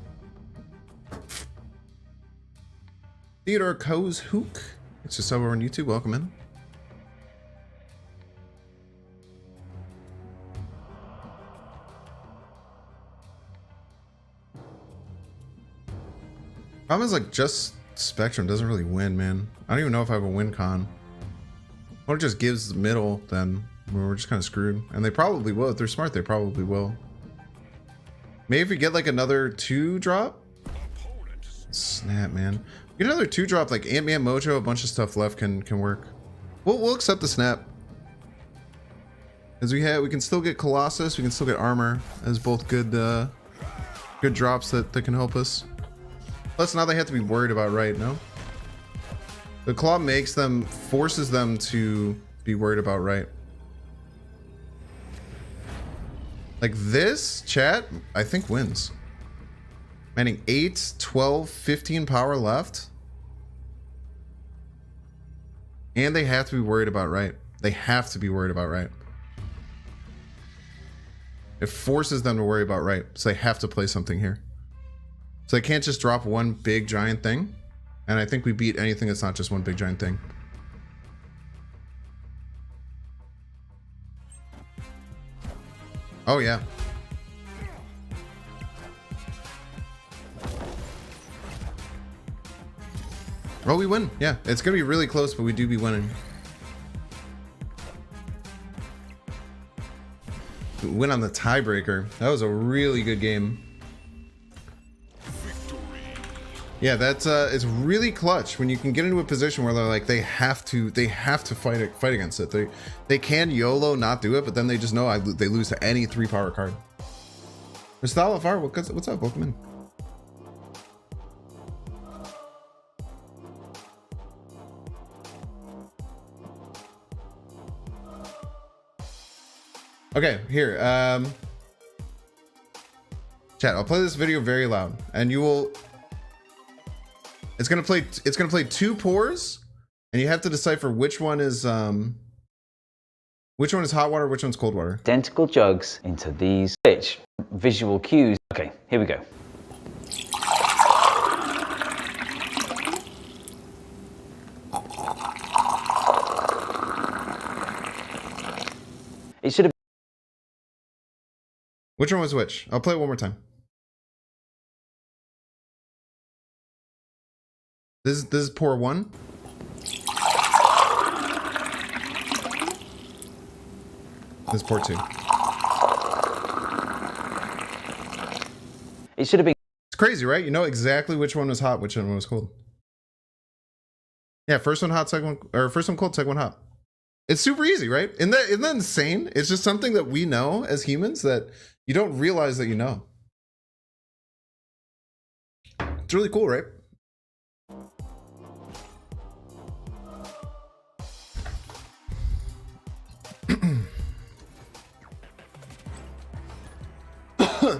Theodore Coes Hook. It's just over on YouTube. Welcome in. Problem is, like, just Spectrum doesn't really win, man. I don't even know if I have a win con. Or it just gives the middle, then we're just kind of screwed. And they probably will. If they're smart, they probably will. Maybe if we get like another 2-drop. Snap, man. Get another 2-drop, like Ant-Man Mojo, a bunch of stuff left can work. We'll accept the snap. As we can still get Colossus, we can still get armor as both good good drops that can help us. Plus now they have to be worried about right, no? The claw forces them to be worried about right. Like this, chat, I think wins. Manning 8, 12, 15 power left. And they have to be worried about right. They have to be worried about right. It forces them to worry about right. So they have to play something here. So they can't just drop one big giant thing. And I think we beat anything that's not just one big giant thing. Oh yeah. Oh, we win. Yeah, it's gonna be really close, but we do be winning. We win on the tiebreaker. That was a really good game. Yeah, that's it's really clutch when you can get into a position where they're like they have to fight against it. They can YOLO not do it, but then they just know they lose to any 3-power card. Mustalafar, what's up? Welcome in. Okay, here. Chat, I'll play this video very loud, and you will. It's gonna play 2 pours, and you have to decipher which one is hot water, which one's cold water. Identical jugs into these switch visual cues. Okay, here we go. It should have. Which one was which? I'll play it one more time. This is pour 1. This is pour 2. It should have been. It's crazy, right? You know exactly which one was hot, which one was cold. Yeah, first one hot, second one, or first one cold, second one hot. It's super easy, right? Isn't that insane? It's just something that we know as humans that you don't realize that you know. It's really cool, right?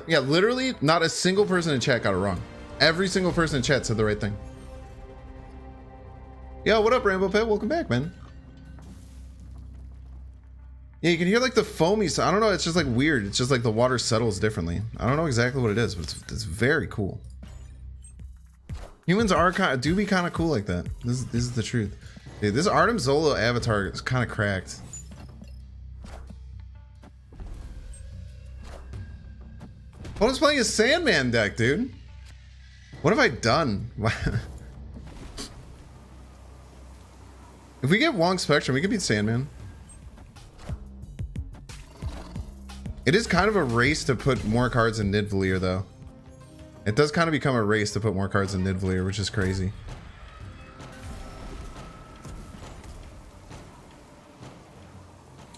Yeah, literally not a single person in chat got it wrong. Every single person in chat said the right thing. Yo, what up, Rainbow Pet? Welcome back, man. Yeah, you can hear like the foamy sound. I don't know, it's just like weird. It's just like the water settles differently. I don't know exactly what it is, but it's very cool. Humans do be kind of cool like that. This is the truth. Dude, this Artem Zolo avatar is kind of cracked. I was playing a Sandman deck, dude. What have I done? If we get Wong Spectrum, we could beat Sandman. It is kind of a race to put more cards in Nidavellir, though. It does kind of become a race to put more cards in Nidavellir, which is crazy.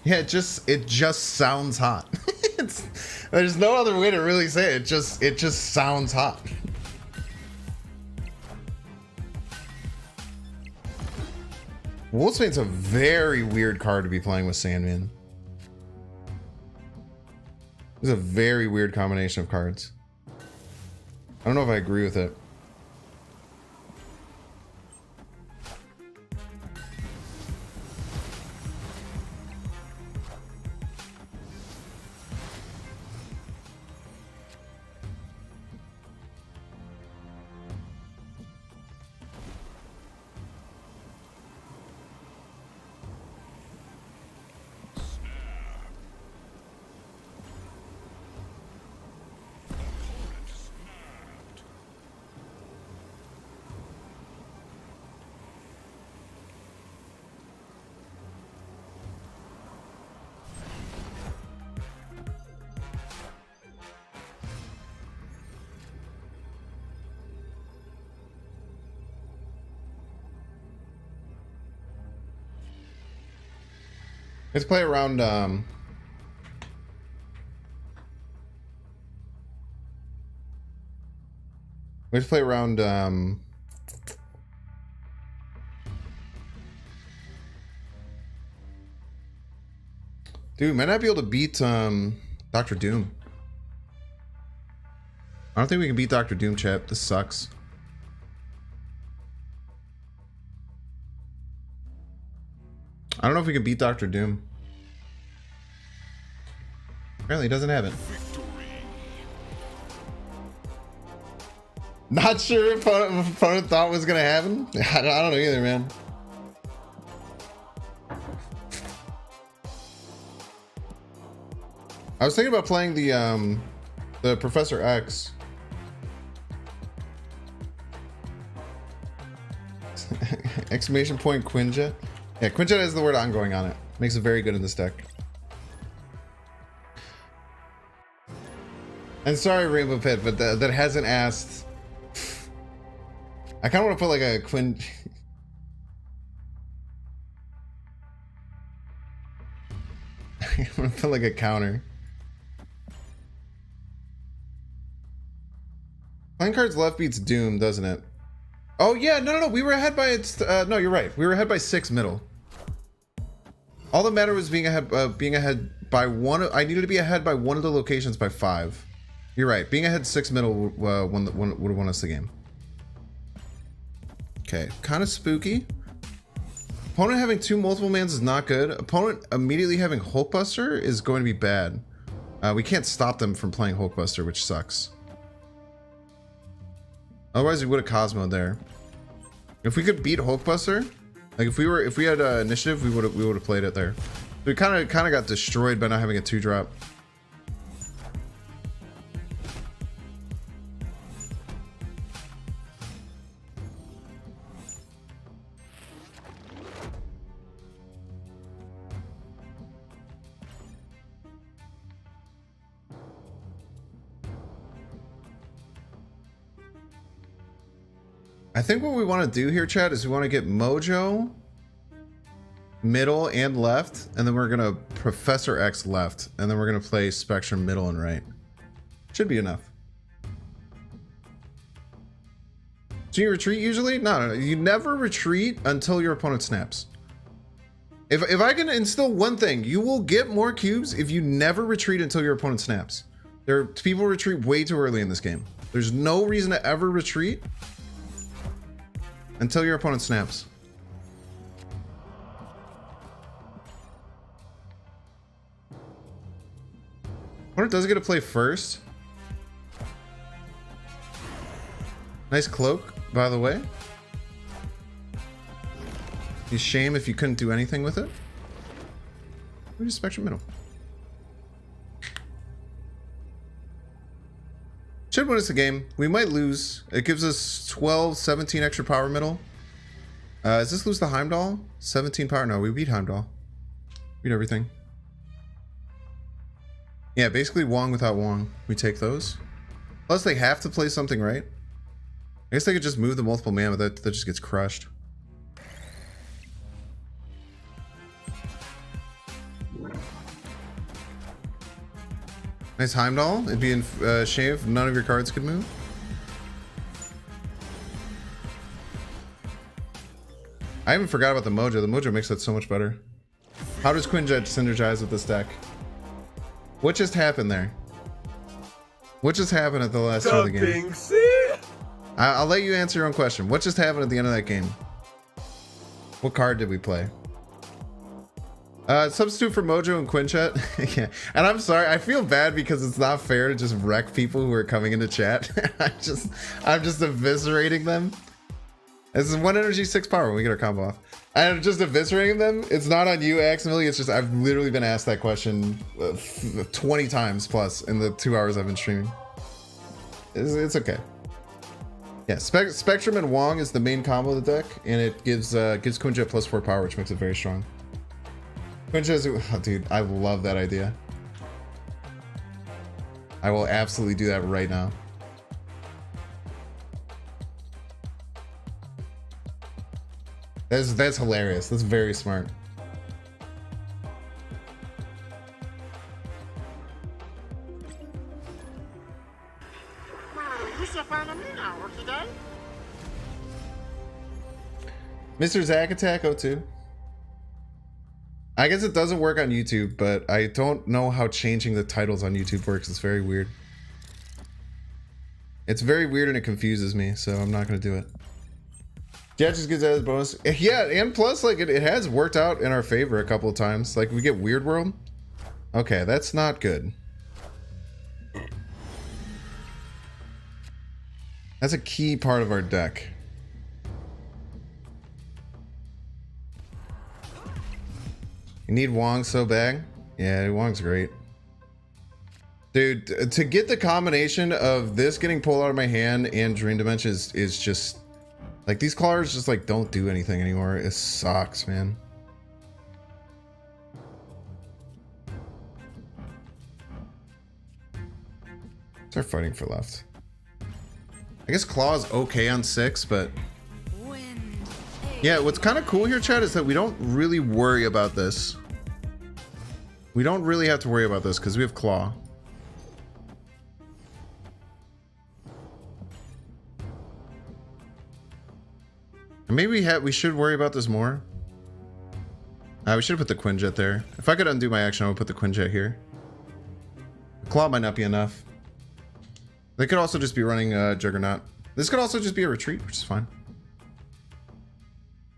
Yeah, it just sounds hot. There's no other way to really say it. It just sounds hot. Wolfsbane's a very weird card to be playing with Sandman. It's a very weird combination of cards. I don't know if I agree with it. Let's play around. Let's play around. Dude, might not be able to beat Dr. Doom. I don't think we can beat Dr. Doom, chat. This sucks. I don't know if we can beat Dr. Doom. Apparently he doesn't have it. Not sure if opponent thought was gonna happen. I don't know either, man. I was thinking about playing the Professor X. Exclamation point Quinjet. Yeah, Quinjet has the word ongoing on it. Makes it very good in this deck. And sorry, Rainbow Pit, but that hasn't asked. I kind of want to put like a Quin. I want to put like a counter. Playing cards left beats Doom, doesn't it? Oh yeah, no. We were ahead by its. No, you're right. We were ahead by 6 middle. All that mattered was being ahead by one. I needed to be ahead by one of the locations by 5. You're right. Being ahead 6 middle would have won us the game. Okay, kind of spooky. Opponent having 2 multiple mans is not good. Opponent immediately having Hulkbuster is going to be bad. We can't stop them from playing Hulkbuster, which sucks. Otherwise, we would have Cosmo there. If we could beat Hulkbuster, like if we had initiative, we would have played it there. We kind of got destroyed by not having a 2-drop. I think what we want to do here, chat, is we want to get Mojo middle and left, and then we're gonna Professor X left, and then we're gonna play Spectrum middle and right. Should be enough. Do you retreat usually? No. You never retreat until your opponent snaps. If I can instill one thing, you will get more cubes if you never retreat until your opponent snaps. People retreat way too early in this game. There's no reason to ever retreat until your opponent snaps. Opponent does get to play first. Nice cloak, by the way. It's a shame if you couldn't do anything with it. We just Spectrum middle. Should win us the game. We might lose. It gives us 12, 17 extra power middle. Does this lose the Heimdall? 17 power? No, we beat Heimdall. Beat everything. Yeah, basically Wong without Wong. We take those. Plus they have to play something, right? I guess they could just move the multiple man, but that just gets crushed. Nice Heimdall. It'd be a shame if none of your cards could move. I even forgot about the Mojo. The Mojo makes that so much better. How does Quinjet synergize with this deck? What just happened there? What just happened at the last part of the game? I'll let you answer your own question. What just happened at the end of that game? What card did we play? Substitute for Mojo and Quinjet. Yeah, and I'm sorry. I feel bad because it's not fair to just wreck people who are coming into chat. I'm just eviscerating them. This is 1 energy, 6 power when we get our combo off. I'm just eviscerating them. It's not on you accidentally. It's just I've literally been asked that question 20 times plus in the 2 hours I've been streaming. It's okay. Yeah, Spectrum and Wong is the main combo of the deck, and it gives Quinjet plus 4 power, which makes it very strong. Quinjet, oh, dude, I love that idea. I will absolutely do that right now. That's hilarious. That's very smart. Mr. Zack Attack 02. I guess it doesn't work on YouTube, but I don't know how changing the titles on YouTube works. It's very weird. It's very weird and it confuses me, so I'm not gonna do it. Yeah, just gives that as a bonus. Yeah, and plus, like, it has worked out in our favor a couple of times. Like, we get Weird World. Okay, that's not good. That's a key part of our deck. You need Wong so bad? Yeah, Wong's great. Dude, to get the combination of this getting pulled out of my hand and Dream Dimension is just... Like, these cards just, like, don't do anything anymore. It sucks, man. Start fighting for left. I guess Claw is okay on 6, but... Yeah, what's kind of cool here, Chad, is that we don't really worry about this. We don't really have to worry about this because we have Claw. And maybe we should worry about this more. We should have put the Quinjet there. If I could undo my action, I would put the Quinjet here. The Claw might not be enough. They could also just be running Juggernaut. This could also just be a retreat, which is fine.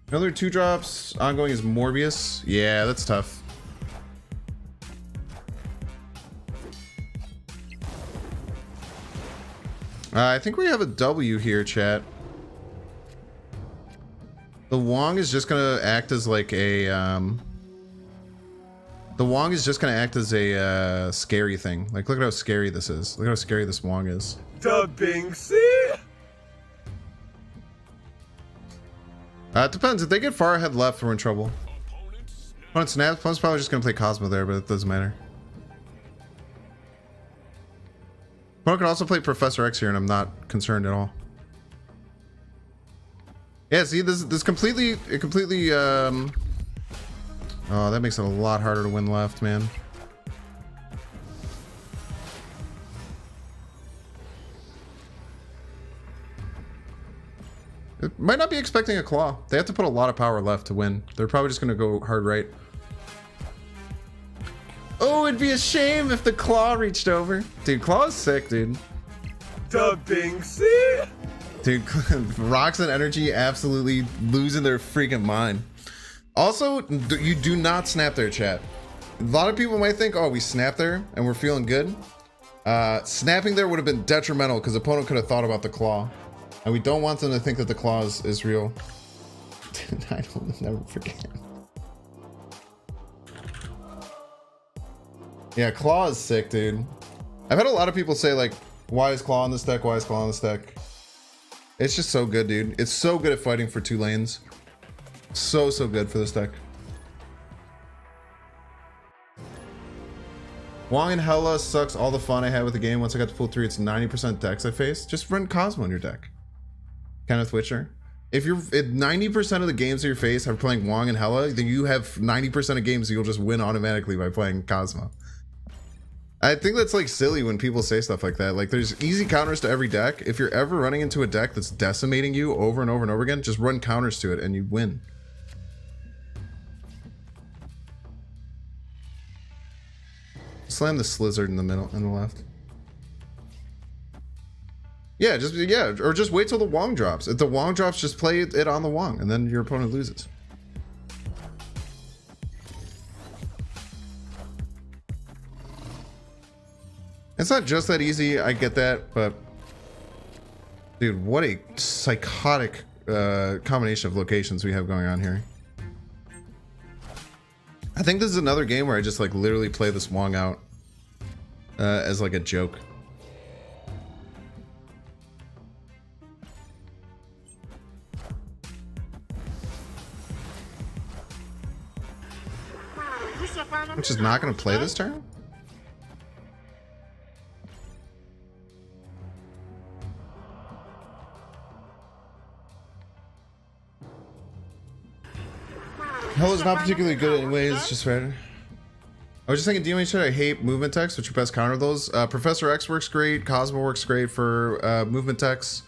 Another 2-drops. Ongoing is Morbius. Yeah, that's tough. I think we have a W here, chat. The Wong is just gonna act as like a the Wong is just gonna act as a scary thing. Like, look at how scary this is. Look at how scary this Wong is. The Binksy. It depends. If they get far ahead left, we're in trouble. Opponent snaps. Opponent's probably just gonna play Cosmo there, but it doesn't matter. Opponent can also play Professor X here, and I'm not concerned at all. Yeah, see, this completely, oh, that makes it a lot harder to win left, man. It might not be expecting a Claw. They have to put a lot of power left to win. They're probably just gonna go hard right. Oh, it'd be a shame if the Claw reached over. Dude, Claw is sick, dude. The Binksy. Dude, Rocks and Energy absolutely losing their freaking mind. Also, you do not snap there, chat. A lot of people might think, oh, we snapped there and we're feeling good. Snapping there would have been detrimental because the opponent could have thought about the Claw. And we don't want them to think that the Claw is real. Dude, I don't never forget. Yeah, Claw is sick, dude. I've had a lot of people say, like, why is Claw on this deck? Why is Claw on this deck? It's just so good, dude. It's so good at fighting for 2 lanes. So good for this deck. Wong and Hella sucks all the fun I had with the game. Once I got to full 3, it's 90% decks I face. Just run Cosmo in your deck. Kenneth Witcher. If 90% of the games that you face are playing Wong and Hella, then you have 90% of games you'll just win automatically by playing Cosmo. I think that's like silly when people say stuff like that. Like, there's easy counters to every deck. If you're ever running into a deck that's decimating you over and over and over again, just run counters to it and you win. Slam the Slizzard in the middle, in the left. Yeah, or just wait till the Wong drops. If the Wong drops, just play it on the Wong, and then your opponent loses. It's not just that easy, I get that, but dude, what a psychotic combination of locations we have going on here. I think this is another game where I just like literally play this Wong out as like a joke. I'm just not gonna play this turn? Hello's not particularly good anyways, just right. I was just thinking, DMH, I hate movement text. What's your best counter of those? Professor X works great. Cosmo works great for movement text.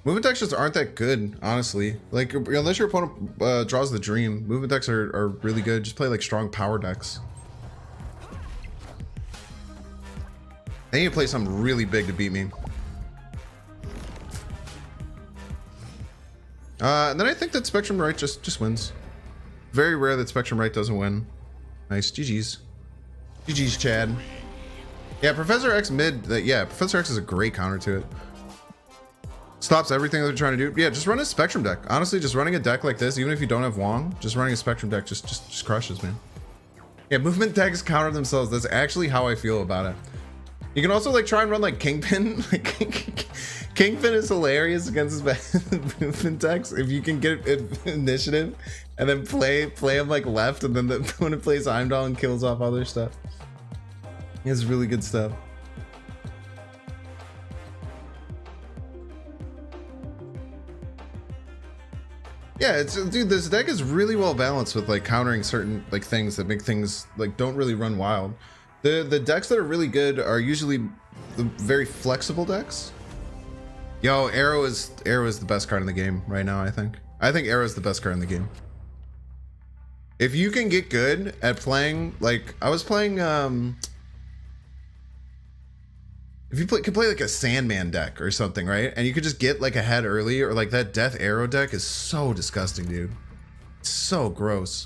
Movement decks just aren't that good, honestly. Like, unless your opponent draws the dream, movement decks are really good. Just play like strong power decks. They need to play something really big to beat me. And then I think that Spectrum Right just wins. Very rare that Spectrum Right doesn't win. Nice, GG's. GG's, Chad. Yeah, Professor X mid, yeah, Professor X is a great counter to it. Stops everything that they're trying to do. Yeah, just run a Spectrum deck. Honestly, just running a deck like this, even if you don't have Wong, just running a Spectrum deck just crushes, man. Yeah, movement decks counter themselves. That's actually how I feel about it. You can also like try and run like Kingpin. Kingpin is hilarious against his movement decks. If you can get initiative and then play him like left, and then the opponent plays Heimdall and kills off other stuff. It's really good stuff. Yeah, dude, this deck is really well balanced with like countering certain like things that make things like don't really run wild. The decks that are really good are usually the very flexible decks. Yo, Arrow is the best card in the game right now, I think. I think Arrow is the best card in the game. If you can get good at playing, like I was playing if you could play like a Sandman deck or something, right? And you could just get like ahead early, or like that Death Arrow deck is so disgusting, dude. It's so gross.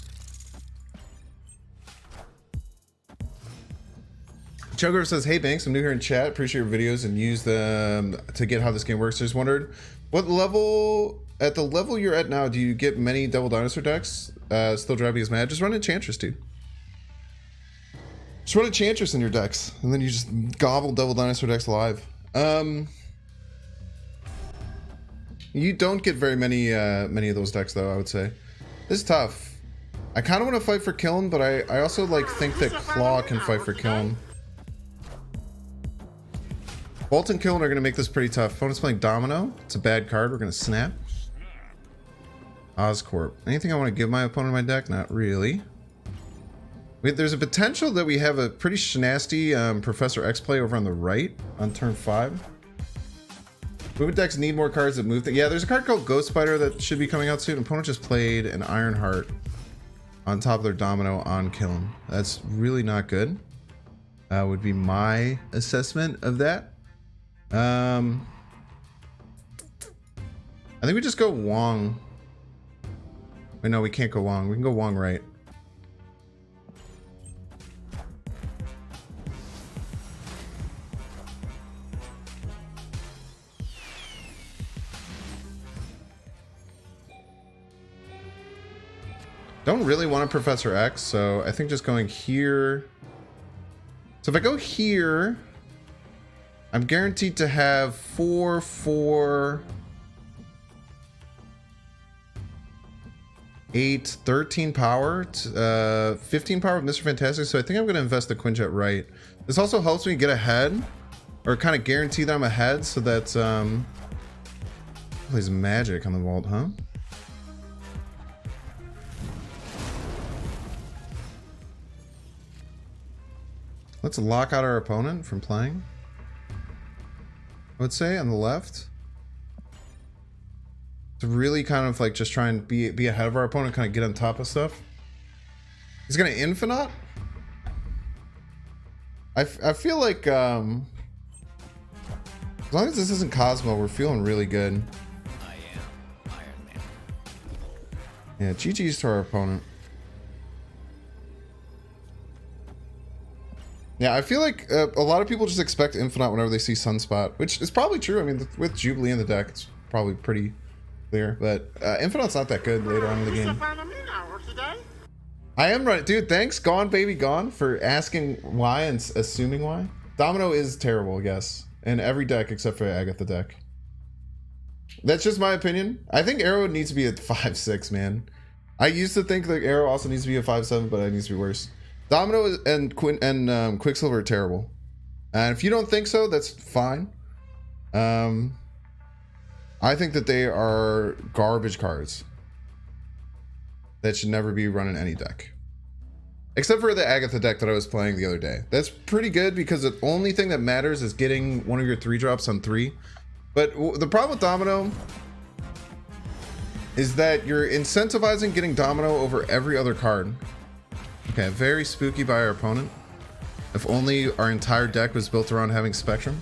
Choker says, "Hey Banks, I'm new here in chat. Appreciate your videos and use them to get how this game works. Just wondered, what level, at the level you're at now, do you get many Devil Dinosaur decks? Still driving us mad? Just run Enchantress, dude. Just run Enchantress in your decks, and then you just gobble Devil Dinosaur decks alive. You don't get very many of those decks, though, I would say. This is tough. I kind of want to fight for Kiln, but I also like think that Claw can fight for Kiln. Bolt and Kiln are going to make this pretty tough. Opponent's playing Domino. It's a bad card. We're going to snap. Oscorp. Anything I want to give my opponent in my deck? Not really. There's a potential that we have a pretty nasty Professor X play over on the right on turn 5. Movement decks need more cards that move. Yeah, there's a card called Ghost Spider that should be coming out soon. Opponent just played an Ironheart on top of their Domino on Kiln. That's really not good. Would be my assessment of that. I think we just go Wong. Wait, no, we can't go Wong. We can go Wong right. Don't really want a Professor X, so I think just going here. So if I go here, I'm guaranteed to have 4, 8, 13 power, 15 power of Mr. Fantastic. So I think I'm going to invest the Quinjet right. This also helps me get ahead, or kind of guarantee that I'm ahead, so that plays magic on the vault, huh? Let's lock out our opponent from playing. I would say on the left. To really kind of like just try and be ahead of our opponent, kind of get on top of stuff. He's gonna Infinite. I feel like as long as this isn't Cosmo, we're feeling really good. I am Iron Man. Yeah, GG's to our opponent. Yeah, I feel like a lot of people just expect Infinite whenever they see Sunspot, which is probably true. I mean, with Jubilee in the deck, it's probably pretty clear. But Infinite's not that good later on in the game. I am right, dude. Thanks, Gone Baby Gone, for asking why and assuming why. Domino is terrible, I guess, in every deck except for Agatha deck. That's just my opinion. I think Arrow needs to be a 5/6, man. I used to think that Arrow also needs to be a 5/7, but it needs to be worse. Domino and Quicksilver are terrible, and if you don't think so, that's fine. I think that they are garbage cards that should never be run in any deck, except for the Agatha deck that I was playing the other day. That's pretty good because the only thing that matters is getting one of your 3-drops on 3. But the problem with Domino is that you're incentivizing getting Domino over every other card. Okay, very spooky by our opponent. If only our entire deck was built around having Spectrum.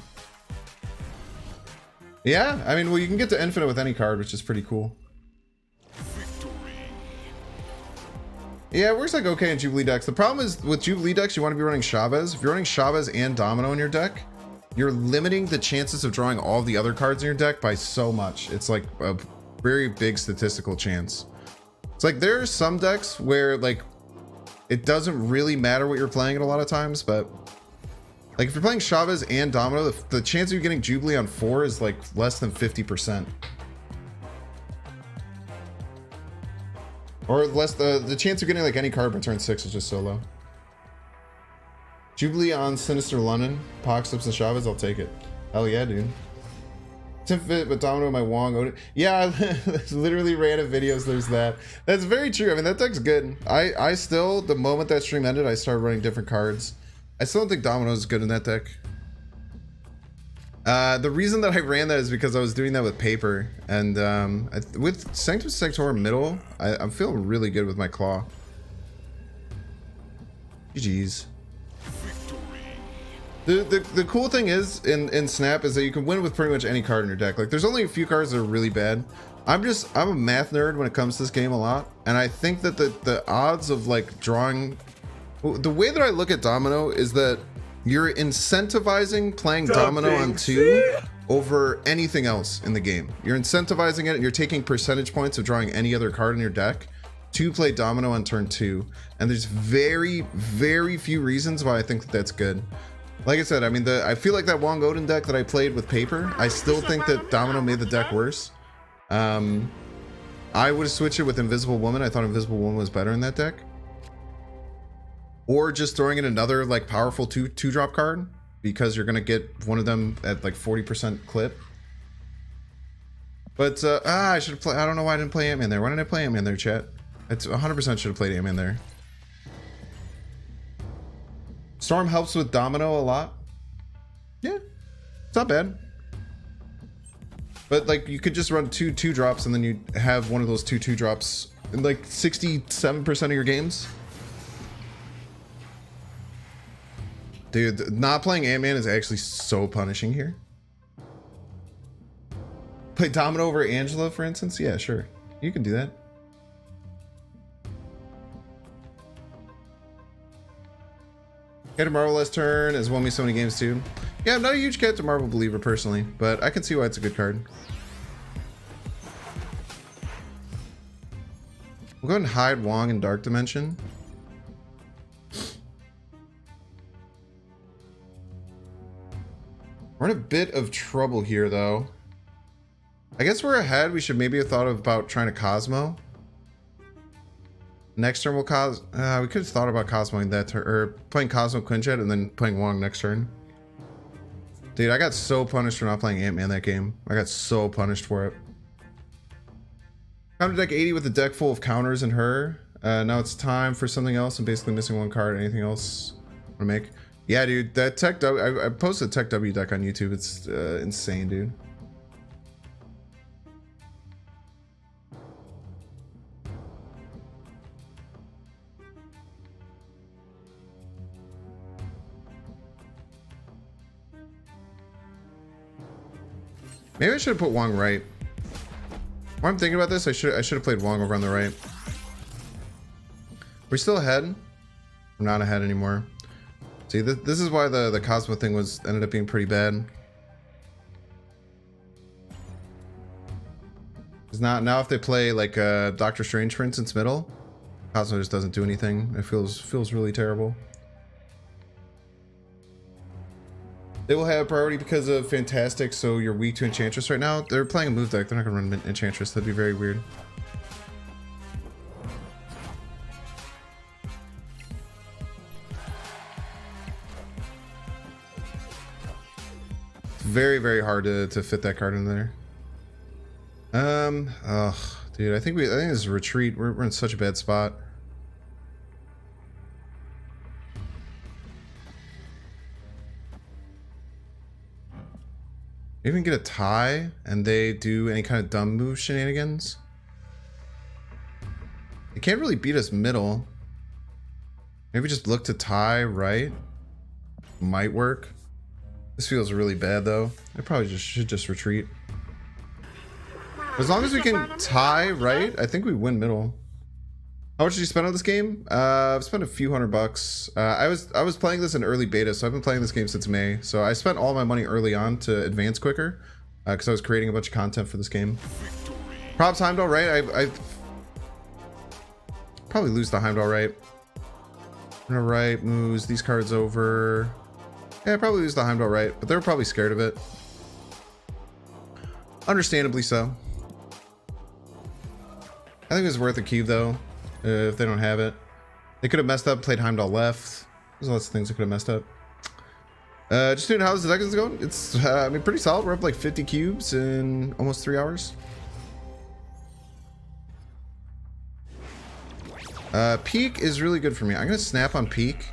Yeah, I mean, well, you can get to infinite with any card, which is pretty cool. Yeah, it works like okay in Jubilee decks. The problem is with Jubilee decks, you want to be running Chavez. If you're running Chavez and Domino in your deck, you're limiting the chances of drawing all the other cards in your deck by so much. It's like a very big statistical chance. It's like there are some decks where like it doesn't really matter what you're playing at a lot of times, but like if you're playing Chavez and Domino, the chance of you getting Jubilee on 4 is like less than 50%. Or less, the chance of getting like any card by turn 6 is just so low. Jubilee on Sinister London, Poxlips and Chavez, I'll take it. Hell yeah, dude. Tim Fit with Domino, my Wong. Yeah, I literally ran of videos, there's that. That's very true. I mean, that deck's good. I still, the moment that stream ended, I started running different cards. I still don't think Domino is good in that deck. The reason that I ran that is because I was doing that with paper, and with Sanctum Sanctorum middle, I'm feeling really good with my claw. GG's. The cool thing is in Snap is that you can win with pretty much any card in your deck. Like there's only a few cards that are really bad. I'm a math nerd when it comes to this game a lot, and I think that the odds of like drawing, the way that I look at Domino is that you're incentivizing playing Domino on 2 over anything else in the game. You're incentivizing it, and you're taking percentage points of drawing any other card in your deck to play Domino on turn 2. And there's very, very few reasons why I think that that's good. Like I said, I mean, I feel like that Wong Odin deck that I played with paper, I still think that Domino made the deck worse. I would have switched it with Invisible Woman. I thought Invisible Woman was better in that deck. Or just throwing in another like powerful two drop card because you're gonna get one of them at like 40% clip. But I should have played. I don't know why I didn't play Ant-Man there. Why didn't I play Ant-Man there, chat? It's 100% should have played Ant-Man there. Storm helps with Domino a lot. Yeah, it's not bad. But like you could just run two drops and then you have one of those two drops in like 67% of your games. Dude, not playing Ant-Man is actually so punishing here. Play Domino over Angela, for instance? Yeah, sure. You can do that. Captain Marvel last turn has won me so many games too. Yeah, I'm not a huge Captain Marvel believer personally, but I can see why it's a good card. We'll go ahead and hide Wong in Dark Dimension. We're in a bit of trouble here, though. I guess we're ahead. We should maybe have thought about trying to Cosmo. Next turn we'll we could have thought about Cosmoing that turn, or playing Cosmo Quinjet and then playing Wong next turn. Dude, I got so punished for not playing Ant-Man that game. I got so punished for it. Counter deck 80 with a deck full of counters and her. Now it's time for something else. I'm basically missing one card. Anything else I want to make? Yeah, dude, that Tech W, I posted a Tech W deck on YouTube. It's insane, dude. Maybe I should have put Wong right. While I'm thinking about this, I should have played Wong over on the right. We're still ahead. We're not ahead anymore. See, this is why the Cosmo thing ended up being pretty bad. It's not now if they play like Doctor Strange, for instance, middle, Cosmo just doesn't do anything. It feels really terrible. They will have priority because of Fantastic, so you're weak to Enchantress right now. They're playing a move deck. They're not gonna run Enchantress. That'd be very weird. Very, very hard to fit that card in there. Oh, dude, I think this is a retreat. We're in such a bad spot. Even get a tie and they do any kind of dumb move shenanigans. They can't really beat us middle. Maybe just look to tie right. Might work. This feels really bad though. I probably should just retreat. As long as we can tie right, I think we win middle. How much did you spend on this game? I've spent a few $100. I was playing this in early beta, so I've been playing this game since May. So I spent all my money early on to advance quicker, because I was creating a bunch of content for this game. Props Heimdall right. I probably lose the Heimdall right. All right, moves these cards over. Yeah, I probably lose the Heimdall right, but they're probably scared of it. Understandably so. I think it's worth a cube though, if they don't have it. They could have messed up, played Heimdall left. There's lots of things that could have messed up. Just doing how's the seconds going? It's, I mean, pretty solid. We're up like 50 cubes in almost 3 hours. Peak is really good for me. I'm gonna snap on peak.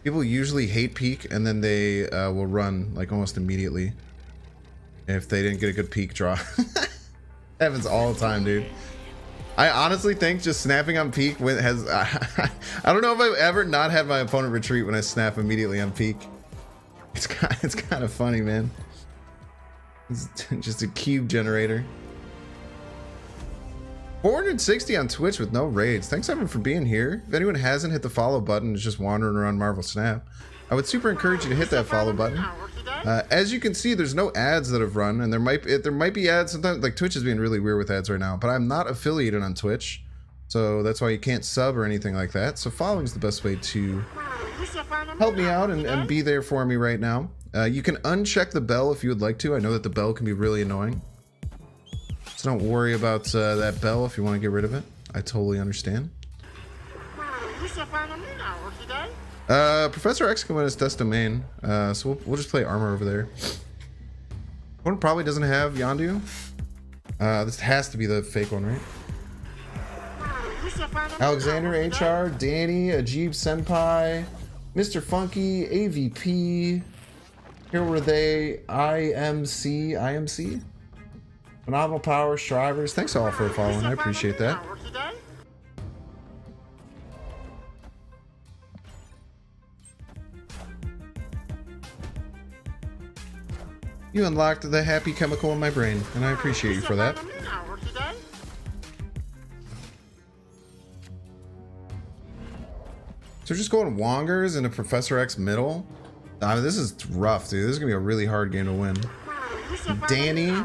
People usually hate peak and then they will run like almost immediately if they didn't get a good peak draw. Happens all the time, dude. I honestly think just snapping on peak has I don't know if I've ever not had my opponent retreat when I snap immediately on peak. It's kind of funny, man. It's just a cube generator. 460 on Twitch with no raids. Thanks everyone for being here. If anyone hasn't hit the follow button, is just wandering around Marvel Snap, I would super encourage you to hit that follow button. As you can see, there's no ads that have run, and there might be ads sometimes. Like Twitch is being really weird with ads right now, but I'm not affiliated on Twitch, so that's why you can't sub or anything like that. So following is the best way to help me out and be there for me right now. You can uncheck the bell if you would like to. I know that the bell can be really annoying, so don't worry about that bell if you want to get rid of it. I totally understand. Professor X can win his Death Domain, so we'll just play armor over there. One probably doesn't have Yondu. This has to be the fake one, right? Alexander, HR, Danny, Ajib Senpai, Mr. Funky, AVP. Here were they, IMC. Phenomenal Power, Shrivers. Thanks all for following. I appreciate that. You unlocked the happy chemical in my brain, and I appreciate you for that. So just going Wongers into Professor X middle. I mean, this is rough, dude. This is gonna be a really hard game to win. Danny,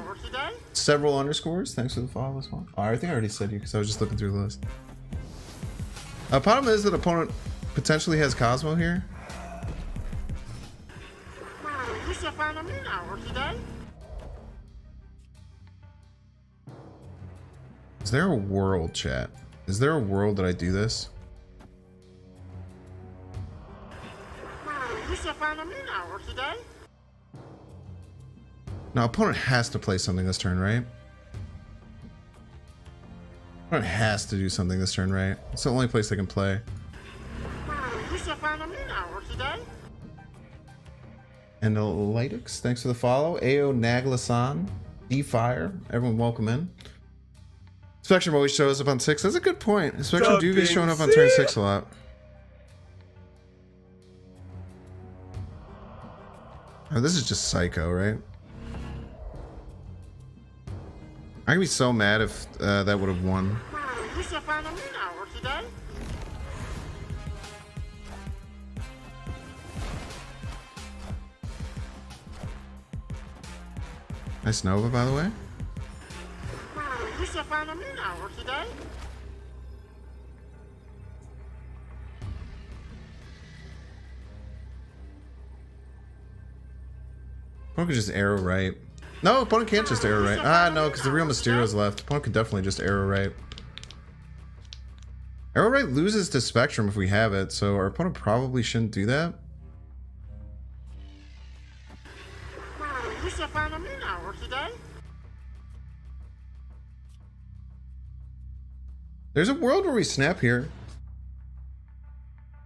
several underscores. Thanks for the follow as well. Oh, I think I already said you because I was just looking through the list. Problem is that opponent potentially has Cosmo here. Is there a world, chat? Is there a world that I do this? Now, opponent has to play something this turn, right? Opponent has to do something this turn, right? It's the only place they can play. And Analytics, thanks for the follow. AO Naglasan, D-Fire, everyone welcome in. Spectrum always shows up on 6. That's a good point. Spectrum do be showing up on turn 6 a lot. Oh, this is just psycho, right? I'm gonna be so mad if that would have won. Nice Nova, by the way. Opponent could just arrow right. No, opponent can't just arrow right. Ah, no, because the real Mysterio's left. Opponent could definitely just arrow right. Arrow right loses to Spectrum if we have it, so our opponent probably shouldn't do that. There's a world where we snap here.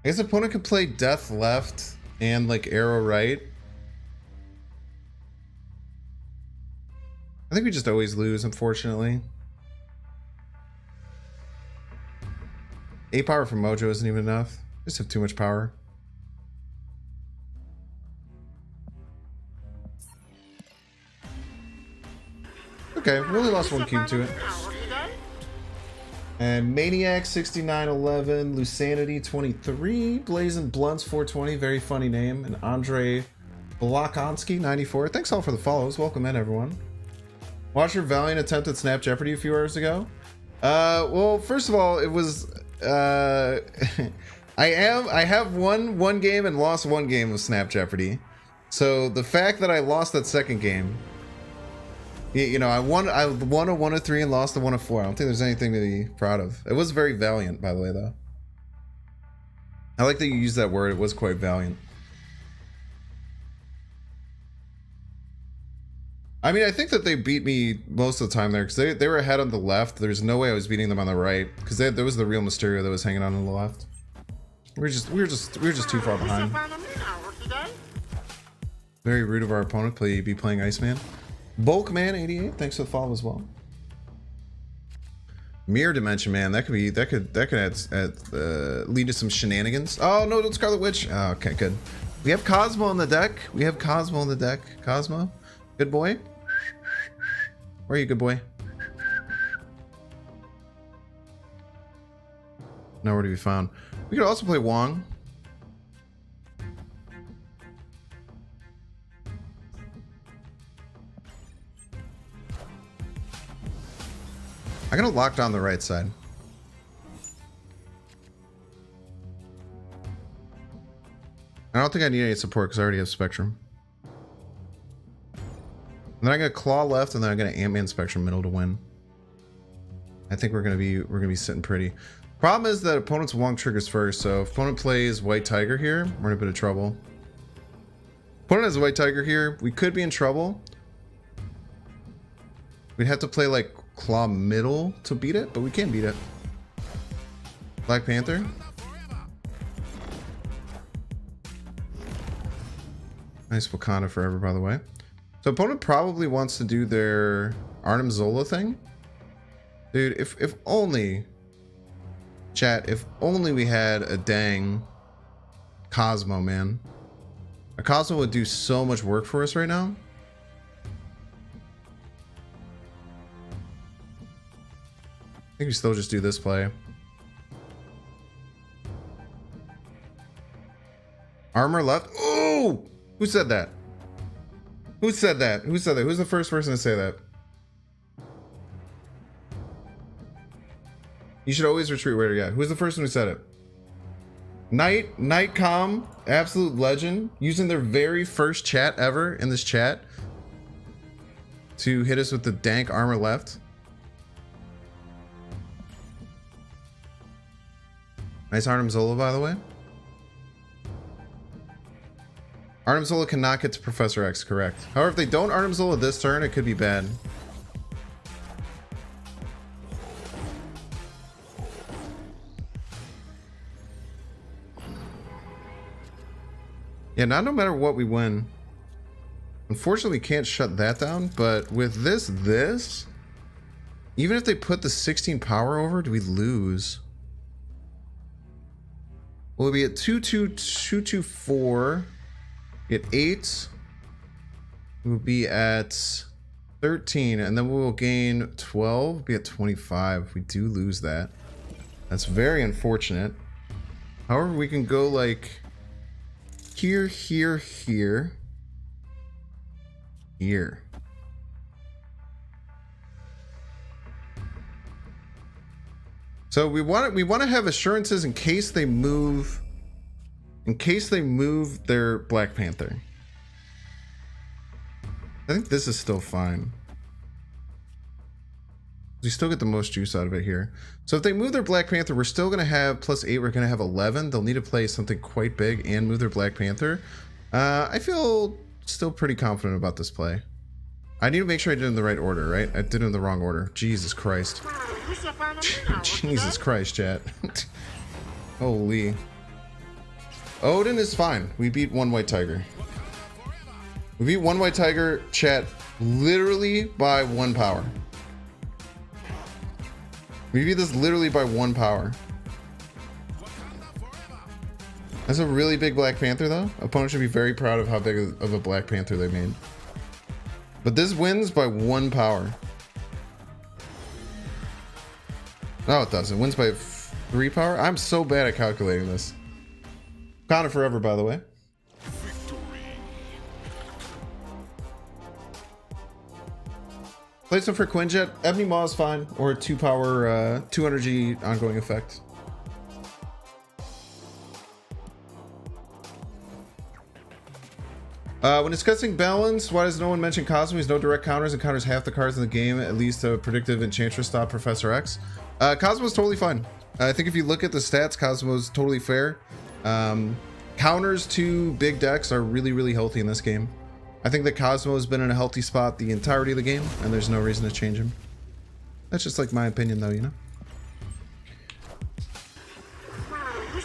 I guess opponent could play Death left and like arrow right. think we just always lose, unfortunately. 8 power from Mojo isn't even enough. Just have too much power. Okay, we only lost one cube to it. And Maniac 6911, Lusanity 23, Blazing Blunts 420, very funny name, and Andre Blokonsky 94. Thanks all for the follows. Welcome in, everyone. Watch your valiant attempt at Snap Jeopardy a few hours ago. Well, first of all, it was I have won one game and lost one game with Snap Jeopardy. So the fact that I lost that second game, you know, I won a 1 of 3 and lost a 1 of 4. I don't think there's anything to be proud of. It was very valiant, by the way, though. I like that you used that word. It was quite valiant. I mean, I think that they beat me most of the time there because they were ahead on the left. There's no way I was beating them on the right because there was the real Mysterio that was hanging on the left. We were just too far behind. Very rude of our opponent to be playing Iceman. Bulkman88, thanks for the follow as well. Mirror Dimension, man, that could lead to some shenanigans. Oh no, don't Scarlet Witch. Oh, okay, good. We have Cosmo on the deck. Cosmo, good boy. Where are you, good boy? Nowhere to be found. We could also play Wong. I'm gonna lock down the right side. I don't think I need any support because I already have Spectrum. And then I'm gonna claw left, and then I'm gonna Ant-Man Spectrum middle to win. I think we're gonna be sitting pretty. Problem is that opponent's Wong triggers first, so if opponent plays White Tiger here, we're in a bit of trouble. Opponent has White Tiger here, we could be in trouble. We'd have to play like claw middle to beat it, but we can beat it. Black Panther. Nice Wakanda forever, by the way. So opponent probably wants to do their Arnim Zola thing. Dude, if only... Chat, if only we had a dang Cosmo, man. A Cosmo would do so much work for us right now. I think we still just do this play. Armor left. Oh! Who said that? Who said that? Who said that? Who's the first person to say that? You should always retreat where you're at. Who's the first one who said it? Nightcom, absolute legend, using their very first chat ever in this chat to hit us with the dank armor left. Nice Arnim Zola, by the way. Arnim Zola cannot get to Professor X, correct. However, if they don't Arnim Zola this turn, it could be bad. Yeah, not no matter what we win. Unfortunately, can't shut that down, but with this, even if they put the 16 power over, do we lose? We'll be at 2-2-2-2-4. At 8. We'll be at 13, and then we will gain 12. We'll be at 25. We do lose that. That's very unfortunate. However, we can go like here, here, here, here. So we want to have assurances in case they move their Black Panther. I think this is still fine. We still get the most juice out of it here. So if they move their Black Panther, we're still going to have +8. We're going to have 11. They'll need to play something quite big and move their Black Panther. I feel still pretty confident about this play. I need to make sure I did it in the right order, right? I did it in the wrong order. Jesus Christ. Jesus Christ, chat. Holy. Odin is fine. We beat one White Tiger. We beat one White Tiger, chat. Literally by 1 power. We beat this literally by 1 power. That's a really big Black Panther though. Opponent should be very proud of how big of a Black Panther they made. But this wins by 1 power. No, it doesn't. It wins by 3 power. I'm so bad at calculating this. Counted forever, by the way. Placement for Quinjet. Ebony Maw is fine. Or a 2 power, 2 energy ongoing effect. When discussing balance, why does no one mention Cosmo? He's no direct counters and counters half the cards in the game, at least a predictive Enchantress stop Professor X. Cosmo's totally fine. I think if you look at the stats, Cosmo's totally fair. Counters to big decks are really, really healthy in this game. I think that Cosmo has been in a healthy spot the entirety of the game, and there's no reason to change him. That's just like my opinion though, you know?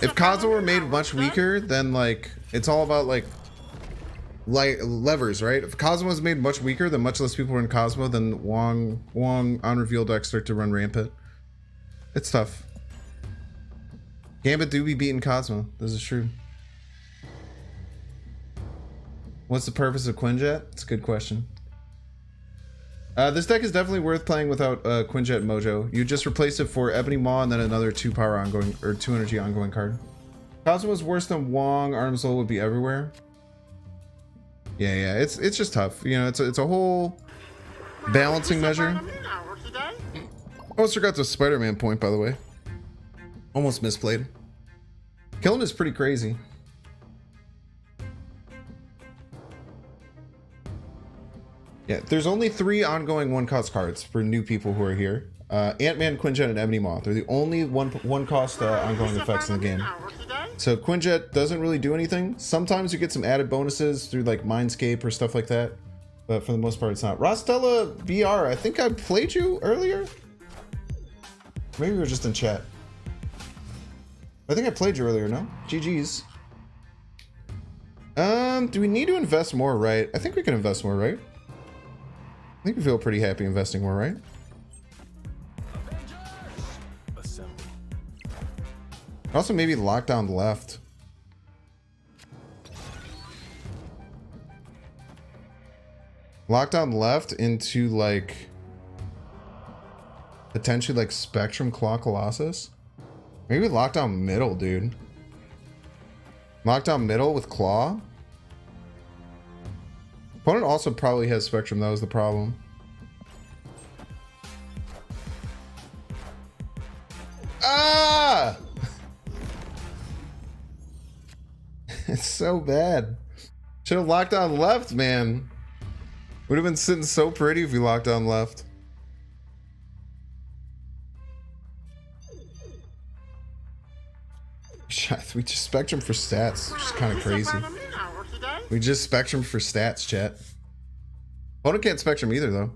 If Cosmo were made much weaker, then like, it's all about like levers, right? If Cosmo was made much weaker, then much less people were in Cosmo, then Wong on reveal decks start to run rampant. It's tough. Gambit do be beating Cosmo. This is true. What's the purpose of Quinjet? It's a good question. This deck is definitely worth playing without Quinjet Mojo. You just replace it for Ebony Maw and then another 2 power ongoing or 2 energy ongoing card. Cosmo is worse than Wong. Arm's Low would be everywhere. Yeah, it's just tough. You know, it's a whole balancing measure. Almost forgot the Spider-Man point, by the way. Almost misplayed. Killing is pretty crazy. Yeah, there's only 3 ongoing 1-cost cards for new people who are here. Ant-Man, Quinjet, and Ebony Maw. They're the only one-cost ongoing effects in the game. So Quinjet doesn't really do anything. Sometimes you get some added bonuses through like Mindscape or stuff like that. But for the most part, it's not. Rostella BR, I think I played you earlier? Maybe we were just in chat. I think I played you earlier, no? GG's. Do we need to invest more, right? I think we can invest more, right? I think we feel pretty happy investing more, right? Also, maybe lockdown left. Lockdown left into like potentially like Spectrum Claw Colossus. Maybe lockdown middle, dude. Lockdown middle with Claw. Opponent also probably has Spectrum. That was the problem. Ah! It's so bad. Should have locked on left, man. Would have been sitting so pretty if we locked on left. We just Spectrum for stats, which is kind of crazy. We just Spectrum for stats, chat. Opponent can't Spectrum either, though.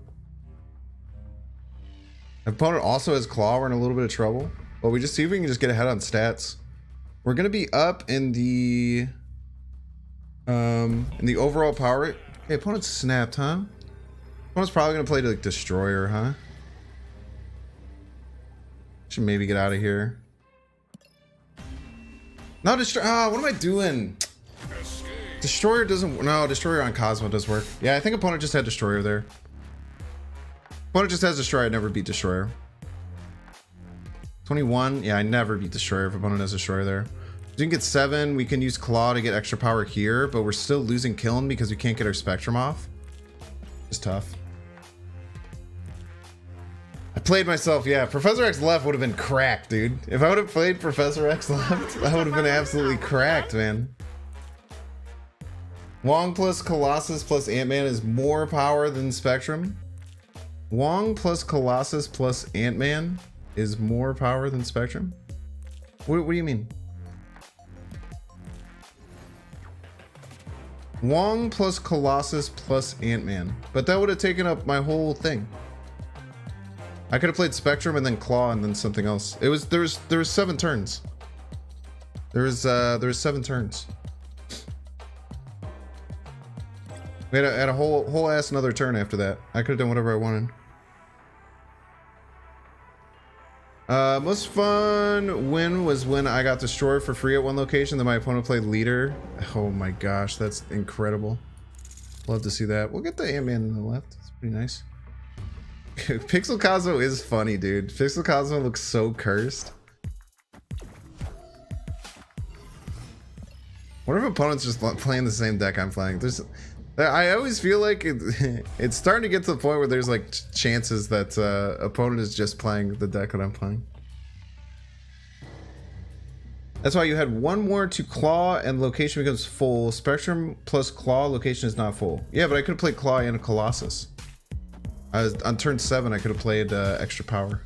Opponent also has Claw. We're in a little bit of trouble. But we just see if we can just get ahead on stats. We're gonna be up in the overall power. Hey, opponent's snapped, huh? Opponent's probably gonna play to like Destroyer, huh? Should maybe get out of here. No, Destroyer. Ah, what am I doing? Destroyer doesn't. No, Destroyer on Cosmo does work. Yeah, I think opponent just had Destroyer there. Opponent just has Destroyer. I never beat Destroyer. 21. Yeah, I never beat Destroyer if opponent has Destroyer there. We can get 7. We can use Claw to get extra power here, but we're still losing Kiln because we can't get our Spectrum off. It's tough. I played myself. Yeah, Professor X left would have been cracked, dude. If I would have played Professor X left, I would have been absolutely cracked, man. Wong plus Colossus plus Ant-Man is more power than Spectrum. Wong plus Colossus plus Ant-Man is more power than Spectrum? What do you mean? Wong plus Colossus plus Ant-Man. But that would have taken up my whole thing. I could have played Spectrum and then Claw and then something else. There was 7 turns. There was 7 turns. We had a whole ass another turn after that. I could have done whatever I wanted. Most fun win was when I got destroyed for free at one location, then my opponent played leader. Oh my gosh, that's incredible. Love to see that. We'll get the Ant-Man on the left. It's pretty nice. Pixel Cosmo is funny, dude. Pixel Cosmo looks so cursed. What if opponents just playing the same deck I'm playing? I always feel like it's starting to get to the point where there's like chances that opponent is just playing the deck that I'm playing. That's why you had one more to claw and location becomes full. Spectrum plus claw, location is not full. Yeah, but I could have played claw and a Colossus. On turn 7, I could have played extra power.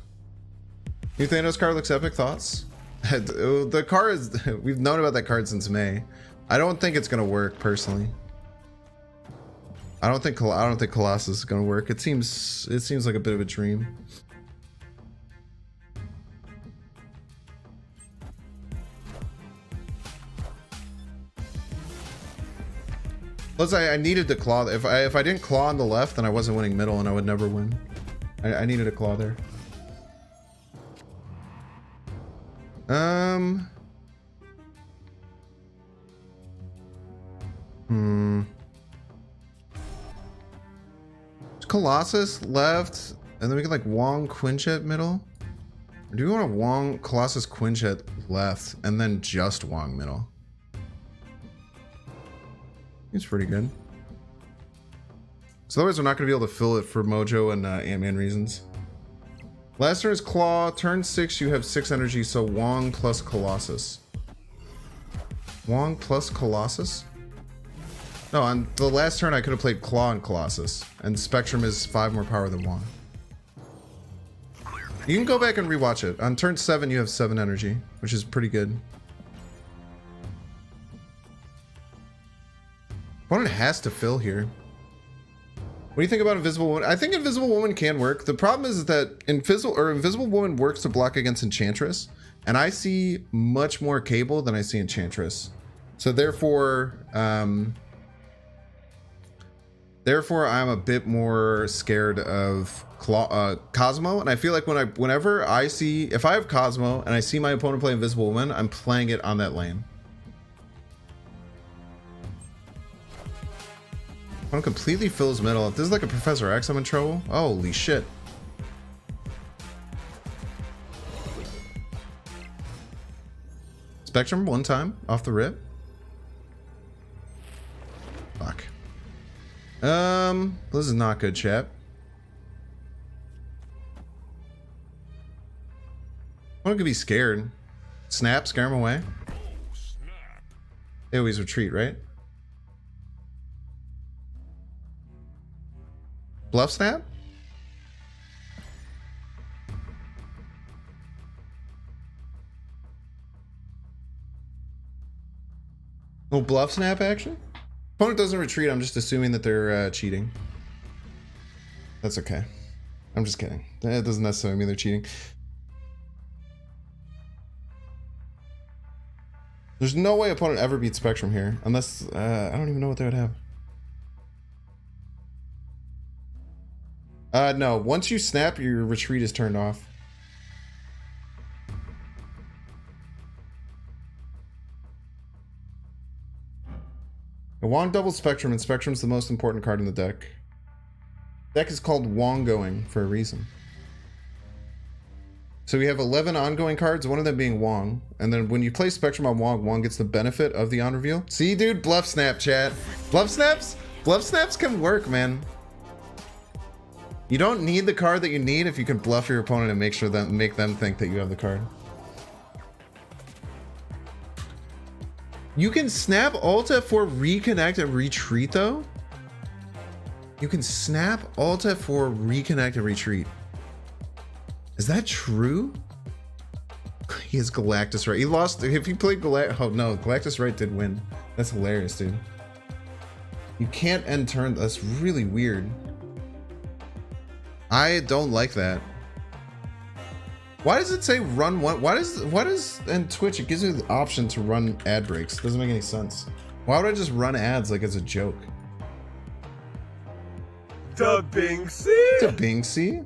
New Thanos card looks epic. Thoughts? The card is... We've known about that card since May. I don't think it's gonna work personally. I don't think Colossus is gonna work. It seems like a bit of a dream. Plus, I needed to claw. If I didn't claw on the left, then I wasn't winning middle, and I would never win. I needed a claw there. Colossus left, and then we can like Wong Quinjet middle. Or do we want to Wong Colossus Quinjet left, and then just Wong middle? It's pretty good. So otherwise we're not going to be able to fill it for Mojo and Ant-Man reasons. Last turn is Claw. Turn 6 you have 6 energy, so Wong plus Colossus. Wong plus Colossus? No, on the last turn I could have played Claw and Colossus. And Spectrum is 5 more power than Wong. You can go back and rewatch it. On turn 7 you have 7 energy, which is pretty good. Opponent has to fill here. What do you think about Invisible Woman? I think Invisible Woman can work. The problem is that Invisible Woman works to block against Enchantress, and I see much more Cable than I see Enchantress. So therefore I'm a bit more scared of Cosmo, and I feel like whenever I see, if I have Cosmo and I see my opponent play Invisible Woman, I'm playing it on that lane. Opponent completely fills middle. If this is like a Professor X, I'm in trouble. Holy shit. Spectrum one time off the rip. Fuck. This is not good, chat. One could be scared. Snap, scare him away. They always retreat, right? Bluff snap? Oh, bluff snap action? Opponent doesn't retreat, I'm just assuming that they're cheating. That's okay. I'm just kidding. That doesn't necessarily mean they're cheating. There's no way opponent ever beats Spectrum here, unless, I don't even know what they would have. No, once you snap, your retreat is turned off. Wong doubles Spectrum, and Spectrum's the most important card in the deck. The deck is called Wongoing for a reason. So we have 11 ongoing cards, one of them being Wong. And then when you play Spectrum on Wong, Wong gets the benefit of the on reveal. See, dude, bluff snap, chat. Bluff snaps can work, man. You don't need the card that you need if you can bluff your opponent and make them think that you have the card. You can snap Alt F4, reconnect, and retreat though? You can snap Alt F4, reconnect, and retreat. Is that true? He has Galactus right. He lost. If he played Galactus. Oh no, Galactus right did win. That's hilarious, dude. You can't end turn. That's really weird. I don't like that. Why does it say run one? Why does in Twitch it gives you the option to run ad breaks? Doesn't make any sense. Why would I just run ads like it's a joke? The Binksy. To Binksy.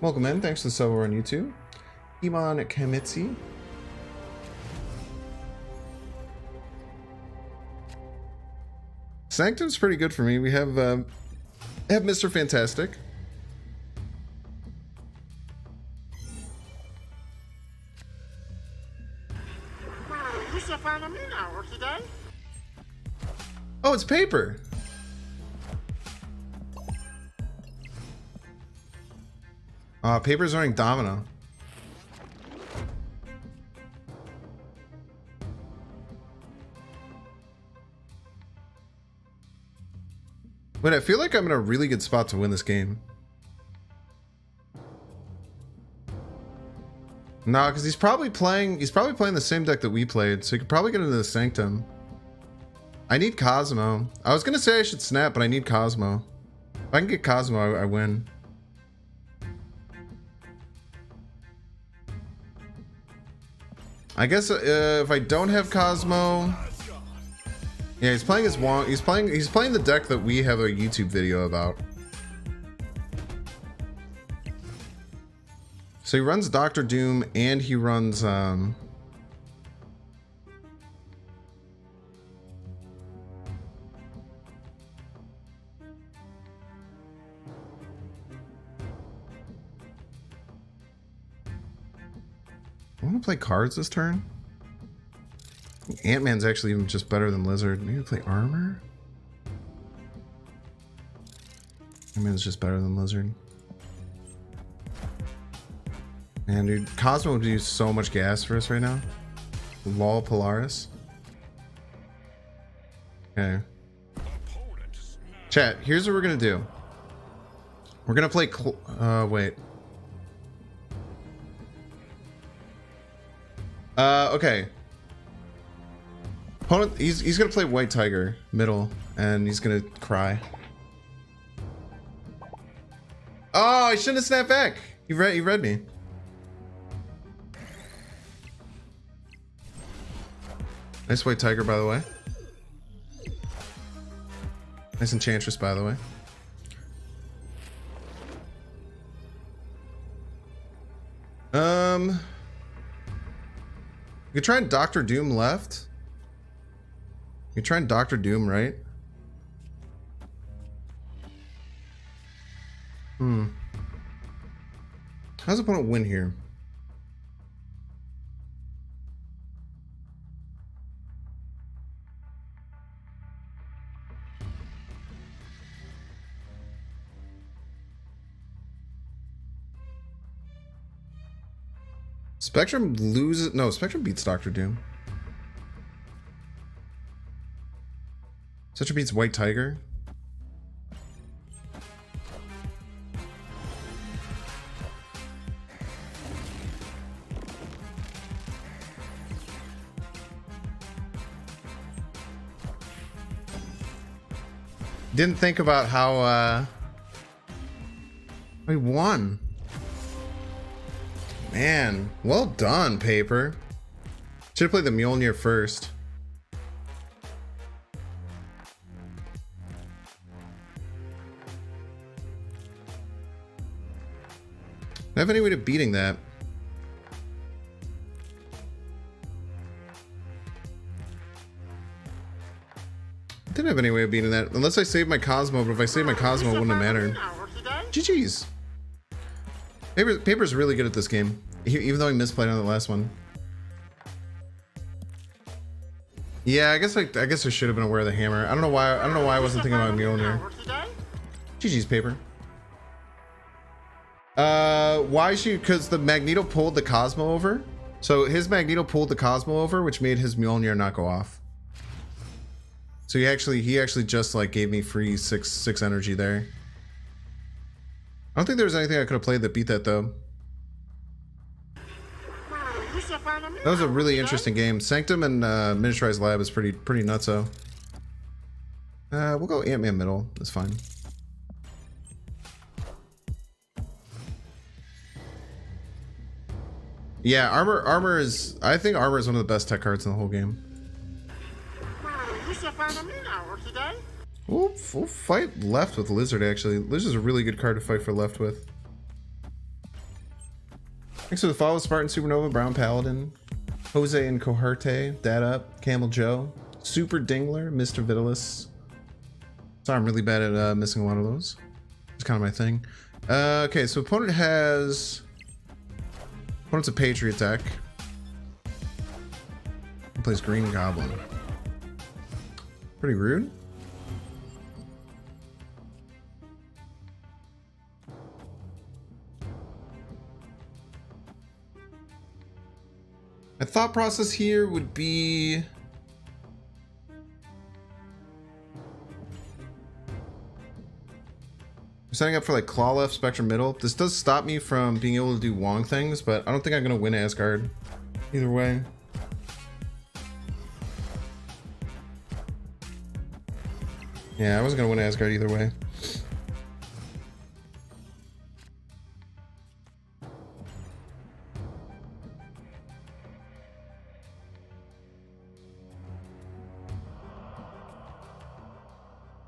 Welcome in. Thanks for the sub over on YouTube. Iman Kamitsi. Sanctum's pretty good for me. We have Mr. Fantastic. We should find a mean hour today. Oh, it's Paper. Paper's running Domino. Wait, I feel like I'm in a really good spot to win this game. No, because he's probably playing the same deck that we played, so he could probably get into the Sanctum. I need Cosmo. I was gonna say I should snap, but I need Cosmo. If I can get Cosmo, I win. I guess if I don't have Cosmo, yeah, he's playing his Wong. He's playing the deck that we have a YouTube video about. So he runs Dr. Doom and he runs I want to play cards this turn. Ant-Man's actually even just better than Lizard. Maybe play Armor? Ant-Man's just better than Lizard. Man, dude, Cosmo would do so much gas for us right now. Lol Polaris. Okay. Chat, here's what we're gonna do. We're gonna play wait. Okay. Opponent, he's gonna play White Tiger middle, and he's gonna cry. Oh, I shouldn't have snapped back. He read me. Nice White Tiger, by the way. Nice Enchantress, by the way. You try and Dr. Doom left. You try and Dr. Doom right. How's the opponent win here? Spectrum loses. No, Spectrum beats Dr. Doom. Spectrum beats White Tiger. Didn't think about how we won. Man, well done, Paper. Should have played the Mjolnir first. Do I have any way of beating that? I didn't have any way of beating that. Unless I saved my Cosmo, but if I saved my Cosmo, it wouldn't have mattered. GG's. Paper's really good at this game, even though he misplayed on the last one. Yeah, I guess I should have been aware of the hammer. I don't know why I wasn't thinking about Mjolnir. GG's, Paper. Because the Magneto pulled the Cosmo over. So his Magneto pulled the Cosmo over, which made his Mjolnir not go off. So he actually just like gave me free six energy there. I don't think there was anything I could have played that beat that though. That was a really interesting game. Sanctum and Miniaturized Lab is pretty nutso. We'll go Ant-Man middle. That's fine. Yeah, armor is. I think armor is one of the best tech cards in the whole game. We should find a mean hour today. We'll fight left with Lizard, actually. Lizard's a really good card to fight for left with. Thanks for the follow, Spartan Supernova, Brown Paladin, Jose and Coharte, Dad Up, Camel Joe, Super Dingler, Mr. Vitalis. Sorry, I'm really bad at missing a lot of those. It's kind of my thing. Okay, so opponent's a Patriot deck. He plays Green Goblin. Pretty rude. My thought process here would be... setting up for like Claw left, Spectrum middle. This does stop me from being able to do Wong things, but I don't think I'm going to win Asgard either way. Yeah, I wasn't going to win Asgard either way.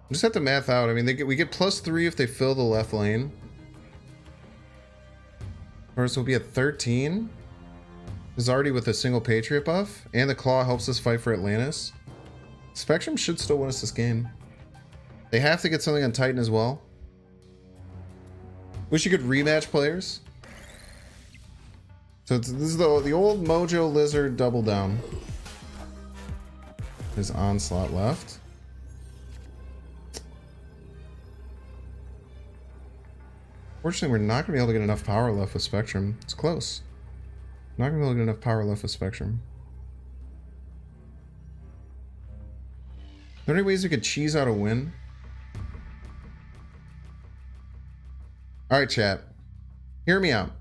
Just have to math out. I mean, we get +3 if they fill the left lane. First will be at 13. This is already with a single Patriot buff, and the Claw helps us fight for Atlantis. Spectrum should still win us this game. They have to get something on Titan as well. Wish you could rematch players. So this is the old Mojo Lizard double down. His onslaught left. Fortunately, we're not going to be able to get enough power left with Spectrum. It's close. Not going to be able to get enough power left with Spectrum. Are there any ways we could cheese out a win? Alright, chat. Hear me out.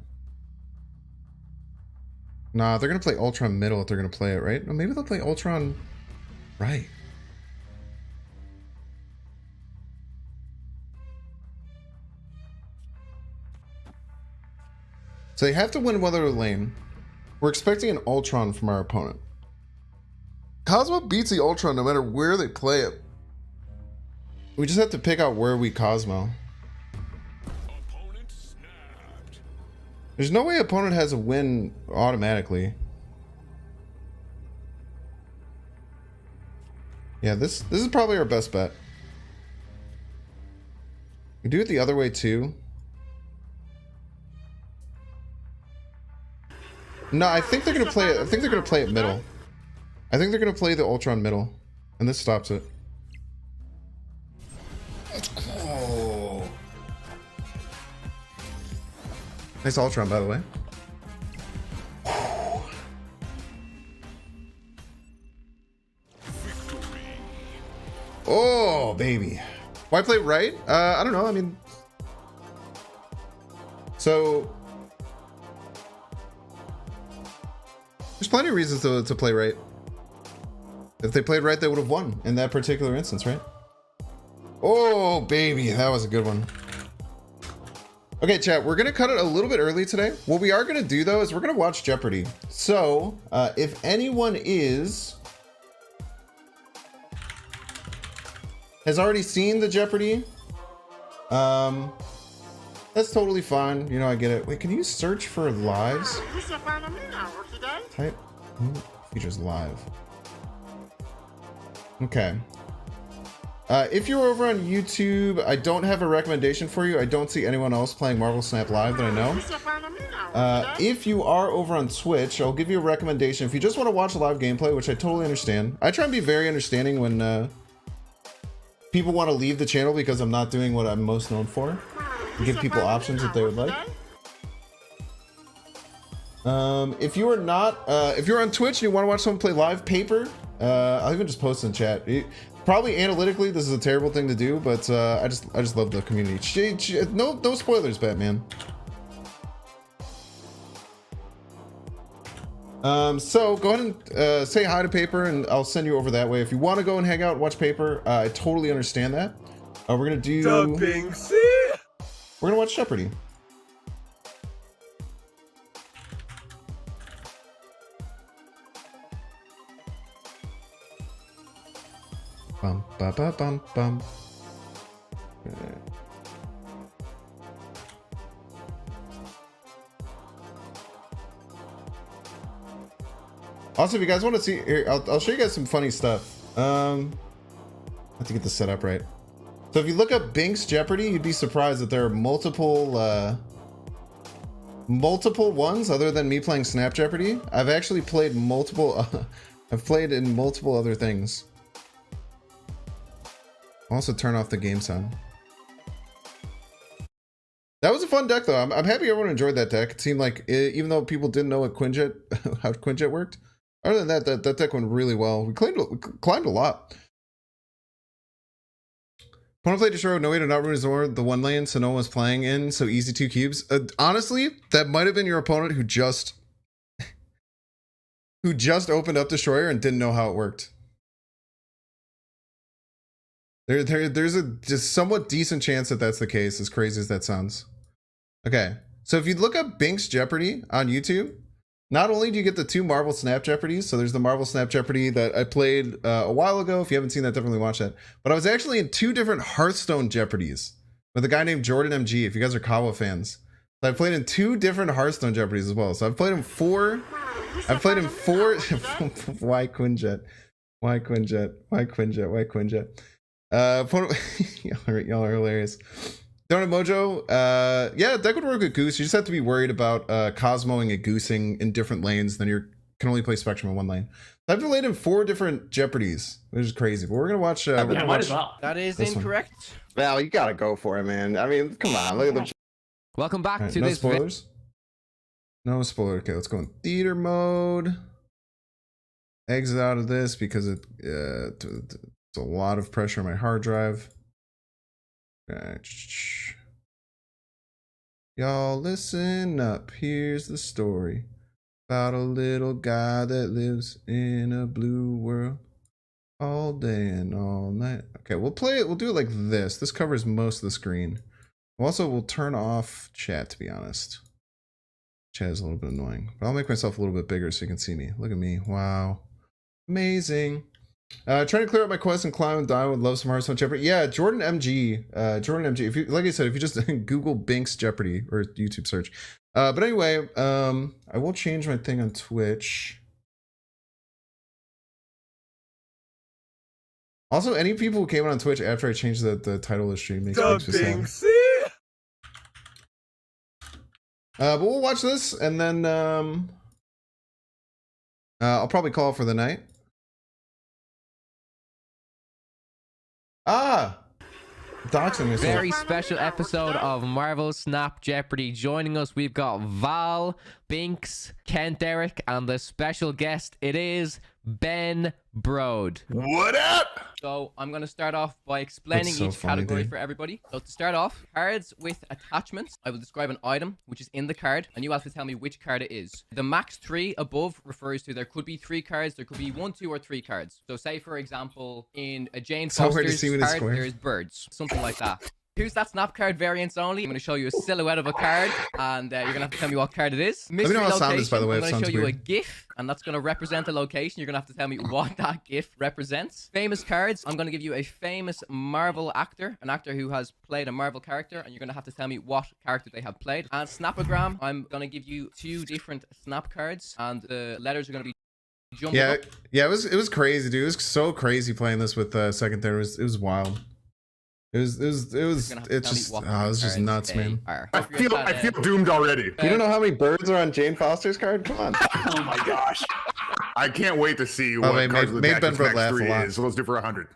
Nah, they're going to play Ultron middle if they're going to play it, right? Or maybe they'll play Ultron right. So they have to win Weather Lane. We're expecting an Ultron from our opponent. Cosmo beats the Ultron no matter where they play it. We just have to pick out where we Cosmo. There's no way opponent has a win automatically. Yeah, this is probably our best bet. We do it the other way too. No, I think they're gonna play it. I think they're gonna play it middle. I think they're gonna play the Ultron middle, and this stops it. Oh. Nice Ultron, by the way. Oh, baby. Why play right? I don't know. I mean, so there's plenty of reasons to play right. If they played right, they would have won in that particular instance, right? Oh, baby, that was a good one. Okay, chat, we're gonna cut it a little bit early today. What we are gonna do though is we're gonna watch Jeopardy. So if anyone has already seen the Jeopardy, that's totally fine. You know, I get it. Wait, can you search for lives? You should find a mean hour today. Type features live. Okay. If you're over on YouTube, I don't have a recommendation for you. I don't see anyone else playing Marvel Snap Live that I know. You should find a mean hour today. If you are over on Twitch, I'll give you a recommendation. If you just want to watch live gameplay, which I totally understand. I try and be very understanding when people want to leave the channel because I'm not doing what I'm most known for. Give people options if they would like. If you are not, if you're on Twitch and you want to watch someone play live, Paper, I'll even just post in chat. Probably analytically, this is a terrible thing to do, but I just love the community. No spoilers, Batman. So go ahead and say hi to Paper, and I'll send you over that way. If you want to go and hang out and watch Paper, I totally understand that. We're gonna do. We're gonna watch Jeopardy. Bum ba ba bum bum. Also, if you guys want to see, here, I'll show you guys some funny stuff. I have to get this set up right. So if you look up Binx Jeopardy, you'd be surprised that there are multiple ones other than me playing Snap Jeopardy. I've actually played multiple. I've played in multiple other things. I'll also turn off the game sound. That was a fun deck, though. I'm happy everyone enjoyed that deck. It seemed like, even though people didn't know what Quinjet, how Quinjet worked, other than that, that deck went really well. We climbed a lot. Opponent played Destroy with no way to not ruin his or the one lane, so no one was playing in, so easy 2 cubes. Honestly, that might have been your opponent who just opened up Destroyer and didn't know how it worked. There's a just somewhat decent chance that that's the case, as crazy as that sounds. Okay, so if you look up Binx Jeopardy on YouTube, not only do you get the 2 Marvel Snap Jeopardies, so there's the Marvel Snap Jeopardy that I played a while ago. If you haven't seen that, definitely watch that. But I was actually in 2 different Hearthstone Jeopardies with a guy named Jordan MG, if you guys are Kawa fans. So I played in 2 different Hearthstone Jeopardies as well. So I've played in 4. I've played in 4. Why Quinjet? Why Quinjet? Why Quinjet? Why Quinjet? Y'all are hilarious. Donut Mojo, yeah, that would work with Goose. You just have to be worried about Cosmoing and Goosing in different lanes. Then you can only play Spectrum in 1 lane. I've played in 4 different Jeopardies, which is crazy. But we're gonna watch. Yeah, might as well. That is this incorrect. Well, you gotta go for it, man. I mean, come on, look at the. Welcome back right, to no this. Spoilers. No spoiler. Okay, let's go in theater mode. Exit out of this because it's a lot of pressure on my hard drive. Okay. Y'all listen up. Here's the story about a little guy that lives in a blue world all day and all night. Okay, we'll play it. We'll do it like this. This covers most of the screen. Also, we'll turn off chat, to be honest. Chat is a little bit annoying, but I'll make myself a little bit bigger so you can see me. Look at me. Wow. Amazing. Trying to clear up my quest and climb and die. Would love some Hearthstone Jeopardy. Yeah, Jordan MG. Jordan MG. If you, like I said, if you just Google Binx Jeopardy or YouTube search. But anyway, I will change my thing on Twitch. Also, any people who came on Twitch after I changed the title of the stream makes me sad. But we'll watch this and then I'll probably call for the night. Doxing myself. Very special episode of Marvel Snap Jeopardy. Joining us, we've got Val, Binx, Kent Derrick, and the special guest, it is Ben Brode. What up? So I'm going to start off by explaining each category for everybody. So to start off, cards with attachments. I will describe an item which is in the card, and you have to tell me which card it is. The max 3 above refers to there could be 3 cards, there could be 1, 2, or 3 cards. So say, for example, in a Jane Foster's card, there's birds, something like that. Here's that snap card variants only. I'm going to show you a silhouette of a card, and you're going to have to tell me what card it is. Let me know how sound is, by the way. I'm going to show you a GIF, and that's going to represent a location. You're going to have to tell me what that GIF represents. Famous cards. I'm going to give you a famous Marvel actor, an actor who has played a Marvel character, and you're going to have to tell me what character they have played. And Snapogram, I'm going to give you 2 different snap cards, and the letters are going to be jumbled up. Yeah, it was crazy, dude. It was so crazy playing this with second there. It was wild. It was just nuts, man. I feel doomed already. You don't know how many birds are on Jane Foster's card? Come on. Oh my gosh. I can't wait to see what cards of the made Ben Brode laugh a lot. is. So let's do for 100.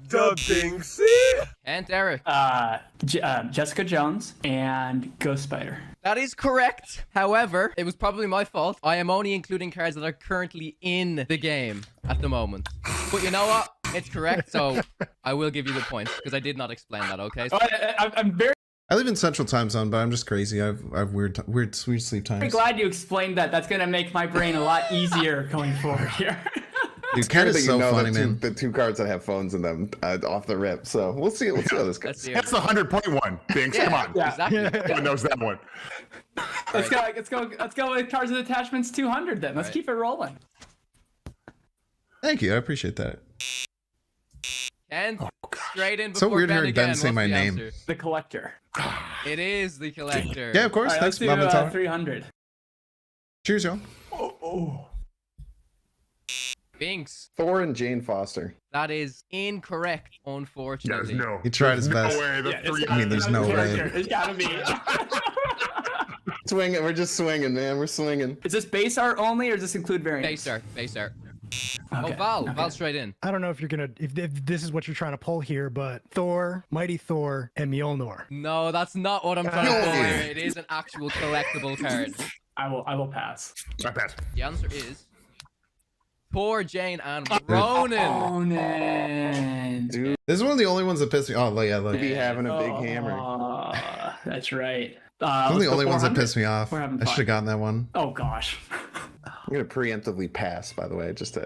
The Binxie! And Derek. Jessica Jones and Ghost Spider. That is correct. However, it was probably my fault. I am only including cards that are currently in the game at the moment. But you know what? It's correct, so I will give you the points because I did not explain that, okay? So I live in Central Time Zone, but I'm just crazy. I have weird sleep times. I'm glad you explained that. That's going to make my brain a lot easier going forward here. Dude, Ken is so funny, man. The 2 cards that have phones in them off the rip. So we'll see how this goes. That's the 100.1. Binx, come on. Yeah, exactly. Everyone knows that one. Let's go with cards with attachments 200 then. Let's keep it rolling. Thank you. I appreciate that. And straight in before So weird Ben hearing again. Ben say my name. The Collector. It is the Collector. Yeah, of course. All right, Thanks, let's do Mama. 300. Cheers, y'all. Binks. Thor and Jane Foster. That is incorrect, There's unfortunately. no. He tried his best. No way. The three. I mean, there's no way. There's gotta be. Swinging. We're just swinging, man. We're swinging. Is this base art only, or does this include variants? Base art. Base art. Okay, Oh, Val. okay. Val straight in. I don't know if you're gonna if this is what you're trying to pull here, but Thor, Mighty Thor, and Mjolnir. No, that's not what I'm trying to pull Mjolnir. here. It is an actual collectible card. I will pass. I pass. The answer is Thor, Jane, and Ronan. Dude, This is one of the only ones that pissed me off. Oh, yeah, look. be having a big hammer. That's right. One of the only ones that pissed me off. We're having I should have gotten that one. Oh gosh. I'm gonna preemptively pass, by the way, just to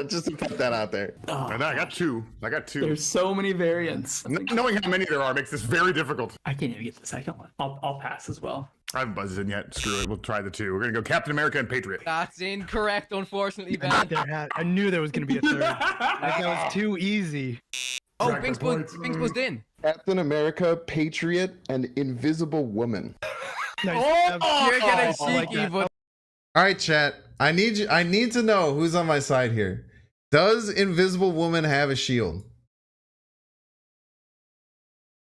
just to put that out there. And I got two. There's so many variants. Knowing how many there are makes this very difficult. I can't even get the second one. I'll pass as well. I haven't buzzed in yet. Screw it. We'll try the two. We're gonna go Captain America and Patriot. That's incorrect, unfortunately, Ben. I knew there was gonna be a third. That was too easy. Oh, Binks buzzed in. Captain America, Patriot, and Invisible Woman. Nice. You're getting I like cheeky, that. but All right, chat. I need to know who's on my side here. Does Invisible Woman have a shield?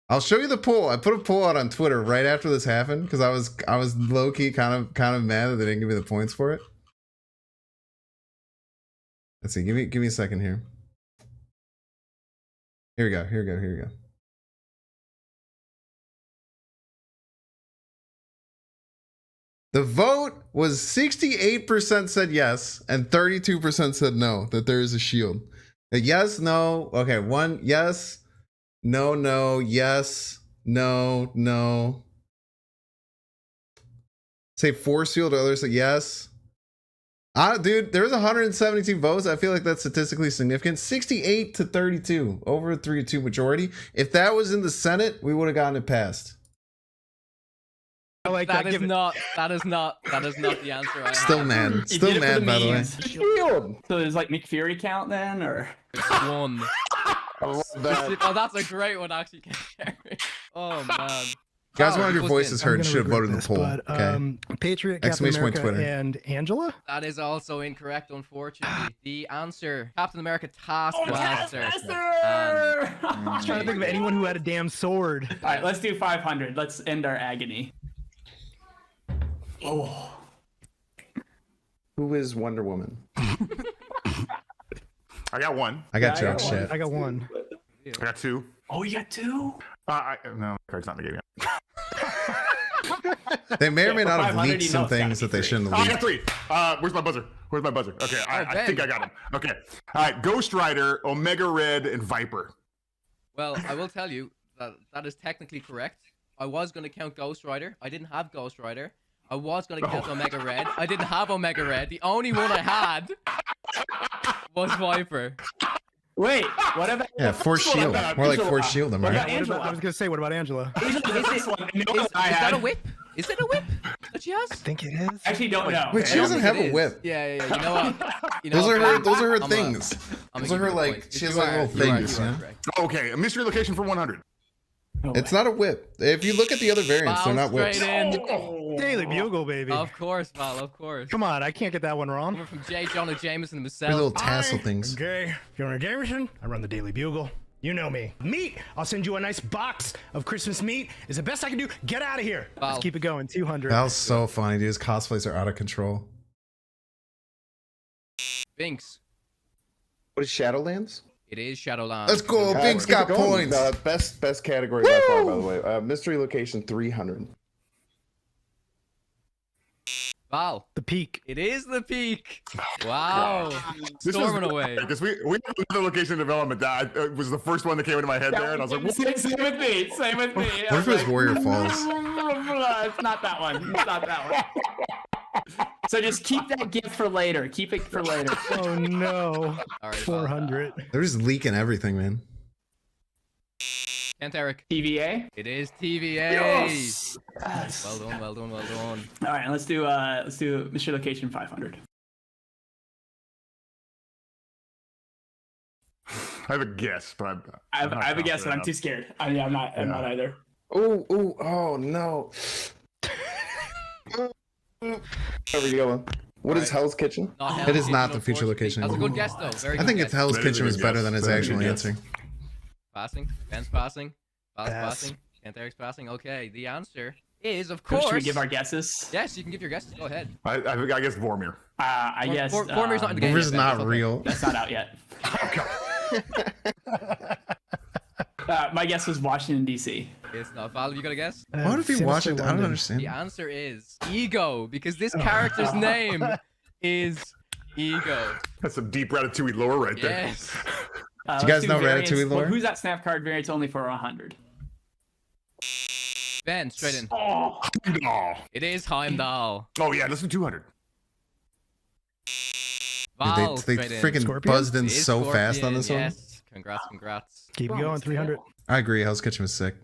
I'll show you the poll. I put a poll out on Twitter right after this happened because I was low key kind of mad that they didn't give me the points for it. Let's see. Give me a second here. Here we go. The vote was 68% said yes and 32% said no, that there is a shield. A yes, no. Okay, one yes, no, yes, no. Say force field, others say yes. Dude, there's 172 votes. I feel like that's statistically significant. 68 to 32, over a 3-2 majority. If that was in the Senate, we would have gotten it passed. I like that that. is not the answer I have. Still mad. Still mad, by the way. Shield. So there's like McFury count then, or One. I love that. Oh, that's a great one, actually. Oh, man. You guys Oh, wanted your buzzed voices in. heard I'm and gonna should have voted in the regret poll. this, Okay. Patriot, Captain Exclamation point America, Twitter. and Angela. That is also incorrect, unfortunately. The answer, Captain America Taskmaster. I was trying to think of anyone who had a damn sword. all right, let's do 500. Let's end our agony. Oh, Who is Wonder Woman? I got one. I got Yeah, I jokes, got one. chat. I got one. I got two. oh, you got two. No, the card's not in the game yet. They may or may not have 500, leaked you know some it's gotta things be that they three. shouldn't I have got leaked. three. Where's my buzzer? Okay, I Ben. think I got him. Okay. All right, Ghost Rider, Omega Red, and Viper. Well, I will tell you that is technically correct. I was going to count Ghost Rider. I didn't have Ghost Rider. I was going to count Omega Red. I didn't have Omega Red. The only one I had was Viper. Wait, what about? Yeah, Force Shield. More like Force Shield them, What right? about I Angela? was gonna say, what about Angela? Is That a whip? Is it a whip that she has? I think it is. Actually, don't know. Wait, she I don't doesn't think have it a is. whip. Yeah. You know what? You know Those are what, her. Those are her I'm things. I'm Those gonna are her give you the like. point. She has You like are- little you are things. Yeah. correct. Okay, a mystery location for 100. It's not a whip. If you look at the other variants, they're Val not whips. straight in. Daily Bugle, baby. Of course, Val. Of course. Come on, I can't get that one wrong. Coming from J. Jonah Jameson They're little himself. tassel things. Okay, Jonah Jameson. I run the Daily Bugle. You know me. Meat. I'll send you a nice box of Christmas meat. Is the best I can do. Get out of here. Val. Let's keep it going. 200. That was so funny, dude. His cosplays are out of control. Binks. What is Shadowlands? It is Shadowlands. Let's go. Binks Keep it got going. points. Best category by far, by the way. Mystery location 300. Val. The peak. It is the peak. Wow. This Storming away. Because we have another location development that was the first one that came into my head there, and I was like, what? Same with me. Same with me. What if it was Warrior Falls? It's not that one. It's not that one. So just keep that gift for later. Keep it for later. Oh no. All right. 400. They're just leaking everything, man. Kent Eric. TVA. It is TVA. Yes. Well done. Well done. Well done. All right, let's do Mr. Location 500. I have a guess, but I have a guess, but I'm too scared. I'm not either. Oh no. Where are we going? What is Hell's Kitchen? Not It Hell's is not Kitchen, the future unfortunately. location. That's a good guess, though. Very I good think guess. if Hell's That is a Kitchen was good better guess. than his That is a actual good guess. answer. Passing. Ben's passing. Val's Pass. passing. And Eric's passing. Okay, the answer is, of Should course. we give our guesses? Yes, you can give your guesses. Go ahead. I guess Vormir. I guess. Vormir's not in the game. Vormir's yet, not Ben. It's okay. real. That's not out yet. My guess was Washington, D.C. It's not. Val, you got a guess? What if he Sinister watched it? I don't London. understand. The answer is Ego, because this character's name is Ego. That's some deep Ratatouille lore right there. Yes. Do you guys know Ratatouille lore? Well, who's that snap card variant's only for 100? Ben, straight in. Oh. It is Heimdall. Oh yeah, let's do 200. Val, Dude, they straight in. freaking Scorpion? buzzed in It is so fast on Scorpion, this one. yes. Congrats. Keep going, 300. I agree. Hell's Kitchen was sick.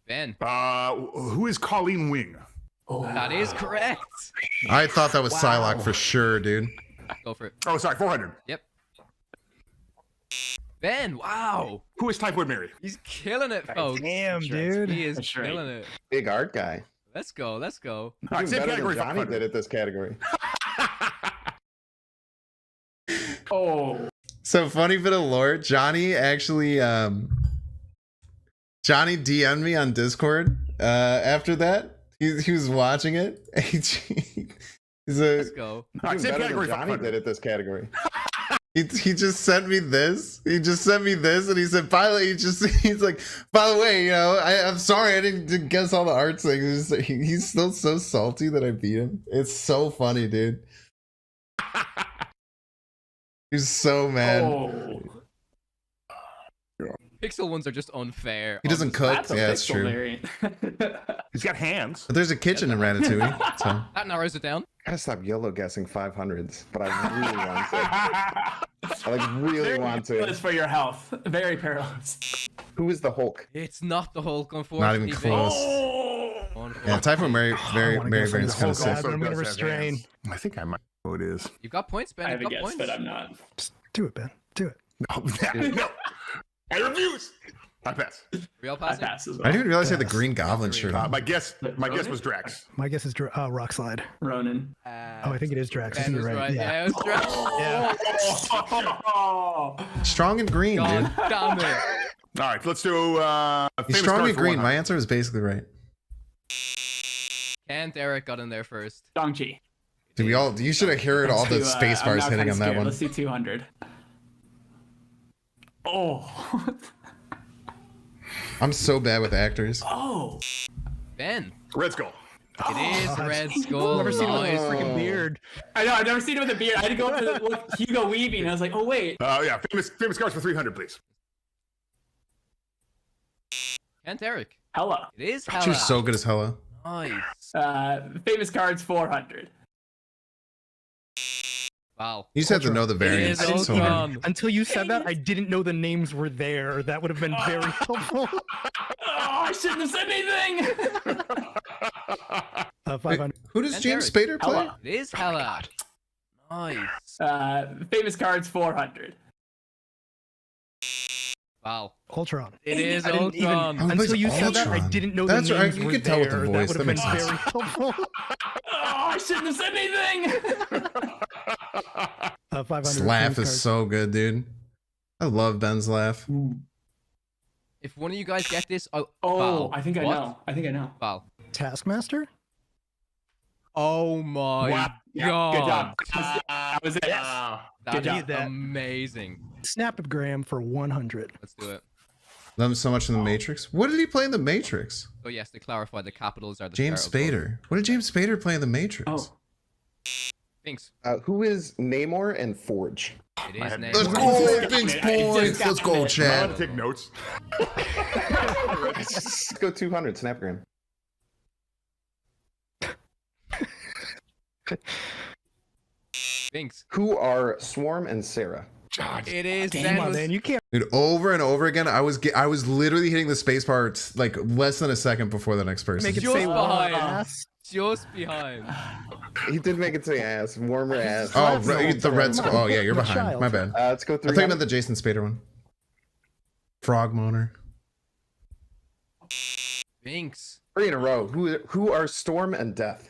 Ben, Who is Colleen Wing? that is correct. I thought that was Psylocke for sure, dude. Go for it. Oh, sorry, 400. Yep. Ben, wow. Who is Typhoid Mary? He's killing it, folks. Damn, That's right. dude. He is That's right. killing it. Big art guy. Let's go. All right, Even same better category. than Johnny 500. did at this category. Oh. So funny bit of lore. Johnny actually Johnny DM'd me on Discord after that. He was watching it. Let's go. All right, Even same better category. than Johnny 500. did at this category. He just sent me this. He just sent me this, and he said, "By the way," he's like, "By the way, you know, I'm sorry I didn't guess all the art things." He's still so salty that I beat him. It's so funny, dude. He's so mad. Oh. Pixel ones are just unfair. He doesn't cook. That's a Yeah, that's pixel true. variant. He's got hands. But there's a kitchen in Ratatouille. So That narrows it down. I gotta stop YOLO guessing 500s, but I really want to. I like really want Perilous to. for your health. Very perilous. Who is the Hulk? It's not the Hulk, not unfortunately. even Ben. close. Oh. Yeah, Typhoid Mary, I wanna guess Variant's the kind of Hulk. sick. I'm gonna does have restrain. hands. I think I might know who it is. You've got points, Ben. I You've have a got guess, points. but I'm not. Just do it, Ben. Do it. No. I refuse. I pass. Real I passing. pass as I well. didn't even realize he had the Green Goblin shirt on. My guess was Drax. My guess is Rock Slide. Ronan. Oh, I think it is Drax. I Ben think was you're right. right. Yeah, it was Drax. Yeah. Oh. Strong and green, God dude. damn it. All right, let's do. He's famous strong card and for green. 100. My answer was basically right. Kent Eric got in there first. Dong-Chi. Dude, you should have heard all the space bars I'm now hitting kinda on that scared. one. Let's do 200. Oh. I'm so bad with actors. Oh. Ben. Red Skull. It is Red Skull. I've never seen him with a Nice. freaking beard. I know, I've never seen him with a beard. I had to go up to look Hugo Weaving. I was like, oh, wait. Yeah, famous cards for 300, please. Kent Eric. Hella. It is Hella. She was so good as hella. Nice. Famous cards 400. Wow. You just have to know the variants. It is So hard. Ultron. Until you said that, I didn't know the names were there. That would have been very helpful. Oh, I shouldn't have said anything. 500. Who does And James Derek. Spader play? Hella. It is Hella. Nice. Famous cards 400. Wow. Ultron. It is I didn't even- Ultron. Oh, he Until plays you said that, I Ultron. didn't know That's the right. names You were can tell with the there. voice. That That would makes have been sense. very helpful. Oh, I shouldn't have said anything. 500. Laugh famous is cards. so good, dude. I love Ben's laugh. If one of you guys get this, Oh, Val. I think I What? know. I think I know. Val. Taskmaster? Oh my Wow. Yeah, god. good job. That was it. That Good is job. that. amazing. Snapgram for 100. Let's do it. Love him so much in the Matrix. What did he play in the Matrix? So yes, to clarify, the capitals are the James start of both. Spader. What did James Spader play in the Matrix? Oh. Binks. Who is Namor and Forge? It is had- named. Let's go, Binks points. Let's go, I'm Chad. gonna take notes. Let's go 200. Snapgram. Binks. Who are Swarm and Sarah? It is Come on, man. You can't. Dude, over and over again, I was literally hitting the space bar like less than a second before the next person. Make it Just say behind. ass. Just behind. He did make it say ass. Warmer ass. Oh, That's the Red Skull. Oh yeah, you're I'm a behind. child. My bad. Let's go I thought you 300. meant the Jason Spader one. Frog moaner. Binks. 3 in a row. Who are Storm and Death?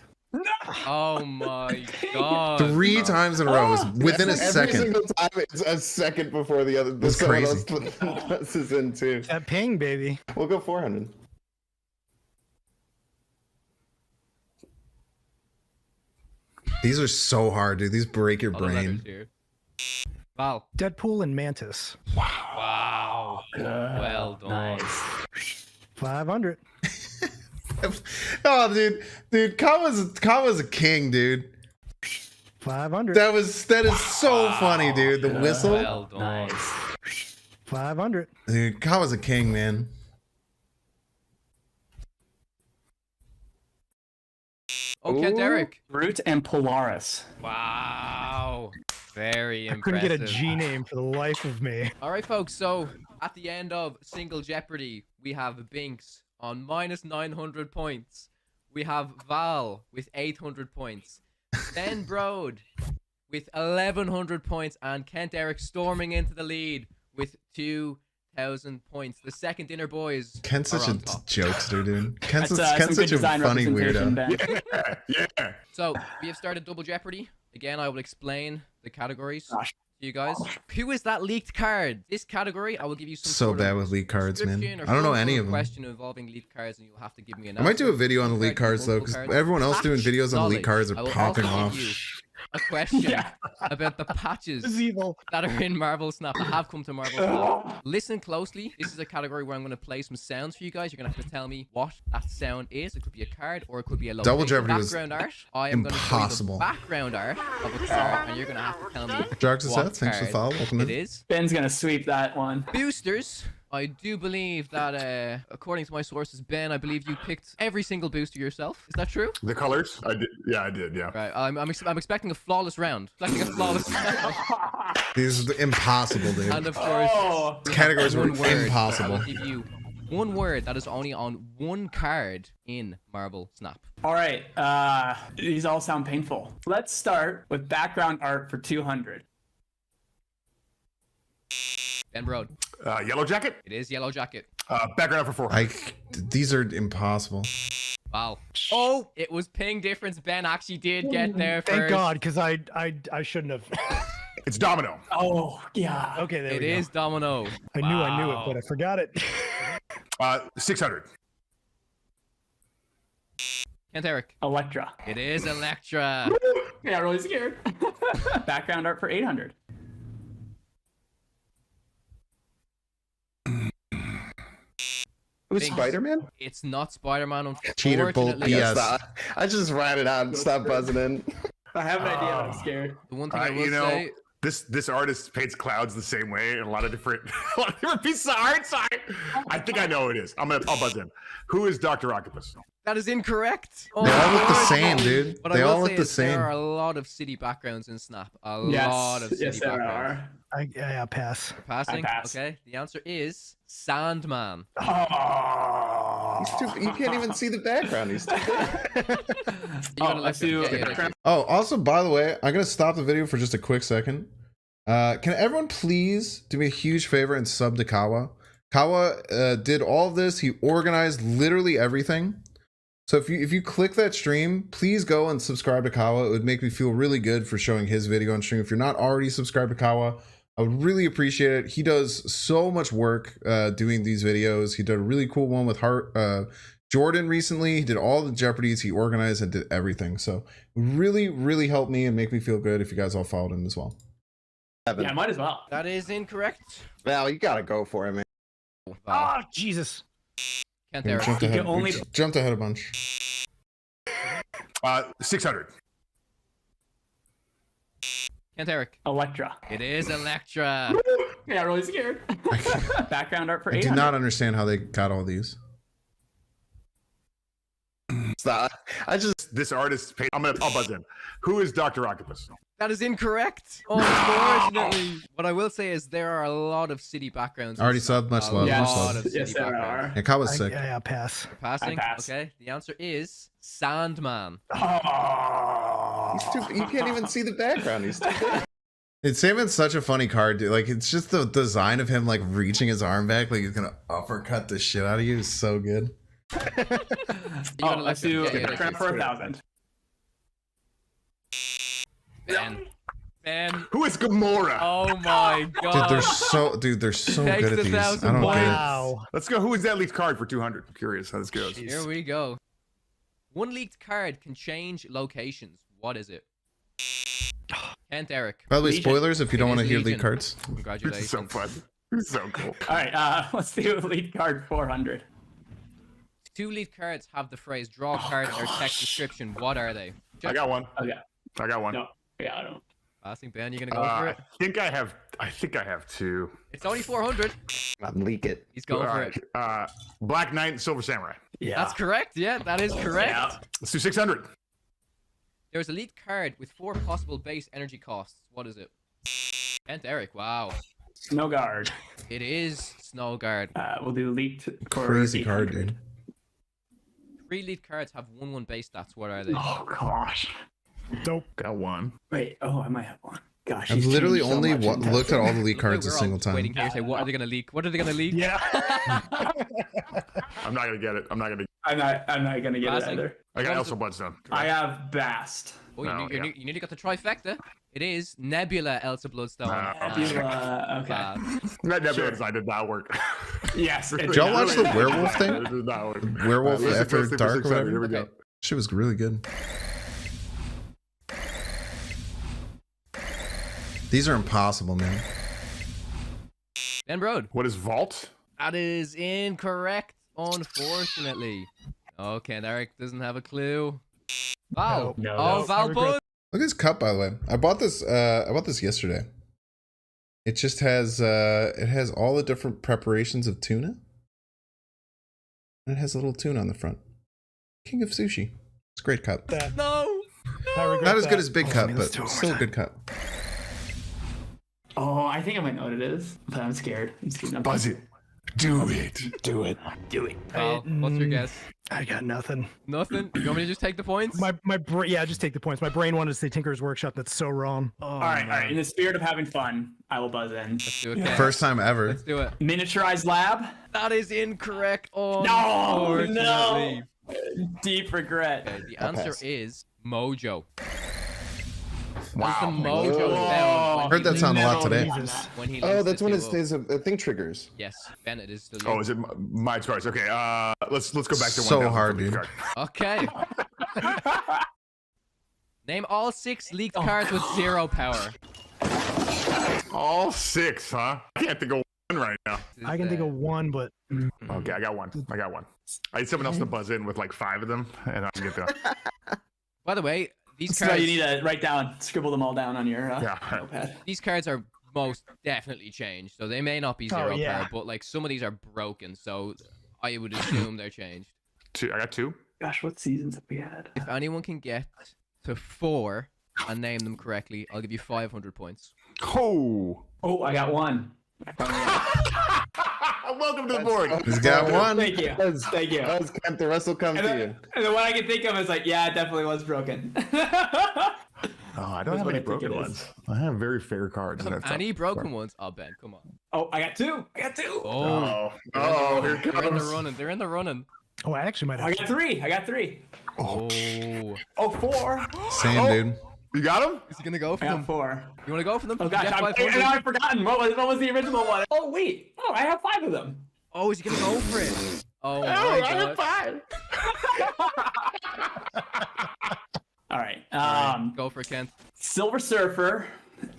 Oh my god. 3 times in a row. It was within a Every second. single time, it's a second before the other. That's someone crazy. else is in too. That ping, baby. We'll go 400. These are so hard, dude. These break your All the letters brain. here. Val. Deadpool and Mantis. Wow. Well done. 500. Oh, dude, Kawa's a king, dude. 500. That is so funny, dude. The whistle, Well done. 500. dude. Kawa's a king, man. Oh, Kent Eric. Brute and Polaris. Wow. Very I couldn't impressive. get a G name for the life of me. All right, folks. So at the end of Single Jeopardy, we have Binks on minus 900 points. We have Val with 800 points. Then Broad with 1100 points, and Kent Eric storming into the lead with 2000 points. The second dinner boys. Kent's are such a on top. jokester, dude. Kent's That's, Kent's some good such a design funny representation, weirdo. Ben. Yeah. So we have started Double Jeopardy. Again, I will explain the categories Gosh. to you guys. Who is that leaked card? This category, I will give you some So sort bad of with leak cards, man. description or I don't know some any sort of them. question involving leaked cards, and you'll have to give me an I might answer. do a video on the Leaked leak cards though, because cards. everyone else doing Patch videos on the leak cards knowledge. I are will popping also off. give you a question Yeah. about the patches This is evil. that are in Marvel Snap that have come to Marvel Snap. Listen closely. This is a category where I'm going to play some sounds for you guys. You're going to have to tell me what that sound is. It could be a card or it could be a location. Double Jeopardy was background art. I am going to show you impossible. the background art of a card, and you're going to have to tell me Jarks of what Seth, thanks for the card follow. Welcome it in. is. Ben's gonna sweep that one. Boosters. I do believe that, according to my sources, Ben, I believe you picked every single booster yourself. Is that true? The colors? I did. Yeah, I did. Yeah. Right. I'm expecting a flawless round. Expecting a flawless round. These are impossible, dude. And of course, Oh, Categories were one word. I impossible. will give you one word that is only on one card in Marble Snap. all right. These all sound painful. Let's start with background art for 200. Ben Broad. Yellow Jacket. It is Yellow Jacket. Background for 400. These are impossible. Wow. Oh, it was ping difference. Ben actually did get there first. Thank God, because I shouldn't have. It's Domino. Oh, yeah. Okay, there It we is Domino. go. I knew it, but I forgot it. 600. Kent Eric. Electra. It is Electra. Yeah, really scared. Background art for 800. It was Thanks. Spider-Man? It's not Spider-Man, Cheater, bull, unfortunately. BS. Stop. I just ran it out and stopped buzzing in. I have an idea, but I'm scared. The one thing I will You know, say, this artist paints clouds the same way in a lot of different pieces of art. So I think I know who it is. I'll buzz in. Who is Dr. Octopus? that is incorrect. Oh, They all look the unfortunately. same, dude. What They I will all look say the is there same. are a lot of city backgrounds in Snap. A Yes, lot of city yes, there backgrounds. are. Yeah, pass. Passing. I pass. Okay. The answer is Sandman. Oh. You can't even see the background. He's too big. You're gonna let's let do them- yeah, background. Oh, also, by the way, I'm gonna stop the video for just a quick second. Can everyone please do me a huge favor and sub to Kawa? Kawa did all of this. He organized literally everything. So if you click that stream, please go and subscribe to Kawa. It would make me feel really good for showing his video on stream. If you're not already subscribed to Kawa, I would really appreciate it. He does so much work doing these videos. He did a really cool one with Jordan recently. He did all the Jeopardies. He organized and did everything. So really, really helped me and make me feel good if you guys all followed him as well. Yeah, might as well. That is incorrect. Val, you gotta go for it, man. Wow. Oh, Jesus. Can't We there. jumped You ahead, can only- jumped ahead a bunch. 600. Can't Eric. Electra. It is Electra. Yeah, really scared. Background art for I 800. do not understand how they got all these. Stop. This artist paint. I'll buzz in. Who is Dr. Octopus? That is incorrect. Unfortunately. What I will say is there are a lot of city backgrounds. in Already Snap. subbed, much A love, Yes, much lot love. of yes, city there backgrounds. are. Yeah, Kawa's sick. Yeah, pass. Passing. I pass. Okay. The answer is Sandman. Oh. You can't even see the background. He's too big. It's Sandman's such a funny card, dude. Like, it's just the design of him, like, reaching his arm back, like he's gonna uppercut the shit out of you is so good. You're gonna let Let's them do get you. background for 1,000. Ben. Who is Gamora? Oh my god. They're so Takes good at the these. I 1,000 don't get it. Wow. Let's go. Who is that leaked card for 200? I'm curious how this goes. Here we go. One leaked card can change locations. What is it? Kent, Eric. By the way, Legion. spoilers if you don't It want to is hear Legion. lead cards. This is Congratulations. so fun. This is so cool. All right, let's do lead card 400. Two lead cards have the phrase draw a card in their text description. What are they? I got one. Okay. I got one. No. Yeah, I don't. Passing Ben, you gonna go for I it? think I have. I think I have two. It's only 400. Leak it. He's going All for right. it. Black Knight and Silver Samurai. Yeah. That's correct. Yeah, that is correct. Yeah. Let's do 600. There's a lead card with 4 possible base energy costs. What is it? Kent, Eric. Wow. Snow guard. It is Snow Guard. We'll do leaked. for Crazy card, 800. dude. 3 lead cards have 1/1 base stats. What are they? Oh gosh. Dope. Got one. Wait. Oh, I might have one. Gosh. I've he's literally changed so only much in looked at all the testing. lead cards a We're all single time. Waiting here to say, what are they gonna leak? What are they gonna leak? Yeah. I'm not gonna get it. I'm not gonna. I'm not gonna get Passing. it either. I got Elsa Bloodstone. I have Bast. Oh, No, you yeah. nearly got the trifecta. It is Nebula Elsa Bloodstone. Okay. That Nebula design did not work. Yes. Did it Did y'all watch the did. werewolf thing? It did not work. Werewolf Let's After do Dark or 600. whatever? Here we go. Okay. Shit was really good. These are impossible, man. Ben Broad. What is Vault? That is incorrect, unfortunately. Okay, and Eric doesn't have a clue. Val. No, Oh, no. Val I regret- Bud. Look at this cup, by the way. I bought this yesterday. It just has it has all the different preparations of tuna. And it has a little tuna on the front. King of sushi. It's a great cup. No. I regret Not as good that. as Big Cup, but still a good cup. Oh, I think I might know what it is, but I'm scared. I'm scared. Buzz it. Do it. Do it. Do it. Val, what's your guess? I got nothing. Nothing? You want me to just take the points? My brain. Yeah, just take the points. My brain wanted to say Tinker's Workshop. That's so wrong. Oh, All right. In the spirit of having fun, I will buzz in. Let's do it, Ken. First time ever. Let's do it. Miniaturized lab. That is incorrect. Oh, No. unfortunately. Deep regret. Okay, the answer is Mojo. Wow. That's the Mojo Whoa. found when Heard he that sound a lot today. Jesus. When he Oh, links that's the when it two up. stays a thing triggers. Yes, Bennett is still. Oh, is it my choice? Okay. Let's go back to So 1,000 hard, for the dude. card. Okay. Name all 6 leaked cards with 0 power. All 6, huh? I can't think of one right now. I can think of one, but Okay, I got one. I need someone else to buzz in with like 5 of them, and I can get that. By the way, these So cards. you need to write down, scribble them all down on your Yeah. notepad. These cards are most definitely changed, so they may not be 0 yeah. power, but like some of these are broken, so I would assume they're changed. 2. I got 2. Gosh, what seasons have we had? If anyone can get to 4 and name them correctly, I'll give you 500 points. Oh. Oh, I got one. Welcome to the board. He's got one. Thank you. Thank you. That was Kent. The rest will come And to then, you. and then what I can think of is like, yeah, it definitely was broken. Oh, I don't That's have what any I think broken it is. ones. I have very fair cards. and that's Any tough. broken ones? Oh, Ben, come on. Oh, I got two. I got two. Oh, Oh, here it they're in the comes. running. They're in the running. oh, I actually might I have. got three. I got three. Oh, Oh, four. Same, dude. You got him? is he gonna go for I got them? four. You wanna go for them? Oh You gosh, get and 500? now I've forgotten. What was the original one? Oh wait. Oh, I have 5 of them. Oh, is he gonna go for it? Oh Oh, my I god. have 5. All right. Go for it, Kent. Silver Surfer,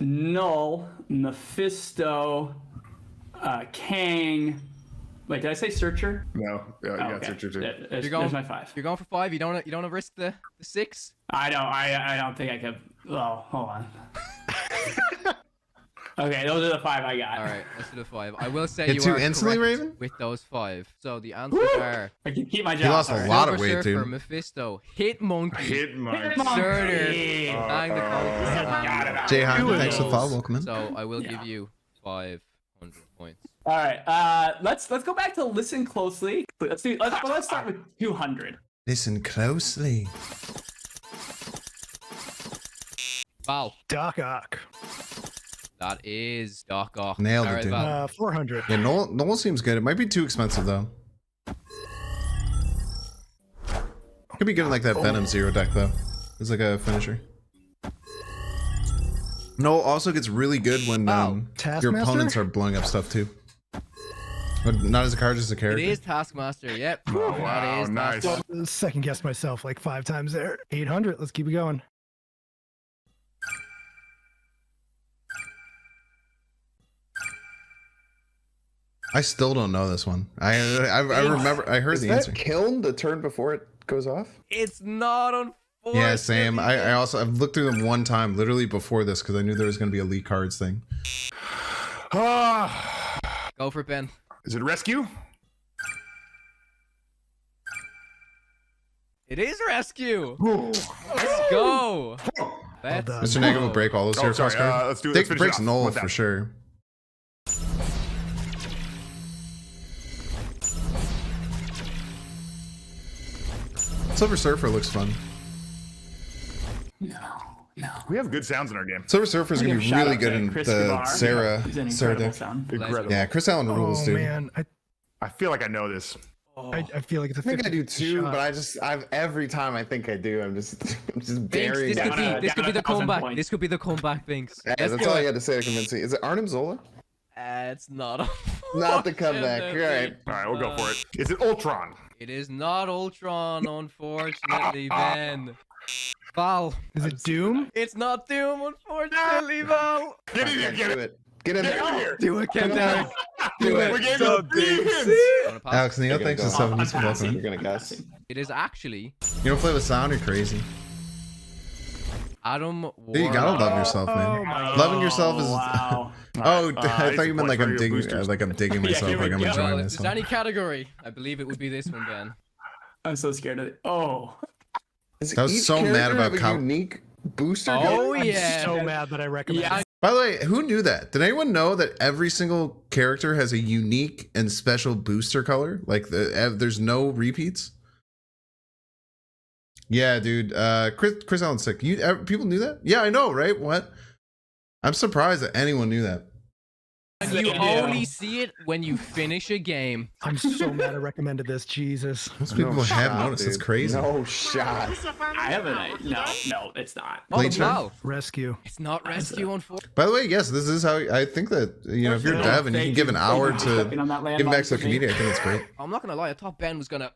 Null, Mephisto, Kang. Wait, did I say Searcher? No. Yeah, you Oh, got okay. Searcher too. There's, You're going. there's my 5. You're going for 5. You don't wanna risk the 6. I don't think I could. Oh, hold on. Okay, those are the 5 I got. All right, let's do the 5. I will say Get you 2 are instantly, correct Raven? with those 5. So the answers are I can keep my job. He lost a All right. lot of Silver weight, Surfer, dude. Mephisto, Hitmonkey, Hit my. Surtur, Bang the Focus. Jay Hine, thanks for the follow. Welcome in. So I will give you 500 points. All right. Let's go back to listen closely. Let's start with 200. Listen closely. Val, Doc Ock. that is Doc Ock. Nailed it, All right, dude. Val. 400. Yeah, Noel seems good. It might be too expensive though. Could be good in like that Venom Zero deck though. It's like a finisher. No, also gets really good when your Taskmaster? opponents are blowing up stuff too. But not as a card, just as a It character. is Taskmaster. Yep. Wow, that is nice. Taskmaster. Second guessed myself like 5 times there. 800. Let's keep it going. I still don't know this one. I remember I heard Is the that answer. kiln the turn before it goes off? It's not unfortunately. Yeah, same. I've looked through them one time, literally before this, because I knew there was going to be a Elite Cards thing. Go for it, Ben. Is it rescue? It is rescue. Let's go. That's Mr. Negative will break all those Oh, here sorry. cross cards. Let's do it. They Let's finish breaks it off. null What's for that? sure. Silver Surfer looks fun. We have good sounds in our game. Silver Surfer is going to be really good in the Sarah deck. Incredible. Yeah, Chris Allen rules, Oh dude. man, I feel like I know this. I feel like it's a I think I 50 do too, shot. but I've every time I think I do, I'm just Binks, burying this it. could be the comeback. This could be the comeback, Binks. Yeah, Let's that's do all I it. had to say to convince you. Is it Arnim Zola? It's not. Not the comeback. All right. All right, we'll go for it. Is it Ultron? It is not Ultron, unfortunately, Ben. Val. Is it Doom? It's not Doom, unfortunately, Val. Get in here, get Do it. it. Get in there. here. Do it, Get down. Do We're it. getting the big hints. Alex Neal, You're thanks for gonna 7 months. You're Welcome. gonna guess. It is actually You don't play with sound, you're crazy. Adam Dude, you gotta love yourself, man. Loving yourself is. Wow. Oh, I these thought you meant like I'm points for your digging, boosters. like I'm digging Yeah, myself, here we like I'm go. enjoying Well, if there's myself. any category, I believe it would be this one, Ben. I'm so scared of it. Oh. Does I was each so mad character about have a unique booster? Oh, I'm yeah. so mad that I recommend Yeah. it. By the way, who knew that? Did anyone know that every single character has a unique and special booster color? Like there's no repeats. Yeah, dude. Chris Allen's sick. People knew that? Yeah, I know, right? What? I'm surprised that anyone knew that. You Yeah. only see it when you finish a game. I'm so mad I recommended this. Jesus. Most people No have shot, noticed. It's dude. crazy. No shot. I haven't. No, it's not. Oh, Blade wow. Rescue. It's not rescue, unfortunately. By the way, yes, this is how I think that, you know, if you're a dev and you can give an hour to Stepping on that give back landmine to the for me. community, I think it's great. I'm not gonna lie, I thought Ben was gonna.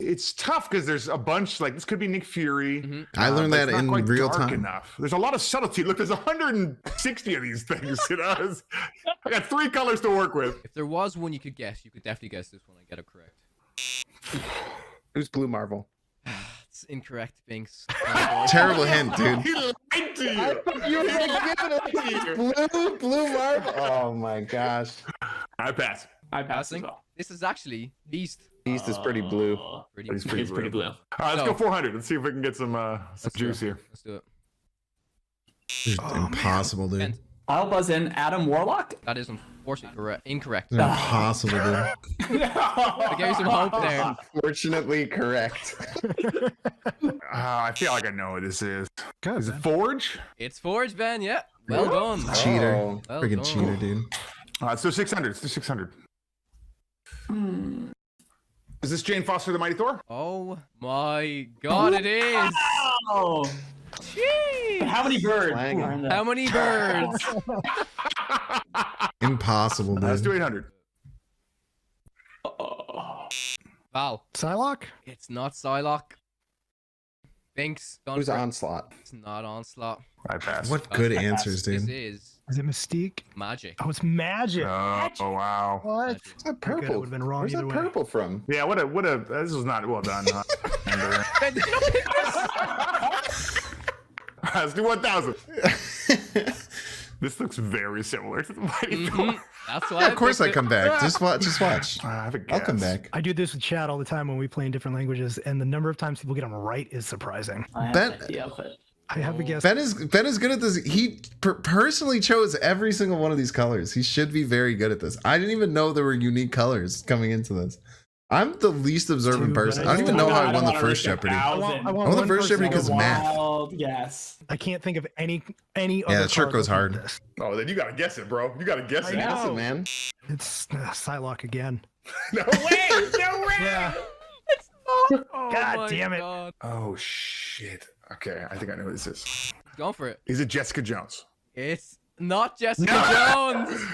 It's tough because there's a bunch, like this could be Nick Fury. I learned but that it's not in quite real dark time. enough. There's a lot of subtlety. Look, there's 160 of these things. You know, I got 3 colors to work with. If there was one you could guess, you could definitely guess this one. I get it correct. Who's Blue Marvel? It's incorrect, Binks. Terrible hint, dude. He lied to you. You were gonna give it Blue Marvel. Oh my gosh. I pass. I passed as Passing. well. This is actually Beast. Beast is pretty blue. Pretty. He's It's pretty blue. All right, let's So- go 400. Let's see if we can get some Let's do juice it. here. Let's do it. It's impossible, dude. Ben, I'll buzz in Adam Warlock. that is unfortunately incorrect. It's impossible, dude. I gave you some hope there. Unfortunately, correct. I feel like I know what this is. Good, Is it man. Forge? It's Forge, Ben. Yeah. Well done. Cheater. Oh. Well Freaking done. cheater, dude. Let's do 600. Let's do 600. Is this Jane Foster, the Mighty Thor? Oh my God! It is. Oh. Jeez. How many birds? Flagging. are in the- How many birds? Impossible, Let's do dude. 800. Val. Psylocke? It's not Psylocke. Binks. Don't Who's forget- Onslaught? It's not Onslaught. I pass. What good answers, This dude. is Is it Mystique? magic. Oh, it's Magic. Oh, wow. What? Magic. What's that Good, I purple? would've been wrong Where's either that way. purple from? Yeah, what a, this was not well done. Ender. Ben, did you not pick this? Let's do 1,000. This looks very similar to the Mighty Thor. That's why. Yeah, of course I picked it. come back. Just watch. Just watch. I have a I'll come guess. back. I do this with chat all the time when we play in different languages, and the number of times people get them right is surprising. I have Ben- an idea of it. I have a guess. Ben is good at this. He personally chose every single one of these colors. He should be very good at this. I didn't even know there were unique colors coming into this. I'm the least observant Dude, person. but I don't even know how I won the wanna first risk Jeopardy. 1,000. I I won the one first person Jeopardy because to of go math. Wild guess. I can't think of any Yeah, other that trick card goes looking hard. at this. Oh, then you gotta guess it, bro. You gotta guess I it. know. Guess it, man. It's Psylocke again. No way! No way! Yeah. Oh God my damn it. God. Oh shit. Okay, I think I know who this is. Go for it. Is it Jessica Jones? It's not Jessica Jones.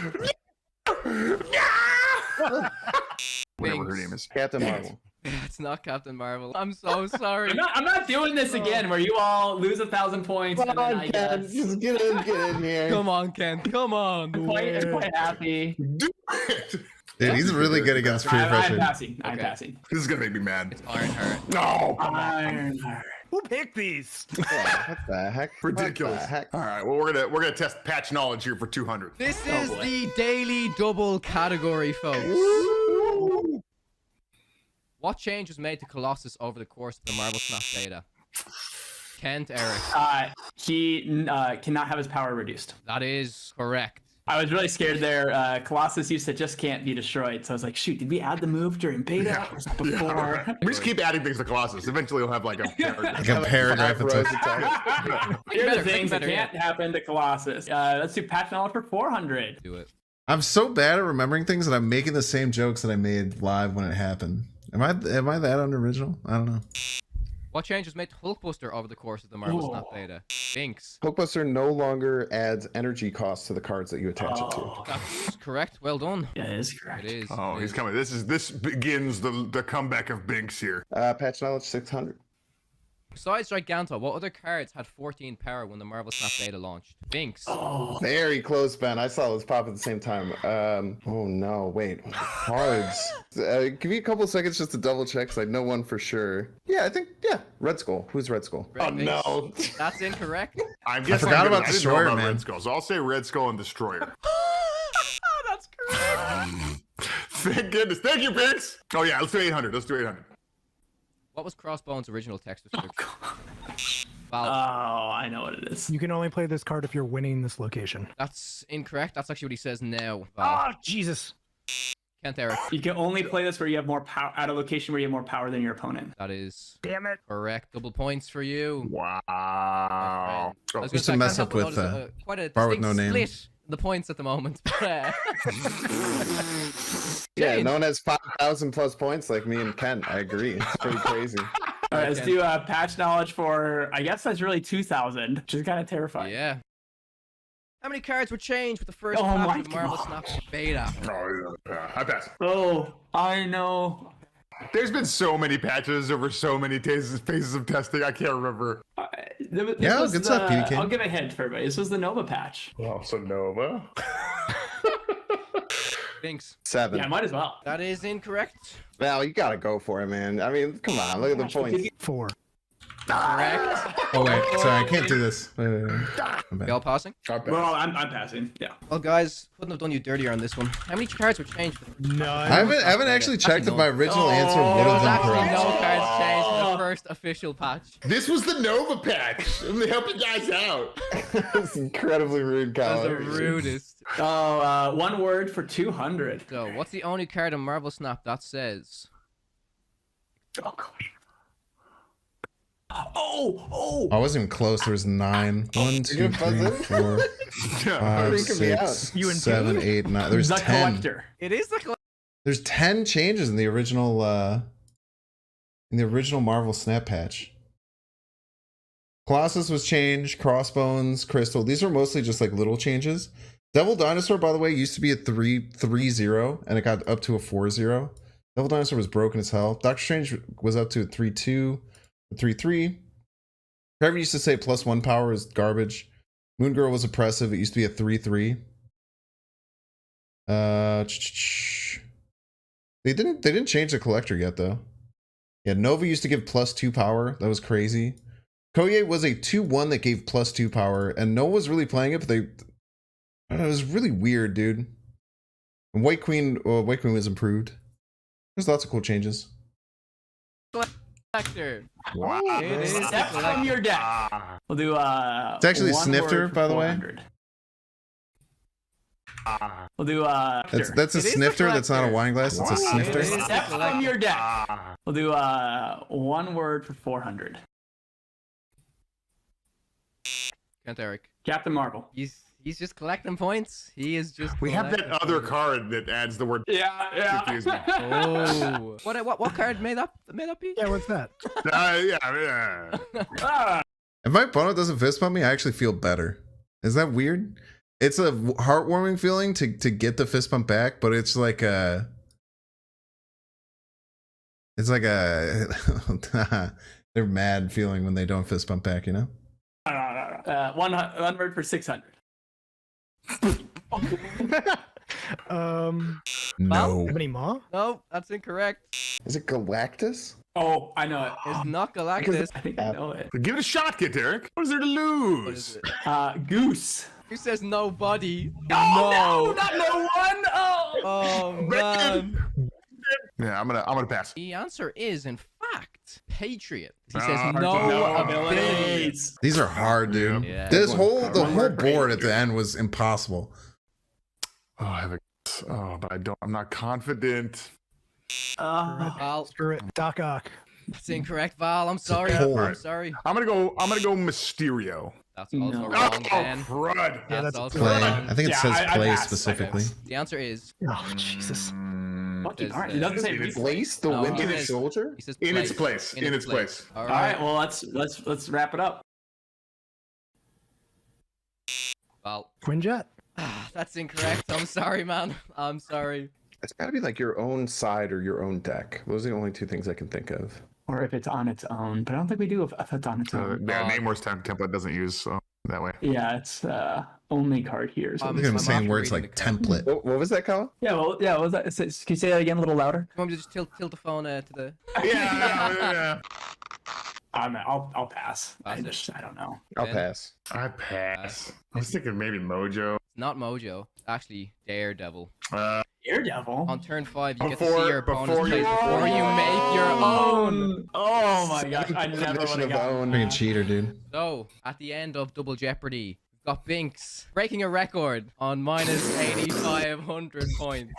Whatever her name is. Captain Marvel. It's not Captain Marvel. I'm so sorry. I'm not doing this again where you all lose 1,000 points and then I guess. Just get in here. Come on, Ken. Come on. I'm quite happy. Do it. Dude, he's really good against peer I'm pressure. passing. I'm passing. This is gonna make me mad. It's Ironheart. No. Ironheart. Who picked these? Yeah, what the heck? Ridiculous. What the heck? All right. Well, we're gonna test patch knowledge here for 200. This is the daily double category, folks. What change was made to Colossus over the course of the Marvel Snap beta? Kent, Eric. He cannot have his power reduced. That is correct. I was really scared there. Colossus used to just can't be destroyed. So I was like, shoot, did we add the move during beta? Or was that before? We just keep adding things to Colossus. Eventually, you'll have like a paragraph. Like a paragraph of text. Here are the things that better, can't happen to Colossus. Let's do patch knowledge for 400. Do it. I'm so bad at remembering things that I'm making the same jokes that I made live when it happened. Am I that unoriginal? I don't know. What change was made to Hulkbuster over the course of the Marvel Snap beta? Binks. Hulkbuster no longer adds energy costs to the cards that you attach it to. That's correct. Well done. Yeah, it is correct. It is. Oh, It he's is. coming. This begins the comeback of Binks here. Patch knowledge 600. Besides Giganto, what other cards had 14 power when the Marvel Snap beta launched? Binks. Very close, Ben. I saw those pop at the same time. Oh no, wait. Cards. Give me a couple seconds just to double check, because I know one for sure. Yeah, I think, Red Skull. Who's Red Skull? Red Oh Binks. no. That's incorrect. I guessing forgot I about didn't know Destroyer, about man. Red Skull, so I'll say Red Skull and Destroyer. That's correct. Thank goodness. Thank you, Binks. Oh yeah, let's do 800. Let's do 800. What was Crossbone's original text description? Oh, I know what it is. You can only play this card if you're winning this location. That's incorrect. That's actually what he says now. Oh, Jesus. Kent, Eric. You can only play this where you have more power at a location where you have more power than your opponent. That is Damn it. correct. Double points for you. Wow. I was Used gonna to say, I mess can't up help with, but notice, quite a bar with distinct no name. split in the points at the moment. Yeah, Jane. no one has 5,000 plus points like me and Kent. I agree. It's pretty crazy. All right, let's do patch knowledge for, I guess that's really 2,000, which is kind of terrifying. Yeah. How many cards were changed with the first Oh patch my of the Marvel God. Snap beta? Oh, yeah. I pass. Oh, I know. There's been so many patches over so many phases of testing. I can't remember. This Yeah, was good stuff, PDK. I'll give a hint for everybody. This was the Nova patch. Oh, so Nova. Binks. 7. Yeah, might as well. That is incorrect. Val, you gotta go for it, man. I mean, come on. Look at the points. 4. Correct. Oh wait, sorry, I can't do this. Wait. I'm bad. Y'all passing? I pass. Well, I'm passing. Yeah. Well, guys, couldn't have done you dirtier on this one. How many cards were changed? None. I haven't actually checked if my original answer would There have was been actually correct. no cards changed in the first official patch. This was the Nova patch. I'm gonna help you guys out. It's incredibly rude, That's the Kyle. rudest. Oh, one word for 200. So, what's the only card in Marvel Snap that says? Oh, God. Oh, I wasn't even close. There was 9. 1, 2, 3, 4, 5, Freaking me out. 6, You and 7, 8, 9. There's the 10. collector. It is the There's 10 changes in the original Marvel Snap patch. Colossus was changed, Crossbones, Crystal. These are mostly just like little changes. Devil Dinosaur, by the way, used to be a 3-0 and it got up to a 4-0. Devil Dinosaur was broken as hell. Doctor Strange was up to a 3-2, a 3-3. Trevor used to say +1 power is garbage. Moon Girl was oppressive. It used to be a 3-3. They didn't change the collector yet though. Yeah, Nova used to give +2 power. That was crazy. Koye was a 2-1 that gave +2 power, and no one was really playing it, but I don't know, it was really weird, dude. And White Queen was improved. There's lots of cool changes. collector. Wow. It is the Step from collector. your deck. We'll do It's actually a one snifter, word for by the way. 400. We'll do That's a It is the snifter. That's not a collector. wine glass. It's a It snifter. is the Step from collector. your deck. We'll do one word for 400. Kent, Eric. Captain Marvel. He's just collecting points. He is just. We have that collecting other points. card that adds the word. Yeah. Confuse me. Oh. What card made up be? Yeah, what's that? Yeah. If my opponent doesn't fist bump me, I actually feel better. Is that weird? It's a heartwarming feeling to get the fist bump back, but it's like a they're mad feeling when they don't fist bump back, you know? One word for 600. No. Have any more? No, that's incorrect. Is it Galactus? Oh, I know it. It's not Galactus. I think I know it. Give it a shot, Kid Derek. What is there to What lose? is it? Goose. Who says nobody? Oh, no, not no one. Oh, Oh man. Yeah, I'm gonna pass. The answer is, in fact, Patriot. He says Ah, no no abilities. These are hard, dude. Yeah. The whole board at the end was impossible. Oh, I have a. Oh, but I'm not confident. Val, Screw it. Doc Ock. that's incorrect, Val. I'm sorry. poll. I'm sorry. I'm gonna go Mysterio. That's also No. wrong, Oh, Ben. crud. Yeah, That's that's also Play. wrong. I think it Yeah, says I play passed. specifically. The answer is Oh, Jesus. Lucky There's, darn. It doesn't say it's replay. Place the No, Winter it is- Soldier? he says In its place. In its place. All All right. right, well let's wrap it up. Well, Quinjet? that's incorrect. I'm sorry, man. I'm sorry. It's got to be like your own side or your own deck. Those are the only two things I can think of. Or if it's on its own, but I don't think we do if it's on its own. Yeah, Namor's template doesn't use so that way. Yeah, it's only card here. So I'm Look at him I'm saying after words reading like the card. template. What was that, Kyle? yeah, well, what was that? Can you say that again a little louder? You want me to just tilt the phone to the? Yeah. I'll pass. Pass it. I don't know. I'll Ben? pass. I pass. I was thinking maybe Mojo. It's not Mojo. It's actually Daredevil. Daredevil. On turn 5, you get to Before- see your opponent's before plays you- before you make your own. Oh my gosh! I never would Definition have of gotten own. Freaking cheater, dude. So, at the end of Double Jeopardy, we've got Binx breaking a record on minus 8,500 points.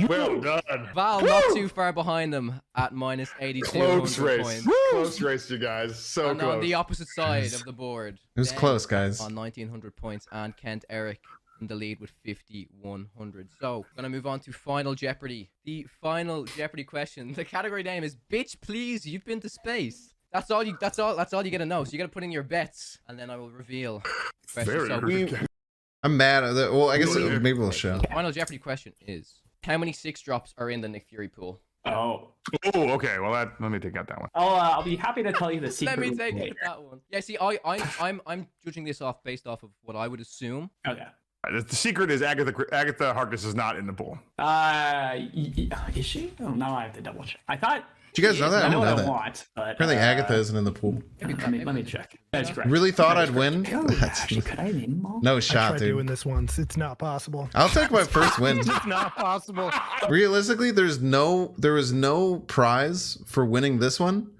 Well done. Val not too far behind them at minus 8,200 Close race. points. Close race, you guys. So And close. on the opposite side of the board, It was Ben close, guys. on 1,900 points, and Kent Eric in the lead with 5,100. So, gonna move on to Final Jeopardy. The Final Jeopardy question. The category name is "Bitch, please, you've been to space." That's all you gotta know. So you gotta put in your bets, and then I will reveal the question. Very So, good. I'm mad at that. Well, I guess maybe we'll show. Final Jeopardy question is: how many 6-drops are in the Nick Fury pool? Oh, okay. Well, let me take out that one. I'll be happy to tell you the secret. Let me take later. that one. Yeah, see, I'm judging this based off of what I would assume. Okay. The secret is Agatha Harkness is not in the pool. Is she? Oh, now I have to double check. I thought. Did you guys know that? I I know didn't what know I that. want, but Apparently Agatha isn't in the pool. let me check. That's correct. Really thought That is I'd win? correct. Oh, That's- actually, could I win them all? No I shot, tried doing dude. this once. It's not possible. I'll take my first win. It's not possible. Realistically, there was no prize for winning this one.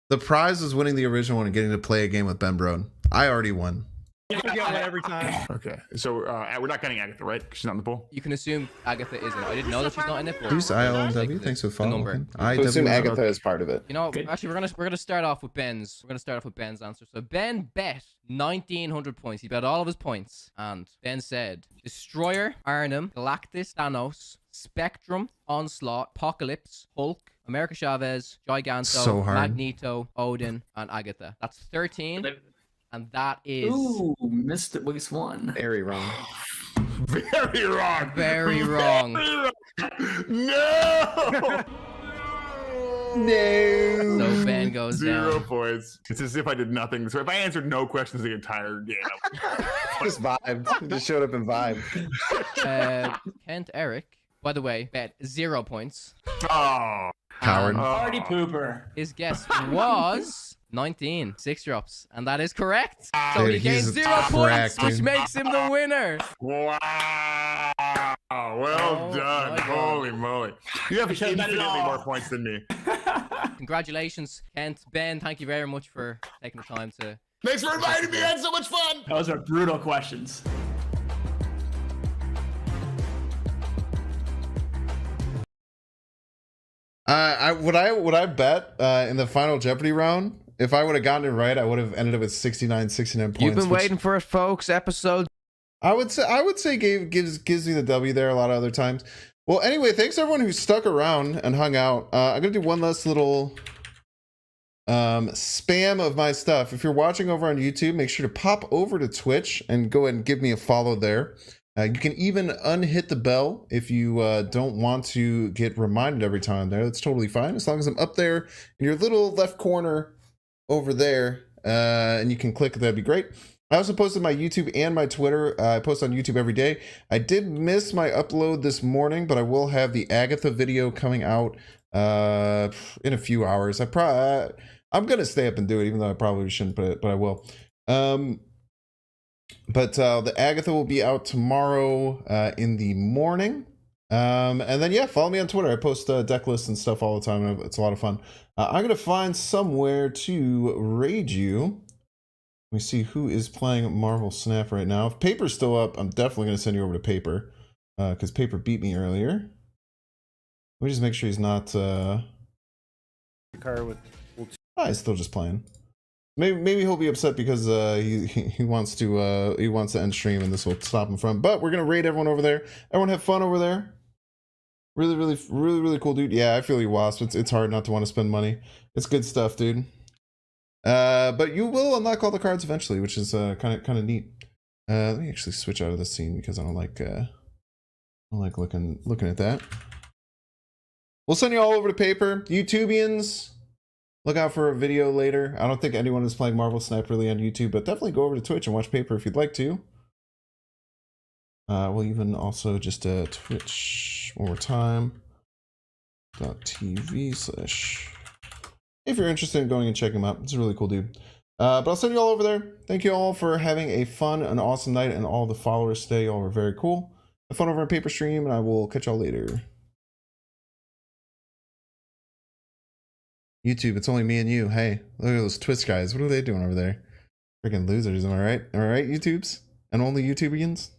The prize was winning the original one and getting to play a game with Ben Brown. I already won. You get one every time. Okay. So we're not getting Agatha, right? 'Cause she's not in the pool. You can assume Agatha isn't. I didn't know that she's not in it. but- Who's ILMW? Thanks for The number. following. So assume Agatha is part of it. You know, Good. actually, we're gonna start off with Ben's. We're gonna start off with Ben's answer. So Ben bet 1,900 points. He bet all of his points, and Ben said Destroyer, Arnhem, Galactus, Thanos, Spectrum, Onslaught, Apocalypse, Hulk, America Chavez, Giganto, So hard. Magneto, Odin, and Agatha. That's 13, and that is Ooh, missed at least one. Very wrong. Very wrong. very wrong. No. No. So Ben goes 0 down. points. It's as if I did nothing. So if I answered no questions the entire game, Just vibed. Just showed up and vibed. Kent Eric, by the way, bet 0 points. oh, Coward. Party pooper. His guess was 19 6-drops, and that is correct. So Dude, he gains he's 0 cracked, points, which dude. makes him the winner. wow. Well Oh, done. my God. Holy moly. You have should've bet it infinitely all. more points than me. Congratulations, Kent. Ben, thank you very much for taking the time to. Thanks for inviting me. I had so much fun. Those are brutal questions. Would I bet in the final Jeopardy round? If I would have gotten it right, I would have ended up with 69 points. You've been which waiting for it, folks. Episode. I would say gives me the W there a lot of other times. Well, anyway, thanks everyone who stuck around and hung out. I'm gonna do one last little spam of my stuff. If you're watching over on YouTube, make sure to pop over to Twitch and go ahead and give me a follow there. You can even unhit the bell if you don't want to get reminded every time there. That's totally fine, as long as I'm up there in your little left corner over there, and you can click, that'd be great. I also posted my YouTube and my Twitter. I post on YouTube every day. I did miss my upload this morning, but I will have the Agatha video coming out in a few hours. I'm gonna stay up and do it, even though I probably shouldn't, but I will. But the Agatha will be out tomorrow in the morning. And then, yeah, follow me on Twitter. I post deck lists and stuff all the time. It's a lot of fun. I'm going to find somewhere to raid you. Let me see who is playing Marvel Snap right now. If Paper's still up, I'm definitely going to send you over to Paper. Because Paper beat me earlier. Let me just make sure he's not... he's still just playing. Maybe he'll be upset because he wants to end stream and this will stop him from. But we're gonna raid everyone over there. Everyone have fun over there. Really cool, dude. Yeah, I feel you, Wasp. It's hard not to want to spend money. It's good stuff, dude. But you will unlock all the cards eventually, which is kind of neat. Let me actually switch out of this scene because I don't like looking at that. We'll send you all over to Paper. YouTubians, look out for a video later. I don't think anyone is playing Marvel Snap really on YouTube, but definitely go over to Twitch and watch Paper if you'd like to. We'll even also just Twitch one more time. .tv/ if you're interested in going and checking him out. It's a really cool dude. But I'll send you all over there. Thank you all for having a fun and awesome night, and all the followers today. Y'all were very cool. Have fun over on Paper Stream, and I will catch y'all later. YouTube, it's only me and you. Hey, look at those Twitch guys. What are they doing over there? Freaking losers, am I right? Am I right, YouTubes? And only YouTubians?